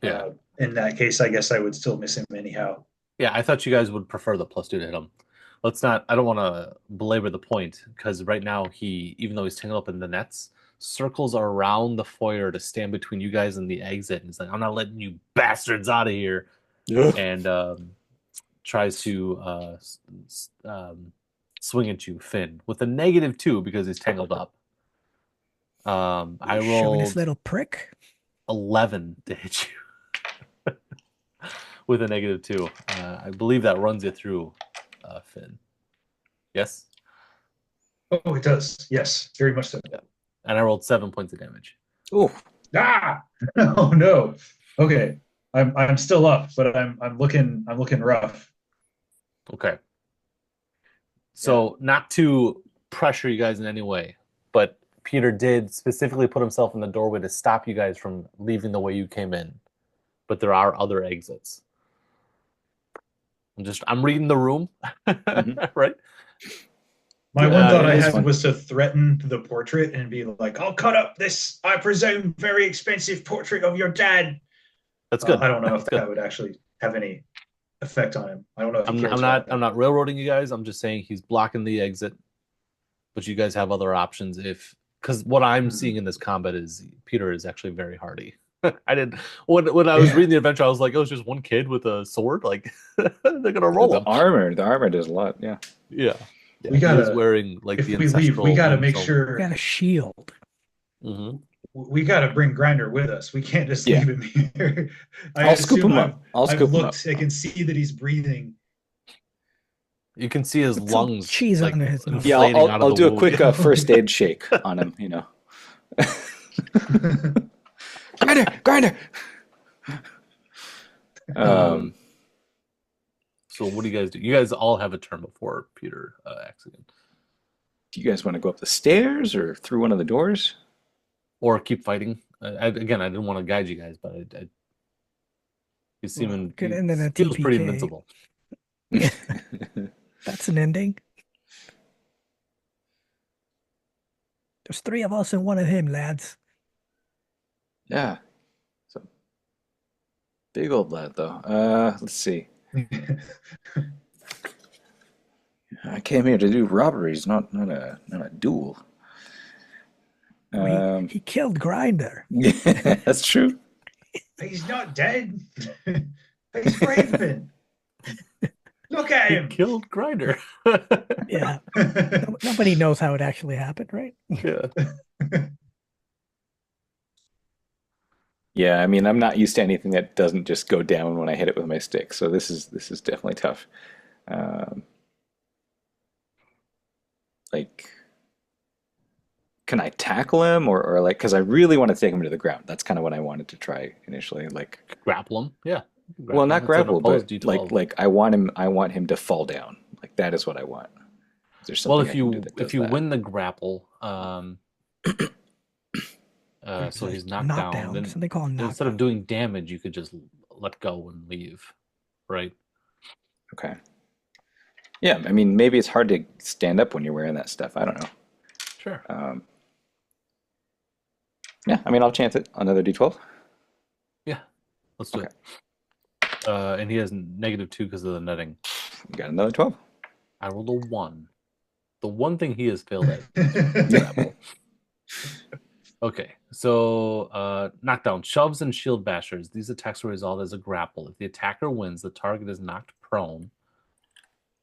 Yeah. in that case, I guess I would still miss him anyhow. Yeah, I thought you guys would prefer the +2 to hit him. Let's not. I don't want to belabor the point because right now even though he's tangled up in the nets, circles around the foyer to stand between you guys and the exit. And he's like, "I'm not letting you bastards out of here," and tries to swing at you, Finn, with a -2 because he's tangled up. I Showing rolled this little prick. 11 to hit you with a -2. I believe that runs you through, Finn. Yes? Oh, it does. Yes, very much so. And I rolled 7 points of damage. Oh, Ah! Oh no. Okay. I'm still up, but I'm looking rough. Okay. So, not to pressure you guys in any way, but Peter did specifically put himself in the doorway to stop you guys from leaving the way you came in. But there are other exits. I'm reading the room, right? My one thought I it is had fun. was to threaten the portrait and be like, "I'll cut up this, I presume, very expensive portrait of your dad." That's good. I don't know if That's good. that would actually have any effect on him. I don't know if he I'm cares about I'm not railroading you guys. I'm just saying he's blocking the exit, but you guys have other options because what I'm seeing in this combat is Peter is actually very hardy. I didn't when I was Yeah. reading the adventure, I was like, oh, it's just one kid with a sword. Like they're gonna roll the him. armor does a lot. Yeah. Yeah. We he gotta- is wearing like If the we leave, ancestral. we got to make so- sure Got a shield. Mhm. we got to bring Grinder with us. We can't just Yeah. leave him here. I'll scoop assume him up. I'll I've scoop him up. looked. I can see that he's breathing. You can see his Put some lungs cheese like, under his nose. Yeah, inflating out of I'll the do a wound. quick first aid shake on him. You know. Grinder. So what do you guys do? You guys all have a turn before Peter acts again, Do you guys want to go up the stairs or through one of the doors? or keep fighting. Again, I didn't want to guide you guys, but he's seeming Get he into the feels pretty TPK. invincible. That's an ending. There's 3 of us and 1 of him, lads. Yeah. So big old lad though. Let's see. I came here to do robberies, not a duel. He killed Grinder. That's true. He's not dead. He's breathing. Look at He him. killed Grinder. Yeah. Nobody knows how it actually happened, right? Yeah. Yeah, I mean, I'm not used to anything that doesn't just go down when I hit it with my stick, so this is definitely tough. can I tackle him or like because I really want to take him to the ground. That's kind of what I wanted to try initially. Like, Grapple him. Yeah. well, not It's an grapple, opposed but D12. like I want him to fall down. Like that is what I want. Is there something Well, I can do that does if you that? win the grapple, so he's knocked down. Then Something called knockdown. instead of doing damage, you could just let go and leave, right? Okay. Yeah, I mean, maybe it's hard to stand up when you're wearing that stuff. I don't know. Sure. Yeah, I mean, I'll chance it. Another D12. Yeah, let's do it. And he has -2 because of the netting. You got another 12. I rolled a 1. The one thing he has failed at is grapple. Okay, so knockdown, shoves, and shield bashers. These attacks are resolved as a grapple. If the attacker wins, the target is knocked prone,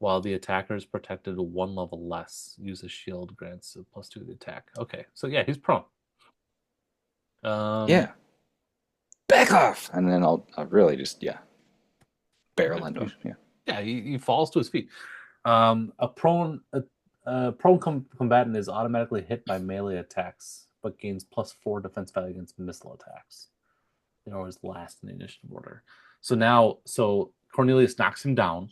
while the attacker is protected 1 level less. Use a shield, grants a +2 to the attack. Okay, so yeah, he's prone. Yeah. Back off! And then I'll really just, barrel into him. Yeah. Yeah, he falls to his feet. A prone combatant is automatically hit by melee attacks, but gains +4 defense value against missile attacks. They always last in the initiative order. So Cornelius knocks him down.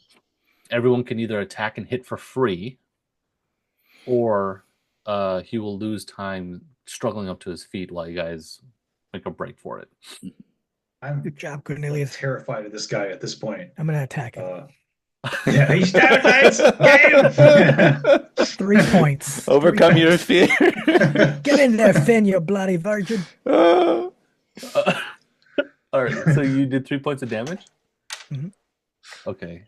Everyone can either attack and hit for free, or he will lose time struggling up to his feet while you guys make a break for it. I'm Good job, Cornelius. terrified of this guy at this point. I'm gonna attack him. Yeah, he's terrified. Get him! 3 points. Overcome your fear. Get in there, Finn, you bloody virgin. All right, so you did 3 points of damage? Mhm. Okay.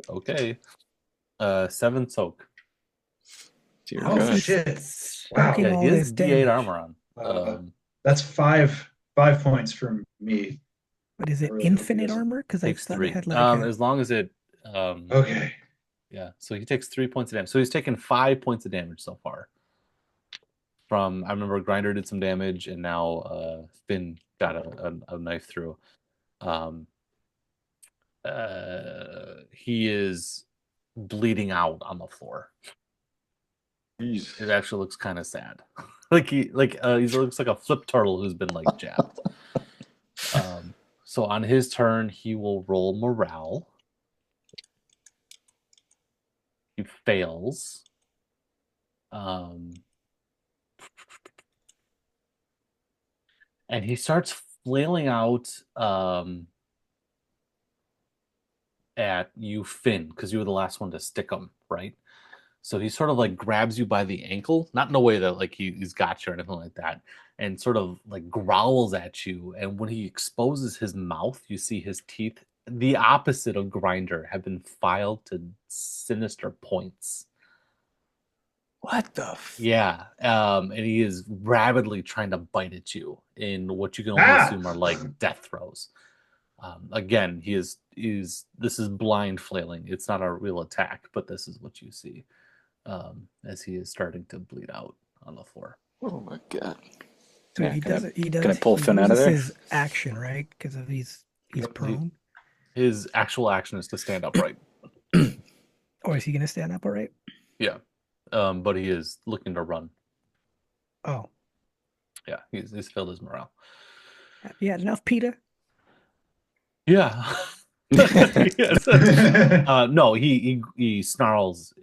Okay. 7 soak. Dear Oh, God. shit. Soaking Yeah, all he this has D8 damage. armor on. That's five points from me. But is it I really hope he infinite doesn't. armor? Because I Takes thought 3. it had like As long as it. Okay. Yeah, so he takes 3 points of damage. So he's taken 5 points of damage so far. I remember Grinder did some damage, and now Finn got a knife through. He is bleeding out on the floor. It actually looks kind of sad. He looks like a flip turtle who's been like jabbed. So on his turn, he will roll morale. He fails. And he starts flailing out at you, Finn, because you were the last one to stick him, right? So he sort of like grabs you by the ankle, not in a way that like he's got you or anything like that, and sort of like growls at you. And when he exposes his mouth, you see his teeth, the opposite of Grinder, have been filed to sinister points. What the? Yeah, and he is rabidly trying to bite at you in what you can only assume are like death throes. Again, this is blind flailing. It's not a real attack, but this is what you see as he is starting to bleed out on the floor. Oh my God. So Yeah, he can I- does it. He does. can I pull he Finn out of uses there? His action, right? Because of he's prone. His actual action is to stand upright. Or is he gonna stand up all right? Yeah, but he is looking to run. Oh, Yeah, he's filled his morale. have you had enough, Peter? Yeah. Yes. No, he snarls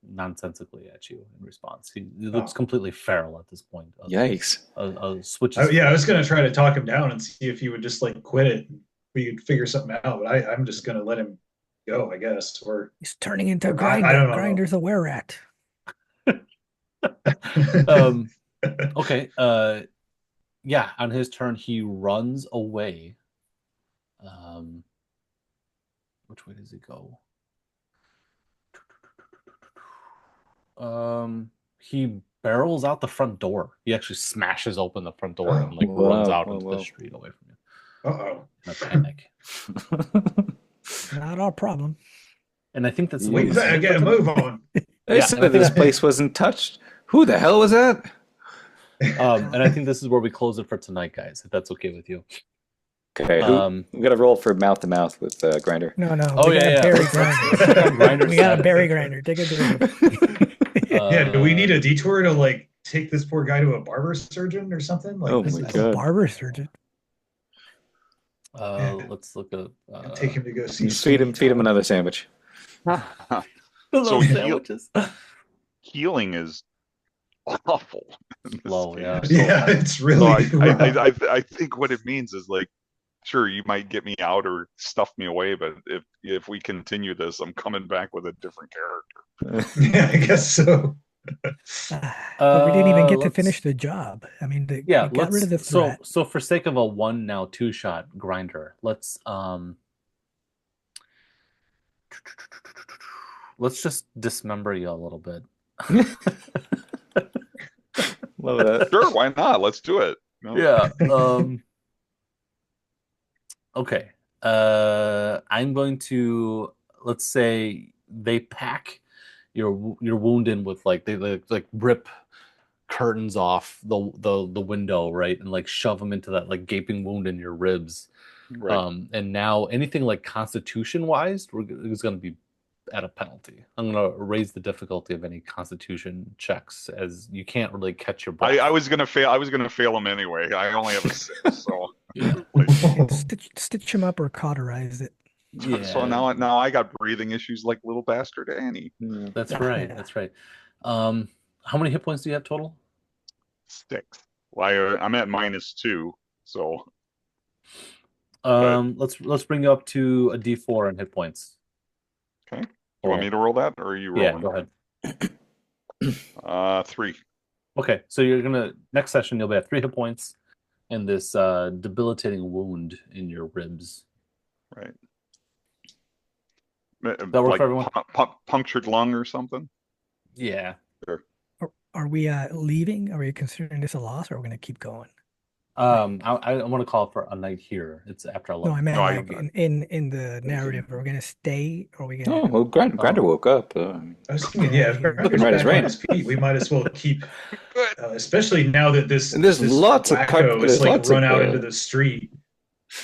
nonsensically at you in response. He looks completely feral at this point. Yikes. Switches. I was gonna try to talk him down and see if he would just like quit it. We could figure something out, but I'm just gonna let him go, I guess. Or He's turning into I Grinder. don't know. Grinder's a were-rat. Okay. Yeah, on his turn, he runs away. Which way does he go? He barrels out the front door. He actually smashes open the front door and like runs out into the street away from you. Uh-oh. In a panic. Not our problem. And I think that's We better get a move on. They Yeah, said and I this think- place wasn't touched. Who the hell was that? and I think this is where we close it for tonight, guys. If that's okay with you. Okay, we got to roll for mouth to mouth with Grinder. No. Oh, we yeah, gotta yeah. bury Grinder. Grinder We got a status. berry Grinder. Take a drink. Yeah, do we need a detour to like take this poor guy to a barber surgeon or something? Like, Oh this my is- God. Barber surgeon. Let's look at take him to go see. Feed him another sandwich. So sandwiches. Healing is awful. in this Low, game. yeah. So- Yeah, it's so really. I think what it means is like, sure, you might get me out or stuff me away, but if we continue this, I'm coming back with a different character. Yeah, I guess so. But we didn't even get to let's- finish the job. I mean, Yeah, we got rid of the let's so threat. so for sake of a 2-shot grinder, let's just dismember you a little bit. Love that. Sure, why not? Let's do it. No? Yeah. Okay. I'm going to, let's say they pack your wound in with like they like rip curtains off the window, right, and like shove them into that like gaping wound in your ribs. Right. And now anything like constitution wise is going to be at a penalty. I'm going to raise the difficulty of any constitution checks, as you can't really catch your breath. I was gonna fail. I was gonna fail him anyway. I only have a 6, so Yeah. Stitch him up or cauterize it. Yeah. so now I got breathing issues like little bastard Annie. That's Yeah. right. That's right. How many hit points do you have total? 6. Well, I'm at -2, so Let's bring you up to a D4 in hit points. okay. You want me to roll that, or are you Yeah, rolling? go ahead. 3. Okay, so you're gonna next session you'll be at 3 hit points and this debilitating wound in your ribs. Right. That work for everyone? Punctured lung or something. Yeah. Are we leaving? Are we considering this a loss, or are we going to keep going? I want to call for a night here. It's after 11. No, I meant No, like in the narrative. Are we going to stay? Or are we going Oh, to? well, Grinder woke up. I was thinking, yeah, if Looking right as back on rain. his feet, we might as well keep, especially now that this And there's this lots of wacko is there's like lots of, run out into the street.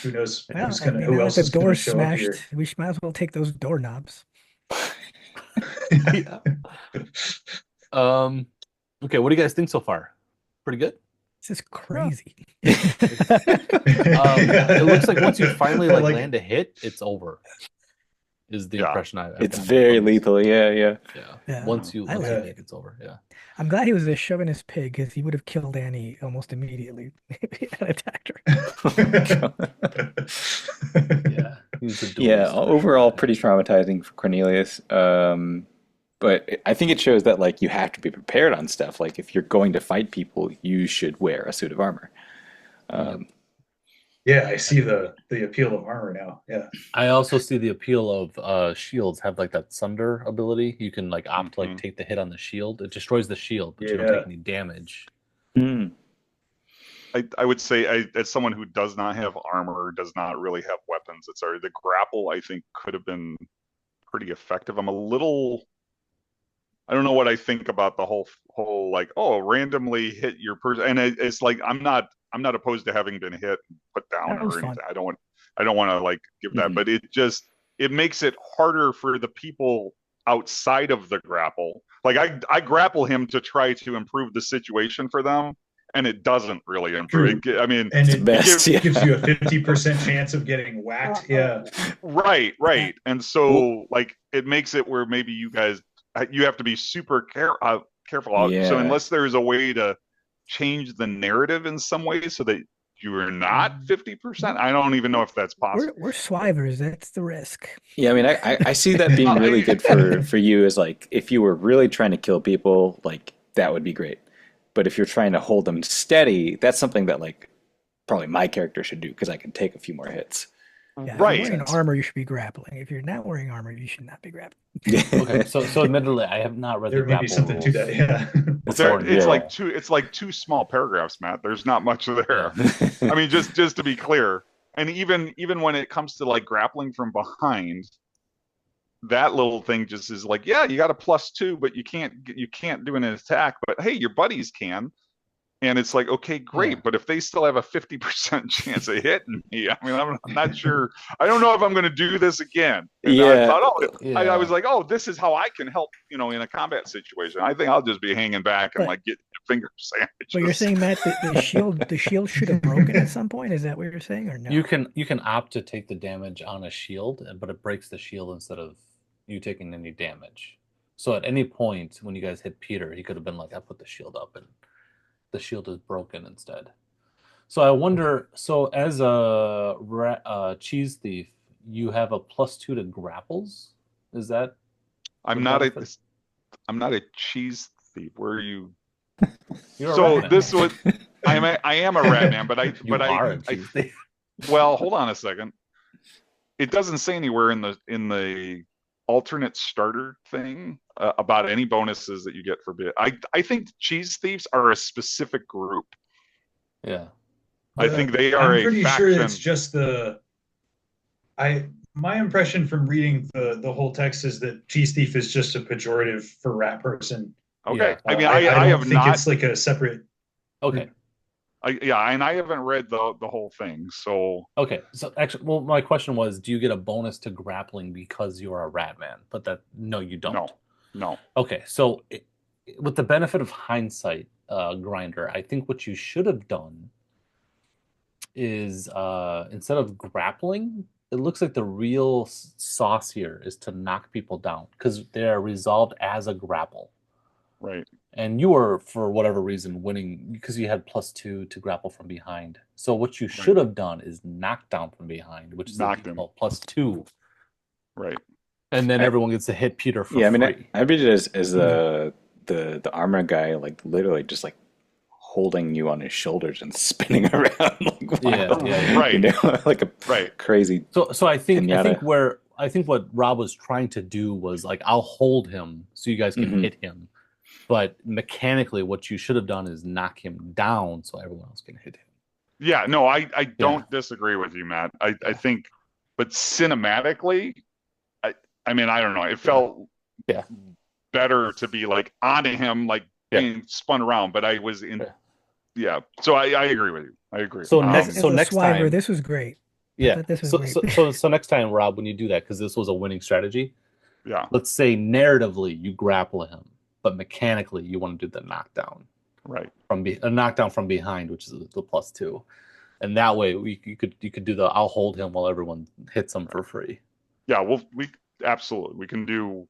Who knows Well, who's I gonna? mean, Who now else that is the gonna door's show up smashed, here? we might as well take those doorknobs. Yeah. Okay, what do you guys think so far? Pretty good. This is crazy. It looks like once you finally I like like land a hit, it's over. Is the Yeah. impression I've It's gotten very from this. lethal. Yeah. Yeah. Yeah. Once you I like land it. it, it's over. Yeah. I'm glad he was a chauvinist pig, because he would have killed Annie almost immediately if he had attacked her. Yeah. He's a Yeah, duelist for overall sure. pretty traumatizing for Cornelius. But I think it shows that like you have to be prepared on stuff. Like if you're going to fight people, you should wear a suit of armor. Yeah, I see the appeal of armor now. Yeah. I also see the appeal of shields have like that sunder ability. You can like opt to like Mhm. take the hit on the shield. It destroys the shield, but you don't Yeah. take any damage. Hmm. I would say, as someone who does not have armor, does not really have weapons, the grapple I think could have been pretty effective. I don't know what I think about the whole like, oh, randomly hit your person, and it's like I'm not opposed to having been hit and put down That was or anything. fun. I don't want to like give that, Mhm. but it makes it harder for the people outside of the grapple. Like I grapple him to try to improve the situation for them, and it doesn't really improve. I mean, And It's it best, gives, yeah. gives you a 50% chance of getting whacked. Yeah. right. And so like it makes it where maybe you guys you have to be super careful. So Yeah. unless there's a way to change the narrative in some way so that you are not 50%, I don't even know if that's possible. We're Swivers. That's the risk. Yeah, I mean, I see that being really good for you as like if you were really trying to kill people, like that would be great. But if you're trying to hold them steady, that's something that like probably my character should do because I can take a few more hits. Yeah, Right. If you're wearing armor, you should be grappling. If you're not wearing armor, you should not be grappling. Okay, so admittly, I have not read There the may be grapple something to rules. that. Yeah. before. It's Yeah. like two small paragraphs, Matt. There's not much there. I mean, just to be clear, and even when it comes to like grappling from behind, that little thing just is like, yeah, you got a +2, but you can't do an attack. But hey, your buddies can, and it's like, okay, great. Yeah. But if they still have a 50% chance of hitting me, I mean, I'm not sure. I don't know if I'm going to do this again. And I Yeah. thought, I Yeah. was like, oh, this is how I can help, in a combat situation. I think I'll just be hanging back and But- like get finger sandwiches. But you're saying, Matt, the shield should have broken at some point? Is that what you're saying, or no? You can opt to take the damage on a shield, but it breaks the shield instead of you taking any damage. So at any point when you guys hit Peter, he could have been like, I put the shield up and the shield is broken instead. So I wonder, so as a cheese thief, you have a +2 to grapples? Is that I'm not a cheese thief. Where are you? You're a So rat man. this would I am a rat man, but You are a cheese thief. well, hold on a second. It doesn't say anywhere in the alternate starter thing about any bonuses that you get for bit. I think cheese thieves are a specific group. Yeah. I think they are I'm pretty a sure faction. it's just my impression from reading the whole text is that cheese thief is just a pejorative for rat person. Okay. Yeah. I mean, I I don't have think not. it's like a separate. Okay. And I haven't read the whole thing. So Okay. So actually, well, my question was, do you get a bonus to grappling because you're a rat man? But no, you don't. no. Okay. So with the benefit of hindsight, Grinder, I think what you should have done is instead of grappling, it looks like the real sauce here is to knock people down because they are resolved as a grapple. Right. And you were, for whatever reason, winning because you had +2 to grapple from behind. So what you should have done is knock down from behind, which is Knocked him. +2. Right. And then everyone gets to hit Peter for free. I mean, I read it as the armor guy, like literally just like holding you on his shoulders and spinning around, like Yeah. Right. you know, like a Right. crazy. So I think Pinata. I think what Rob was trying to do was like, I'll hold him so you guys can Mhm. hit him. But mechanically, what you should have done is knock him down so everyone else can hit him. Yeah. No, I don't disagree with you, Matt. I think, but cinematically, I mean, I don't know. It felt better to be like on him, like being spun around. But I was in. Yeah. So I agree with you. I agree. So As a next Swyver, time, this was great. I yeah. thought this was great. So next time, Rob, when you do that, because this was a winning strategy, Yeah. let's say narratively you grapple him, but mechanically you want to do the knockdown Right. from a knockdown from behind, which is the +2, and that way you could do the I'll hold him while everyone hits him for free. Yeah. We absolutely we can do.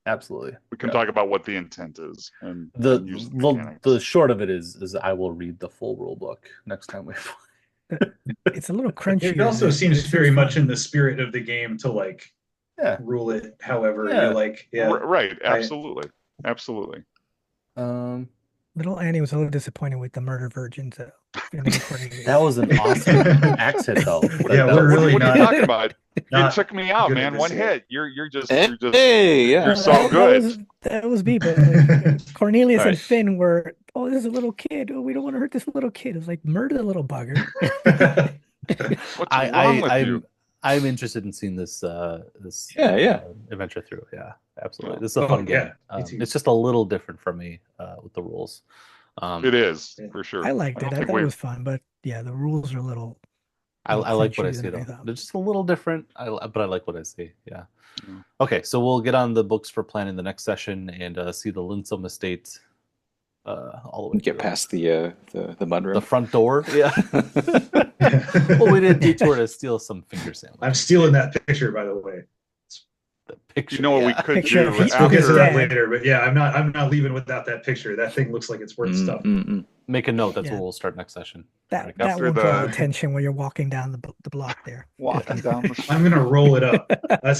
Absolutely. We can talk about what the intent is and use The short of it is I will read the full rule book next time we play. It's a little crunchy. It also seems very much in the spirit of the game to like rule it however you like. Yeah. Right. Absolutely. Little Annie was a little disappointed with the murder virgins. That was an awesome axe hit, though. We're really what are not. you talking about? You Not took me out, good man. at One this hit. You're just Hey, yeah. you're so good. That was me, but like, Cornelius All right. and Finn were, oh, this is a little kid. Oh, we don't want to hurt this little kid. It was like, murder the little bugger. What's wrong with you? I'm interested in seeing this adventure through. Yeah, absolutely. This is a fun game. me too. It's just a little different for me with the rules. It is for sure. I liked it. I don't think thought it we- was fun, but yeah, the rules are a little. I like what I crunchy see than though. I thought. They're just a little different. But I like what I see. Yeah. Yeah. Okay, so we'll get on the books for planning the next session and see the Linsome Estate all the way Get through. past the mud room. The front door. Yeah. Well, we did detour to steal some finger sandwiches. I'm stealing that picture, by the way. The picture. You know what we could Picture do of his We'll get to after? that later, but yeah, I'm not leaving without that picture. That thing looks like it's worth stuff. Make a note. That's Yeah. where we'll start next session. That After will draw the- attention when you're walking down the block there. Walking down the I'm gonna roll it up.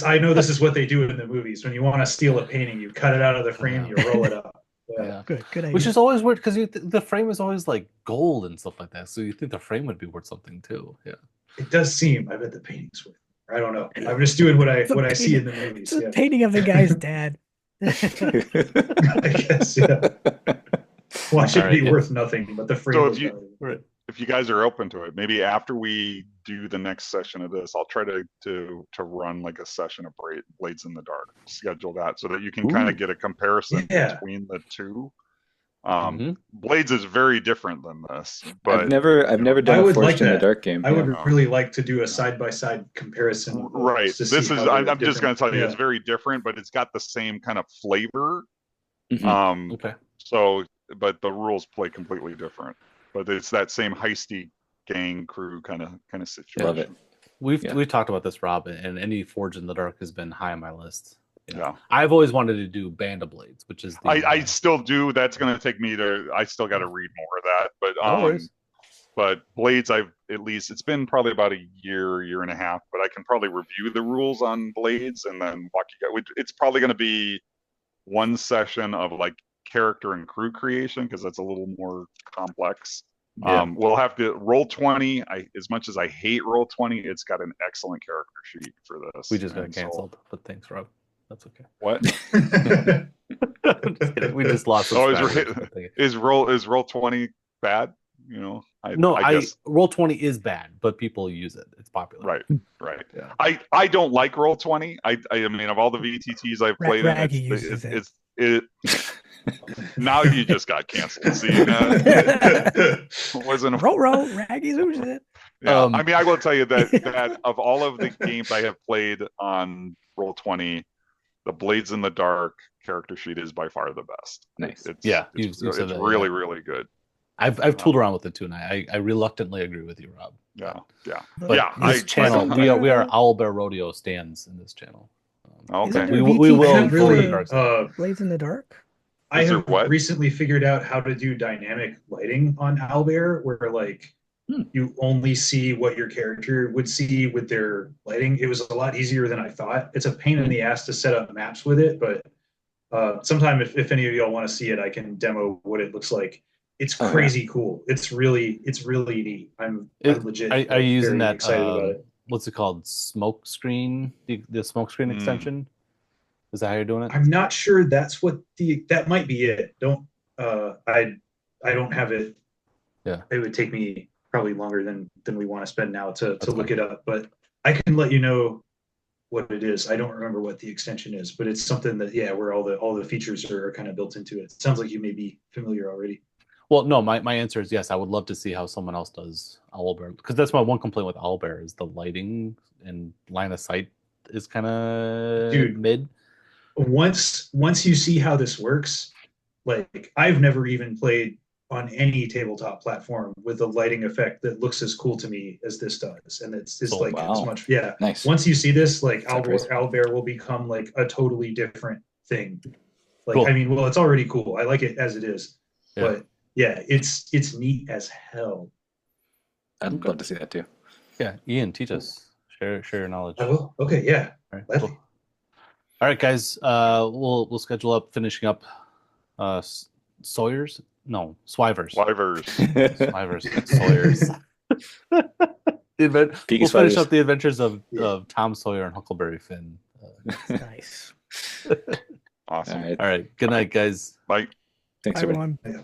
I know this is what they do in the movies. When you want to steal a painting, you cut it out of the frame, you roll it up. Yeah. Good idea. Which is always weird because the frame is always like gold and stuff like that. So you think the frame would be worth something too. Yeah. It does seem. I bet the painting's worth. I don't know. I'm just doing what I see in the movies. It's a Yeah. painting of the guy's dad. I guess. Yeah. Watch it All be right, worth nothing, but the frame. So was if you- valuable. Right. if you guys are open to it, maybe after we do the next session of this, I'll try to run like a session of Blades in the Dark. Schedule that so that you can kind Ooh. of get a comparison Yeah. between the two. Mhm. Blades is very different than this, but I've never done I a would Forged like in the that. Dark game. I would Yeah. really like to do a side by side comparison. right. to This see is how I'm they're just going to tell you different. it's very different, but it's got the same kind of flavor. Mhm. Okay. So but the rules play completely different. But it's that same heisty gang crew kind of situation. Love it. We've talked about this, Rob, and any Forge in the Dark has been high on my list. Yeah. I've always wanted to do Band of Blades, which is I still do. That's going to take me to. I still got to read more of that, but Blades, it's been probably about a year and a half, but I can probably review the rules on Blades and then walk you guys. It's probably going to be one session of like character and crew creation because that's a little more complex. Yeah. We'll have to roll 20. As much as I hate roll 20, it's got an excellent character sheet for this. We just got canceled, but thanks, Rob. That's okay. What? Just kidding. We just lost. Is roll 20 bad? You know, I guess roll 20 is bad, but people use it. It's popular. Right. Yeah. I don't like roll 20. I mean, of all the VTTs I've played, it now you just got canceled. See, wasn't roll Raggy's uses it. Yeah, I mean, I will tell you that of all of the games I have played on roll 20, the Blades in the Dark character sheet is by far the best. Nice. It's that, really really good. I've tooled around with it too, and I reluctantly agree with you, Rob. Yeah. This channel, we are Owlbear Rodeo stands in this channel. Okay. We will really Blades in the Dark. I have recently figured out how to do dynamic lighting on Owlbear, where like you only see what your character would see with their lighting. It was a lot easier than I thought. It's a pain in the ass to set up maps with it, but sometime if any of y'all want to see it, I can demo what it looks like. It's crazy cool. It's really neat. I'm legit. Are you using that? Excited about it. What's it called? Smoke screen? The smoke screen extension? Is that how you're doing it? I'm not sure. That's what that might be it. I don't have it. Yeah. It would take me probably longer than we want to spend now to look it up, but I can let you know what it is. I don't remember what the extension is, but it's something that where all the features are kind of built into it. It sounds like you may be familiar already. Well, no, my answer is yes. I would love to see how someone else does Owlbear, because that's my one complaint with Owlbear is the lighting and line of sight is kind of mid. Once you see how this works, like I've never even played on any tabletop platform with a lighting effect that looks as cool to me as this does, and it's as much. Yeah, nice. Once you see this, like Owlbear will become like a totally different thing. Like cool. I mean, well, it's already cool. I like it as it is, but. Yeah, it's neat as hell. I'd love to see that too. Yeah, Ian, teach us. Share your knowledge. I will. Okay, yeah. All right, cool. All right, guys. We'll schedule up finishing up Sawyers. No, Swyvers. Sawyers. We'll finish up the adventures of Tom Sawyer and Huckleberry Finn. Nice. Awesome. All right. Good night, guys. Bye. Thanks, everyone. Yeah.